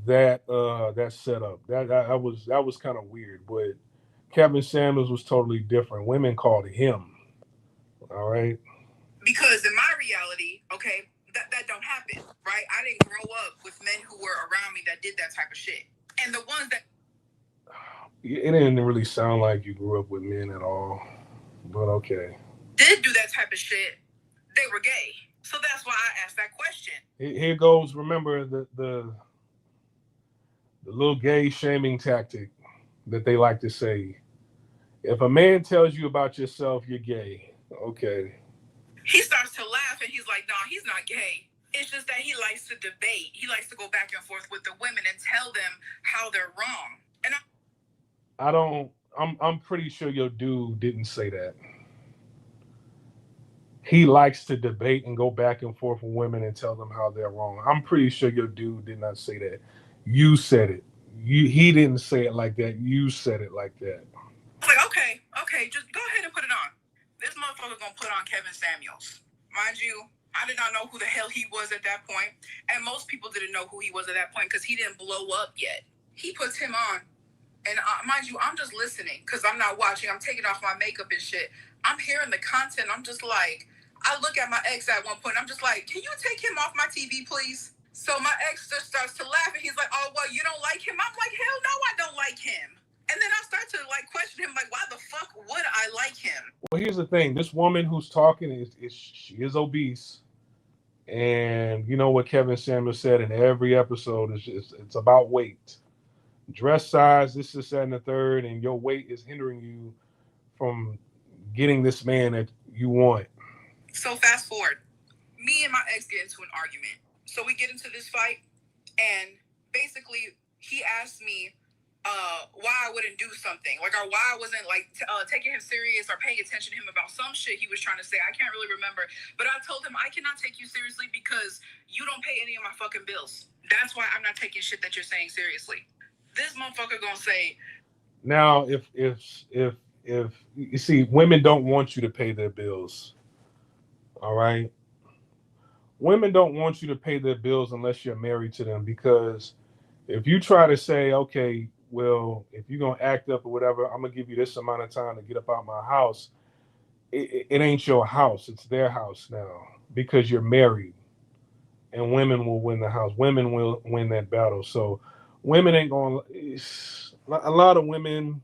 that setup. That was kind of weird. But Kevin Samuels was totally different. Women called him. All right. Because in my reality, okay, that don't happen, right? I didn't grow up with men who were around me that did that type of shit. And the ones that... It didn't really sound like you grew up with men at all. But okay. Did do that type of shit, they were gay. So that's why I asked that question. Here goes, remember the little gay shaming tactic that they like to say. If a man tells you about yourself, you're gay. Okay. He starts to laugh and he's like, no, he's not gay. It's just that he likes to debate. He likes to go back and forth with the women and tell them how they're wrong. And I'm pretty sure your dude didn't say that. He likes to debate and go back and forth with women and tell them how they're wrong. I'm pretty sure your dude did not say that. You said it. He didn't say it like that. You said it like that. I was like, okay, just go ahead and put it on. This motherfucker gonna put on Kevin Samuels. Mind you, I did not know who the hell he was at that point. And most people didn't know who he was at that point because he didn't blow up yet. He puts him on. And mind you, I'm just listening because I'm not watching. I'm taking off my makeup and shit. I'm hearing the content. I'm just like, I look at my ex at one point. I'm just like, can you take him off my TV, please? So my ex just starts to laugh and he's like, oh, well, you don't like him? I'm like, hell no, I don't like him. And then I start to question him, like, why the fuck would I like him? Well, here's the thing. This woman who's talking she is obese. And you know what Kevin Samuels said in every episode is it's about weight. Dress size, this, that, and the third, and your weight is hindering you from getting this man that you want. So fast forward. Me and my ex get into an argument. So we get into this fight, and basically he asked me why I wouldn't do something, like, or why I wasn't taking him serious or paying attention to him about some shit he was trying to say. I can't really remember, but I told him I cannot take you seriously because you don't pay any of my fucking bills. That's why I'm not taking shit that you're saying seriously. This motherfucker gonna say. Now, if you see, women don't want you to pay their bills. All right, women don't want you to pay their bills unless you're married to them, because if you try to say, okay, well, if you're going to act up or whatever, I'm going to give you this amount of time to get up out my house. It ain't your house. It's their house now because you're married, and women will win the house. Women will win that battle. So women ain't going to, a lot of women,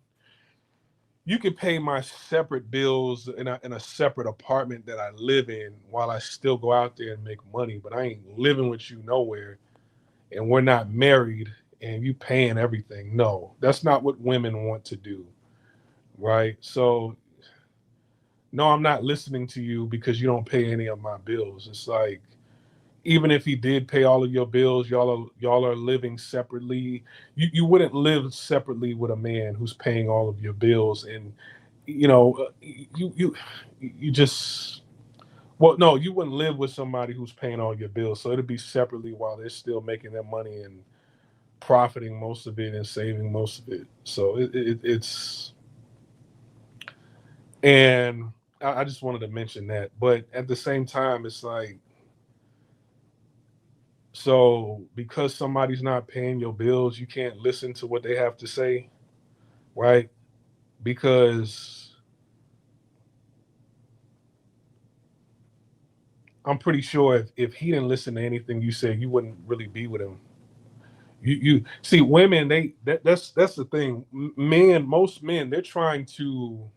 you can pay my separate bills in a separate apartment that I live in while I still go out there and make money, but I ain't living with you nowhere, and we're not married and you paying everything. No, that's not what women want to do, right? So, no, I'm not listening to you because you don't pay any of my bills. It's like, even if he did pay all of your bills, y'all are living separately. You wouldn't live separately with a man who's paying all of your bills, and you just Well, no, you wouldn't live with somebody who's paying all your bills, so it'd be separately while they're still making their money and profiting most of it and saving most of it. So it's and I just wanted to mention that, but at the same time, it's like, so because somebody's not paying your bills, you can't listen to what they have to say, right? Because I'm pretty sure if he didn't listen to anything you said, you wouldn't really be with him. You see, women, that's the thing. Men, most men, they're trying to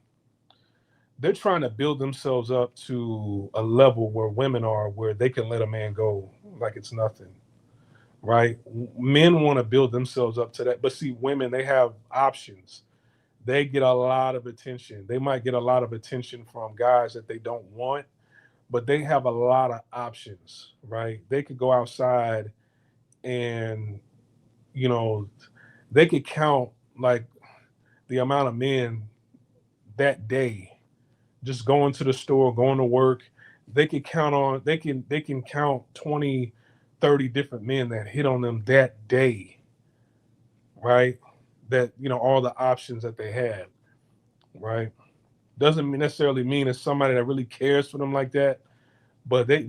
build themselves up to a level where women are, where they can let a man go like it's nothing, right? Men want to build themselves up to that, but see, women, they have options. They get a lot of attention. They might get a lot of attention from guys that they don't want, but they have a lot of options, right? They could go outside and, you know, they could count like the amount of men that day just going to the store, going to work. They can count 20, 30 different men that hit on them that day, right? That, all the options that they had, right? Doesn't necessarily mean it's somebody that really cares for them like that, but they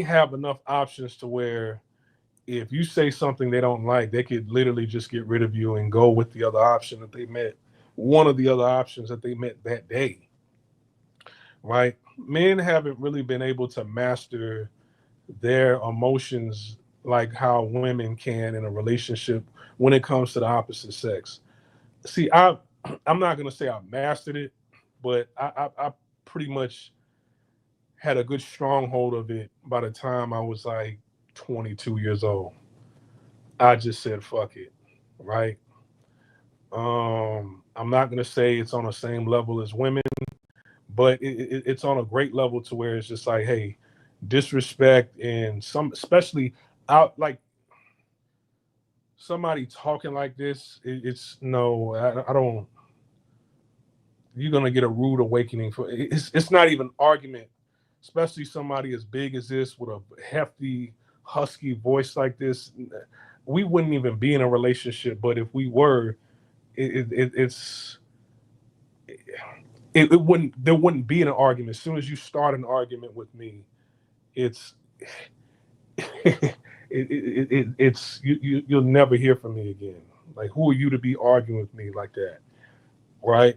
have enough options to where if you say something they don't like, they could literally just get rid of you and go with the other option that they met, one of the other options that they met that day, right? Men haven't really been able to master their emotions like how women can in a relationship when it comes to the opposite sex. See, I'm not gonna say I mastered it, but I pretty much had a good stronghold of it by the time I was like 22 years old. I just said fuck it, right? I'm not gonna say it's on the same level as women, but it's on a great level to where it's just like, hey, disrespect and some, especially out like somebody talking like this. It's no, I don't. You're gonna get a rude awakening for it's not even argument, especially somebody as big as this with a hefty, husky voice like this. We wouldn't even be in a relationship, but if we were, it's it wouldn't there wouldn't be an argument. As soon as you start an argument with me, it's it's you'll never hear from me again. Like, who are you to be arguing with me like that, right?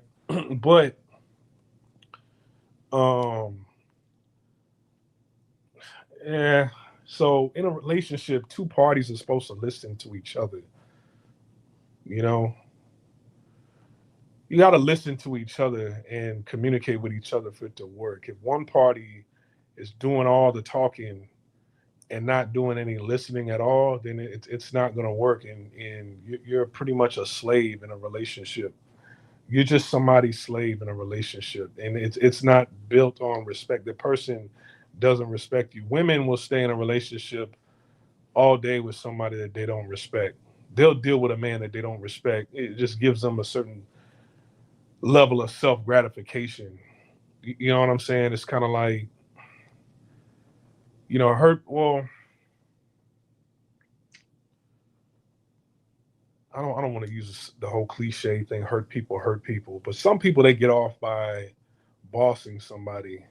But um yeah, so in a relationship, two parties are supposed to listen to each other. You know, you got to listen to each other and communicate with each other for it to work. If one party is doing all the talking and not doing any listening at all, then it's not going to work. And you're pretty much a slave in a relationship. You're just somebody's slave in a relationship, and it's not built on respect. The person doesn't respect you. Women will stay in a relationship all day with somebody that they don't respect. They'll deal with a man that they don't respect. It just gives them a certain level of self gratification. You know what I'm saying? It's kind of like, hurt. Well, I don't want to use the whole cliche thing. Hurt people. But some people, they get off by bossing somebody.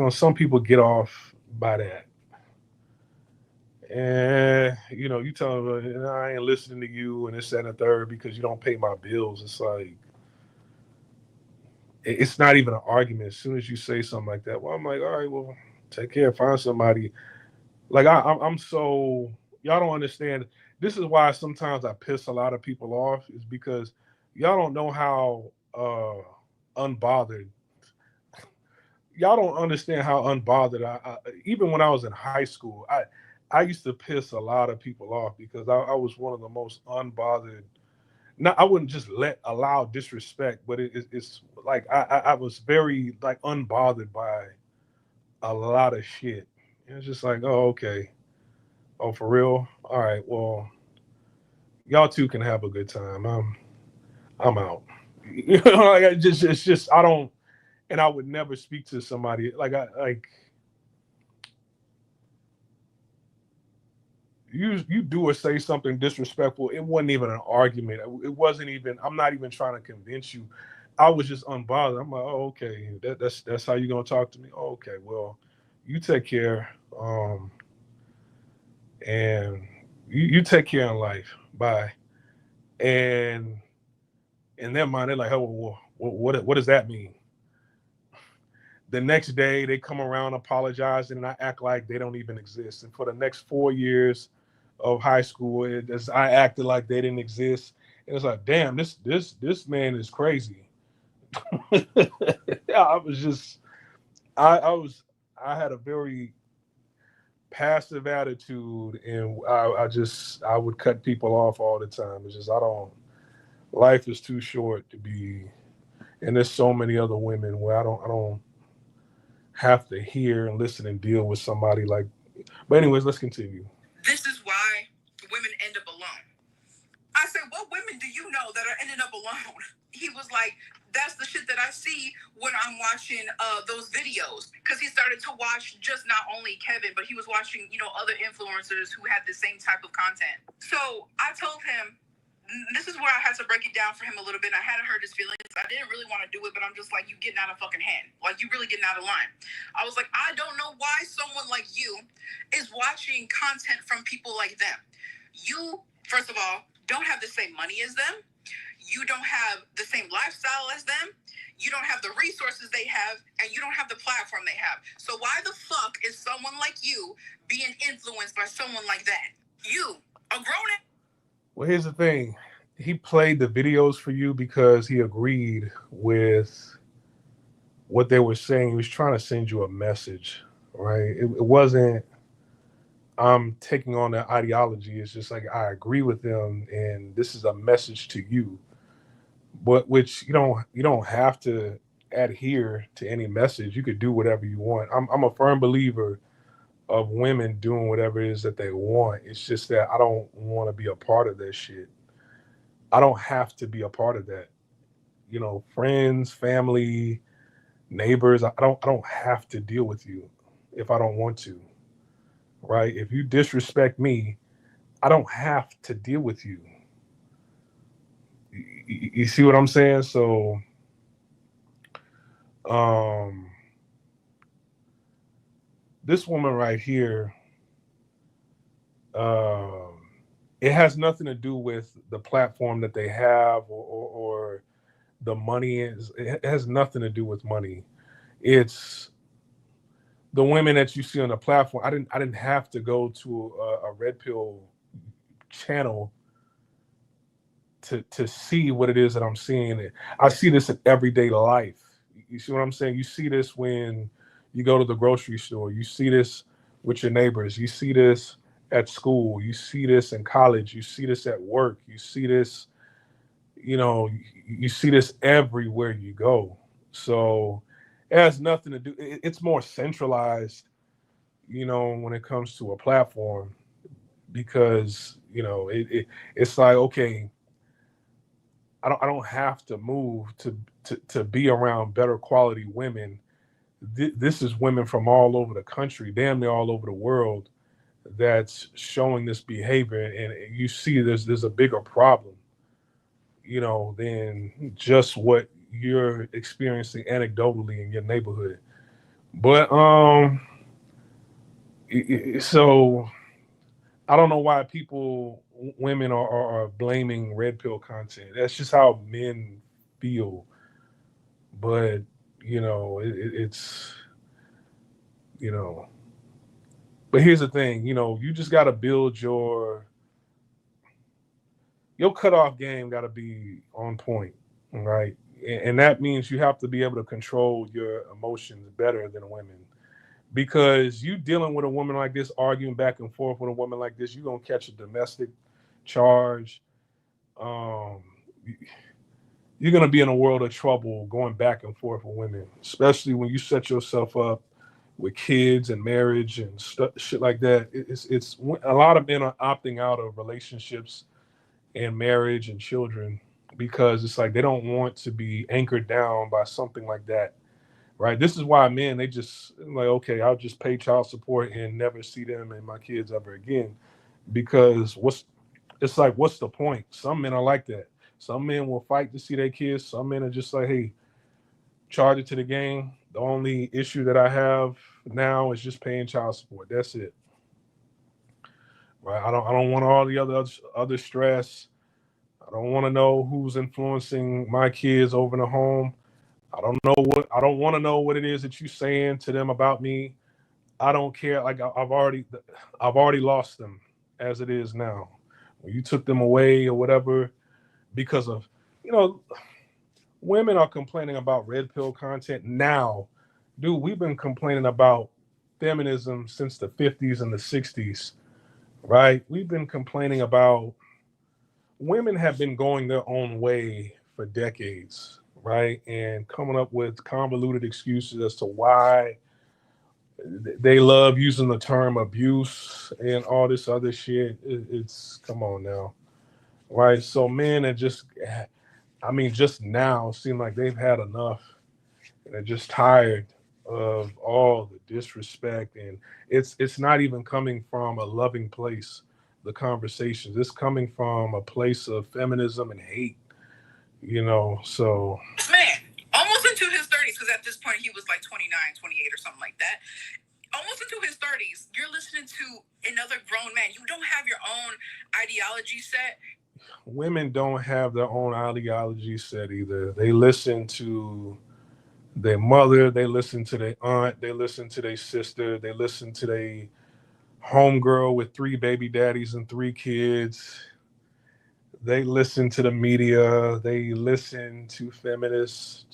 Some people get off by that. And you tell them, I ain't listening to you and this that, and the third because you don't pay my bills. It's like, it's not even an argument. As soon as you say something like that, well, I'm like, all right, well, take care, find somebody. Like, I'm so, y'all don't understand. This is why sometimes I piss a lot of people off, is because y'all don't know how unbothered. Y'all don't understand how unbothered even when I was in high school, I used to piss a lot of people off because I was one of the most unbothered. Now, I wouldn't just allow disrespect, but it's like I was very like unbothered by a lot of shit. And it's just like, oh, okay. Oh, for real? All right, well, y'all two can have a good time. I'm out. Like, it's just I don't. and I would never speak to somebody you do or say something disrespectful. It wasn't even an argument. It wasn't even. I'm not even trying to convince you. I was just unbothered. I'm like, oh, okay, that's how you're gonna talk to me. Oh, okay, well, you take care, and you take care in life. Bye. And in their mind, they're like, oh, well, what does that mean? The next day, they come around apologizing, and I act like they don't even exist. And for the next 4 years of high school, I acted like they didn't exist. And it's like, damn, this man is crazy. Yeah, I had a very passive attitude, and I would cut people off all the time. It's just life is too short to be, and there's so many other women where I don't have to hear and listen and deal with somebody like. But anyways, let's continue. This is why women end up alone. I said, what women do you know that are ending up alone? He was like, that's the shit that I see when I'm watching those videos. Because he started to watch just not only Kevin, but he was watching, other influencers who had the same type of content. So I told him, this is where I had to break it down for him a little bit. I hadn't hurt his feelings. I didn't really want to do it, but I'm just like, you getting out of fucking hand. Like, you really getting out of line. I was like, I don't know why someone like you is watching content from people like them. You, first of all, don't have the same money as them. You don't have the same lifestyle as them. You don't have the resources they have, and you don't have the platform they have. So why the fuck is someone like you being influenced by someone like that? You, a grown. Well, here's the thing. He played the videos for you because he agreed with what they were saying. He was trying to send you a message, right? It wasn't, I'm taking on their ideology. It's just like, I agree with them, and this is a message to you. But which you don't have to adhere to any message. You could do whatever you want. I'm a firm believer of women doing whatever it is that they want. It's just that I don't want to be a part of that shit. I don't have to be a part of that. Friends, family, neighbors, I don't have to deal with you if I don't want to. Right? If you disrespect me, I don't have to deal with you. You see what I'm saying? So this woman right here, it has nothing to do with the platform that they have or the money. It has nothing to do with money. It's the women that you see on the platform. I didn't have to go to a Red Pill channel to see what it is that I'm seeing. I see this in everyday life. You see what I'm saying? You see this when you go to the grocery store. You see this with your neighbors. You see this at school. You see this in college. You see this at work. You see this, you see this everywhere you go. So it has nothing to do. It's more centralized, when it comes to a platform, because, it's like, okay, I don't have to move to be around better quality women. This is women from all over the country, damn near all over the world, that's showing this behavior, and you see there's a bigger problem, than just what you're experiencing anecdotally in your neighborhood. But so I don't know why women are blaming Red Pill content. That's just how men feel. But it's But here's the thing, you just got to build your cutoff game. Got to be on point, right? And that means you have to be able to control your emotions better than women. Because you dealing with a woman like this, arguing back and forth with a woman like this, you're gonna catch a domestic charge. You're gonna be in a world of trouble going back and forth with women, especially when you set yourself up with kids and marriage and shit like that. It's a lot of men are opting out of relationships and marriage and children because it's like they don't want to be anchored down by something like that. right? This is why men, they just like, okay, I'll just pay child support and never see them and my kids ever again. Because it's like, what's the point? Some men are like that. Some men will fight to see their kids. Some men are just like, hey, charge it to the game. The only issue that I have now is just paying child support. That's it. Right? I don't want all the other stress. I don't want to know who's influencing my kids over in the home. I don't want to know what it is that you're saying to them about me. I don't care. Like I've already lost them as it is now. When you took them away or whatever, because of, you know, women are complaining about red pill content now. Dude, we've been complaining about feminism since the 50s and the 60s, right? We've been complaining about women have been going their own way for decades, right? And coming up with convoluted excuses as to why they love using the term abuse and all this other shit. It's come on now, right? So men are just, I mean, just now seem like they've had enough and they're just tired of all the disrespect, and it's not even coming from a loving place. The conversations, it's coming from a place of feminism and hate, you know. So This man, almost into his 30s, because at this point he was like 29, 28 or something like that. Almost into his 30s, you're listening to another grown man. You don't have your own ideology set. women don't have their own ideology set either. They listen to their mother, they listen to their aunt, they listen to their sister, they listen to their homegirl with 3 baby daddies and 3 kids. They listen to the media, they listen to feminists.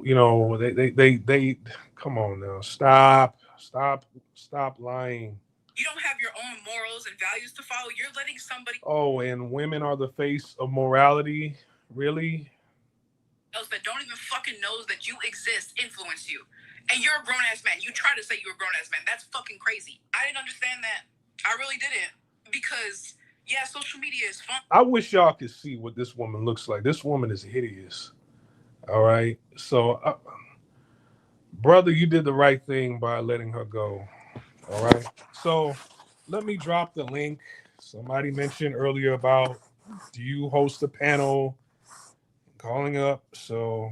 You know, they come on now. Stop lying. You don't have your own morals and values to follow. You're letting somebody Oh, and women are the face of morality. Really? else that don't even fucking knows that you exist influence you. And you're a grown-ass man. You try to say you're a grown-ass man. That's fucking crazy. I didn't understand that. I really didn't. Because, yeah, social media is fun. I wish y'all could see what this woman looks like. This woman is hideous. All right. So, brother, you did the right thing by letting her go. All right. So, let me drop the link. Somebody mentioned earlier about, do you host a panel? Calling up. So,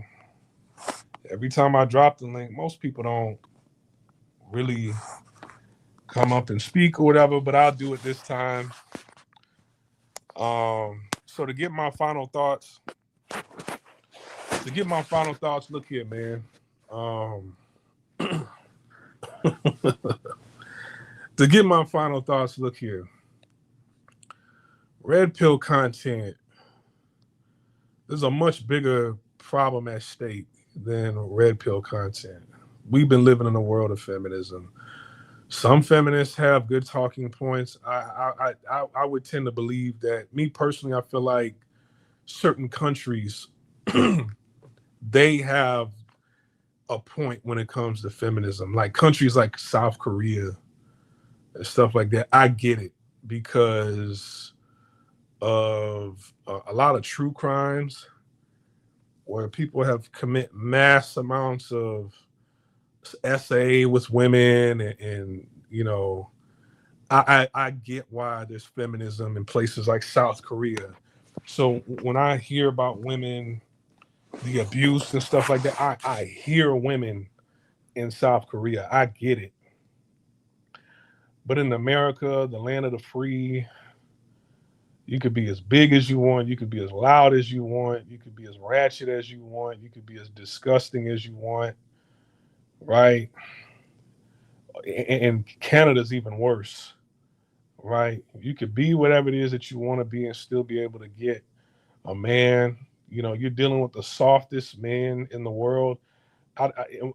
every time I drop the link, most people don't really come up and speak or whatever, but I'll do it this time. So to get my final thoughts, look here, man. To get my final thoughts, look here. Red pill content, there's a much bigger problem at stake than red pill content. We've been living in a world of feminism. Some feminists have good talking points. I would tend to believe that, me personally, I feel like certain countries, they have a point when it comes to feminism. Like countries like South Korea and stuff like that. I get it because of a lot of true crimes where people have commit mass amounts of SA with women, and you know, I get why there's feminism in places like South Korea. So when I hear about women, the abuse and stuff like that, I hear women in South Korea. I get it. But in America, the land of the free, you could be as big as you want, you could be as loud as you want, you could be as ratchet as you want, you could be as disgusting as you want. Right? And Canada's even worse, right? You could be whatever it is that you want to be and still be able to get a man. You know, you're dealing with the softest man in the world,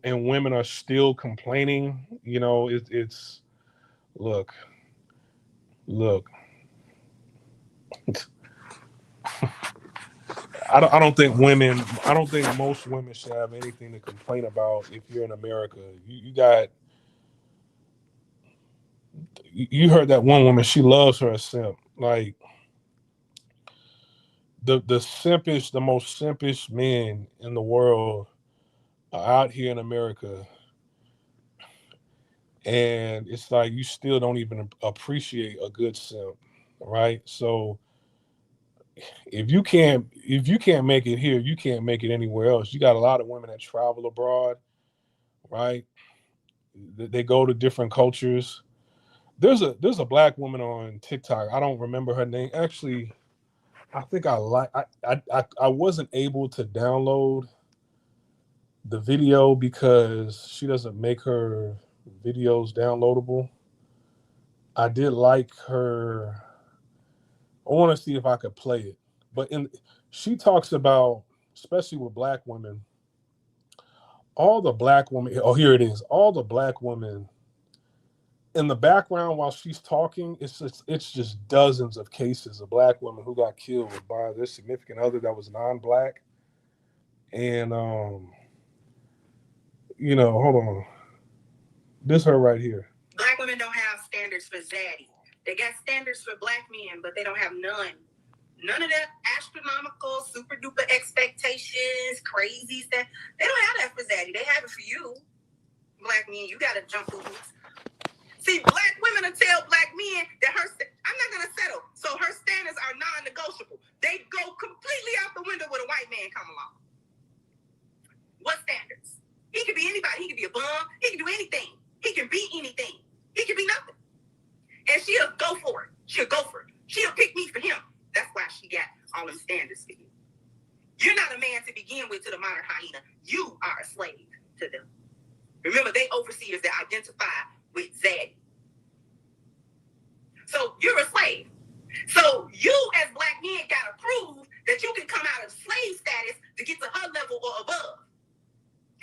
and women are still complaining. You know, it's look. I don't think most women should have anything to complain about if you're in America. You heard that one woman, she loves her a simp. Like the most simpish men in the world are out here in America, and it's like you still don't even appreciate a good simp, right? So if you can't make it here, you can't make it anywhere else. You got a lot of women that travel abroad, right? They go to different cultures. There's a black woman on TikTok. I don't remember her name. Actually, I think I wasn't able to download the video because she doesn't make her videos downloadable. I did like her. I want to see if I could play it. But she talks about, especially with black women, all the black women. Oh, here it is. All the black women in the background while she's talking. It's just dozens of cases of black women who got killed by their significant other that was non-black. And hold on. This her right here. Black women don't have standards for zaddy. They got standards for black men, but they don't have none. None of that astronomical, super duper expectations, crazy stuff. They don't have that for zaddy. They have it for you, black men. You gotta jump through hoops. See, black women will tell black men that I'm not gonna settle. So her standards are non-negotiable. They go completely out the window when a white man come along. What standards? He could be anybody. He could be a bum. He can do anything. He can be anything. He can be nothing. And she'll go for it. She'll go for it. She'll pick me for him. That's why she got all them standards for you. You're not a man to begin with to the modern hyena. You are a slave to them. Remember, they overseers that identify with zaddy. So you're a slave. So you as black men gotta prove that you can come out of slave status to get to her level or above.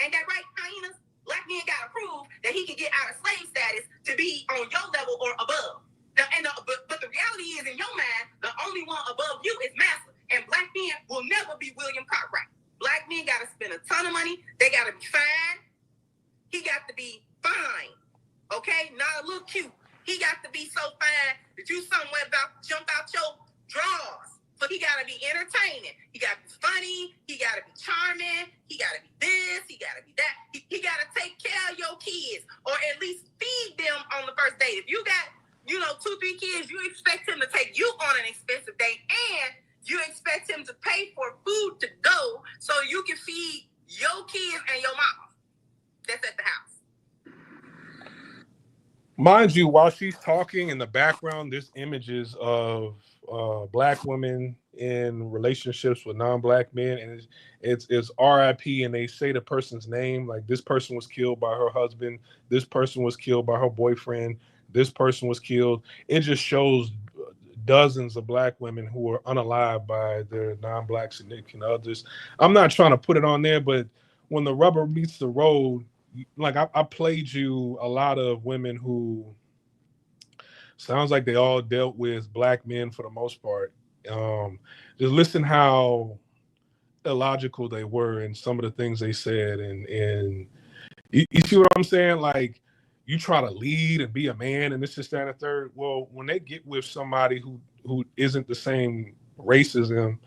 Ain't that right, hyenas? Black men gotta prove that he can get out of slave status to be on your level or above. Now, but the reality is, in your mind, the only one above you is massa. And black men will never be William Cartwright. Black men gotta spend a ton of money. They gotta be fine. He got to be fine, okay? Not a little cute. He got to be so fine that you somewhere about to jump out your drawers. So he got to be entertaining. He got to be funny. He got to be charming. He got to be this. He got to be that. He got to take care of your kids or at least feed them on the first date. If you got, 2, 3 kids, you expect him to take you on an expensive date and you expect him to pay for food to go so you can feed your kids and your mama that's at the house. Mind you, while she's talking in the background, there's images of black women in relationships with non-black men, and it's RIP, and they say the person's name, like this person was killed by her husband, this person was killed by her boyfriend, this person was killed. It just shows dozens of black women who are unalived by their non-black significant others. I'm not trying to put it on there, but when the rubber meets the road, like I played you a lot of women who sounds like they all dealt with black men for the most part. Just listen how illogical they were in some of the things they said, and you see what I'm saying? Like, you try to lead and be a man, and this is that and the third. Well, when they get with somebody who isn't the same race as them,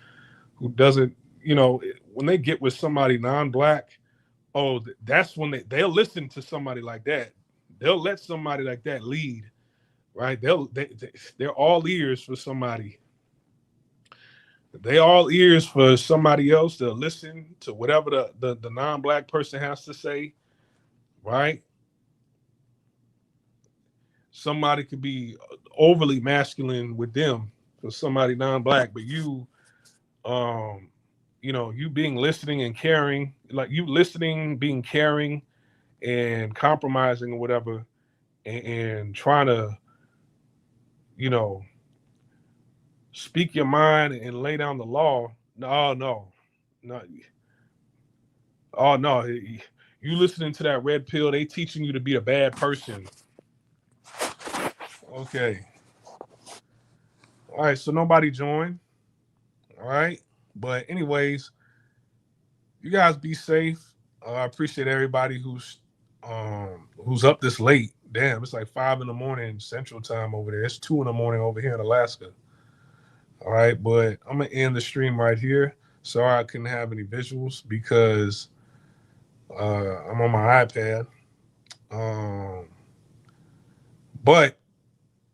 who doesn't, when they get with somebody non-black, oh, that's when they'll listen to somebody like that. They'll let somebody like that lead, right? They're all ears for somebody. They all ears for somebody else to listen to whatever the non-black person has to say, right? Somebody could be overly masculine with them for somebody non-black, but you being listening and caring, like you listening, being caring and compromising or whatever, and trying to, speak your mind and lay down the law. No. Oh, no. You listening to that red pill, they teaching you to be a bad person. Okay. All right, so nobody joined. All right. But anyways, you guys be safe. I appreciate everybody who's up this late. Damn, it's like 5 a.m. Central Time over there. It's 2 a.m. over here in Alaska. All right, but I'm gonna end the stream right here. Sorry I couldn't have any visuals because I'm on my iPad. But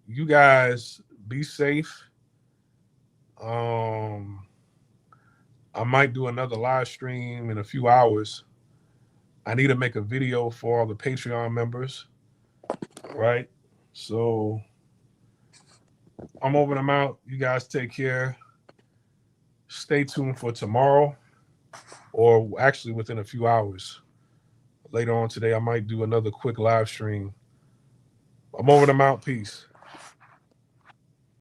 you guys be safe. I might do another live stream in a few hours. I need to make a video for all the Patreon members. All right. So I'm over them out. You guys take care. Stay tuned for tomorrow, or actually within a few hours. Later on today, I might do another quick live stream. I'm over them out. Peace.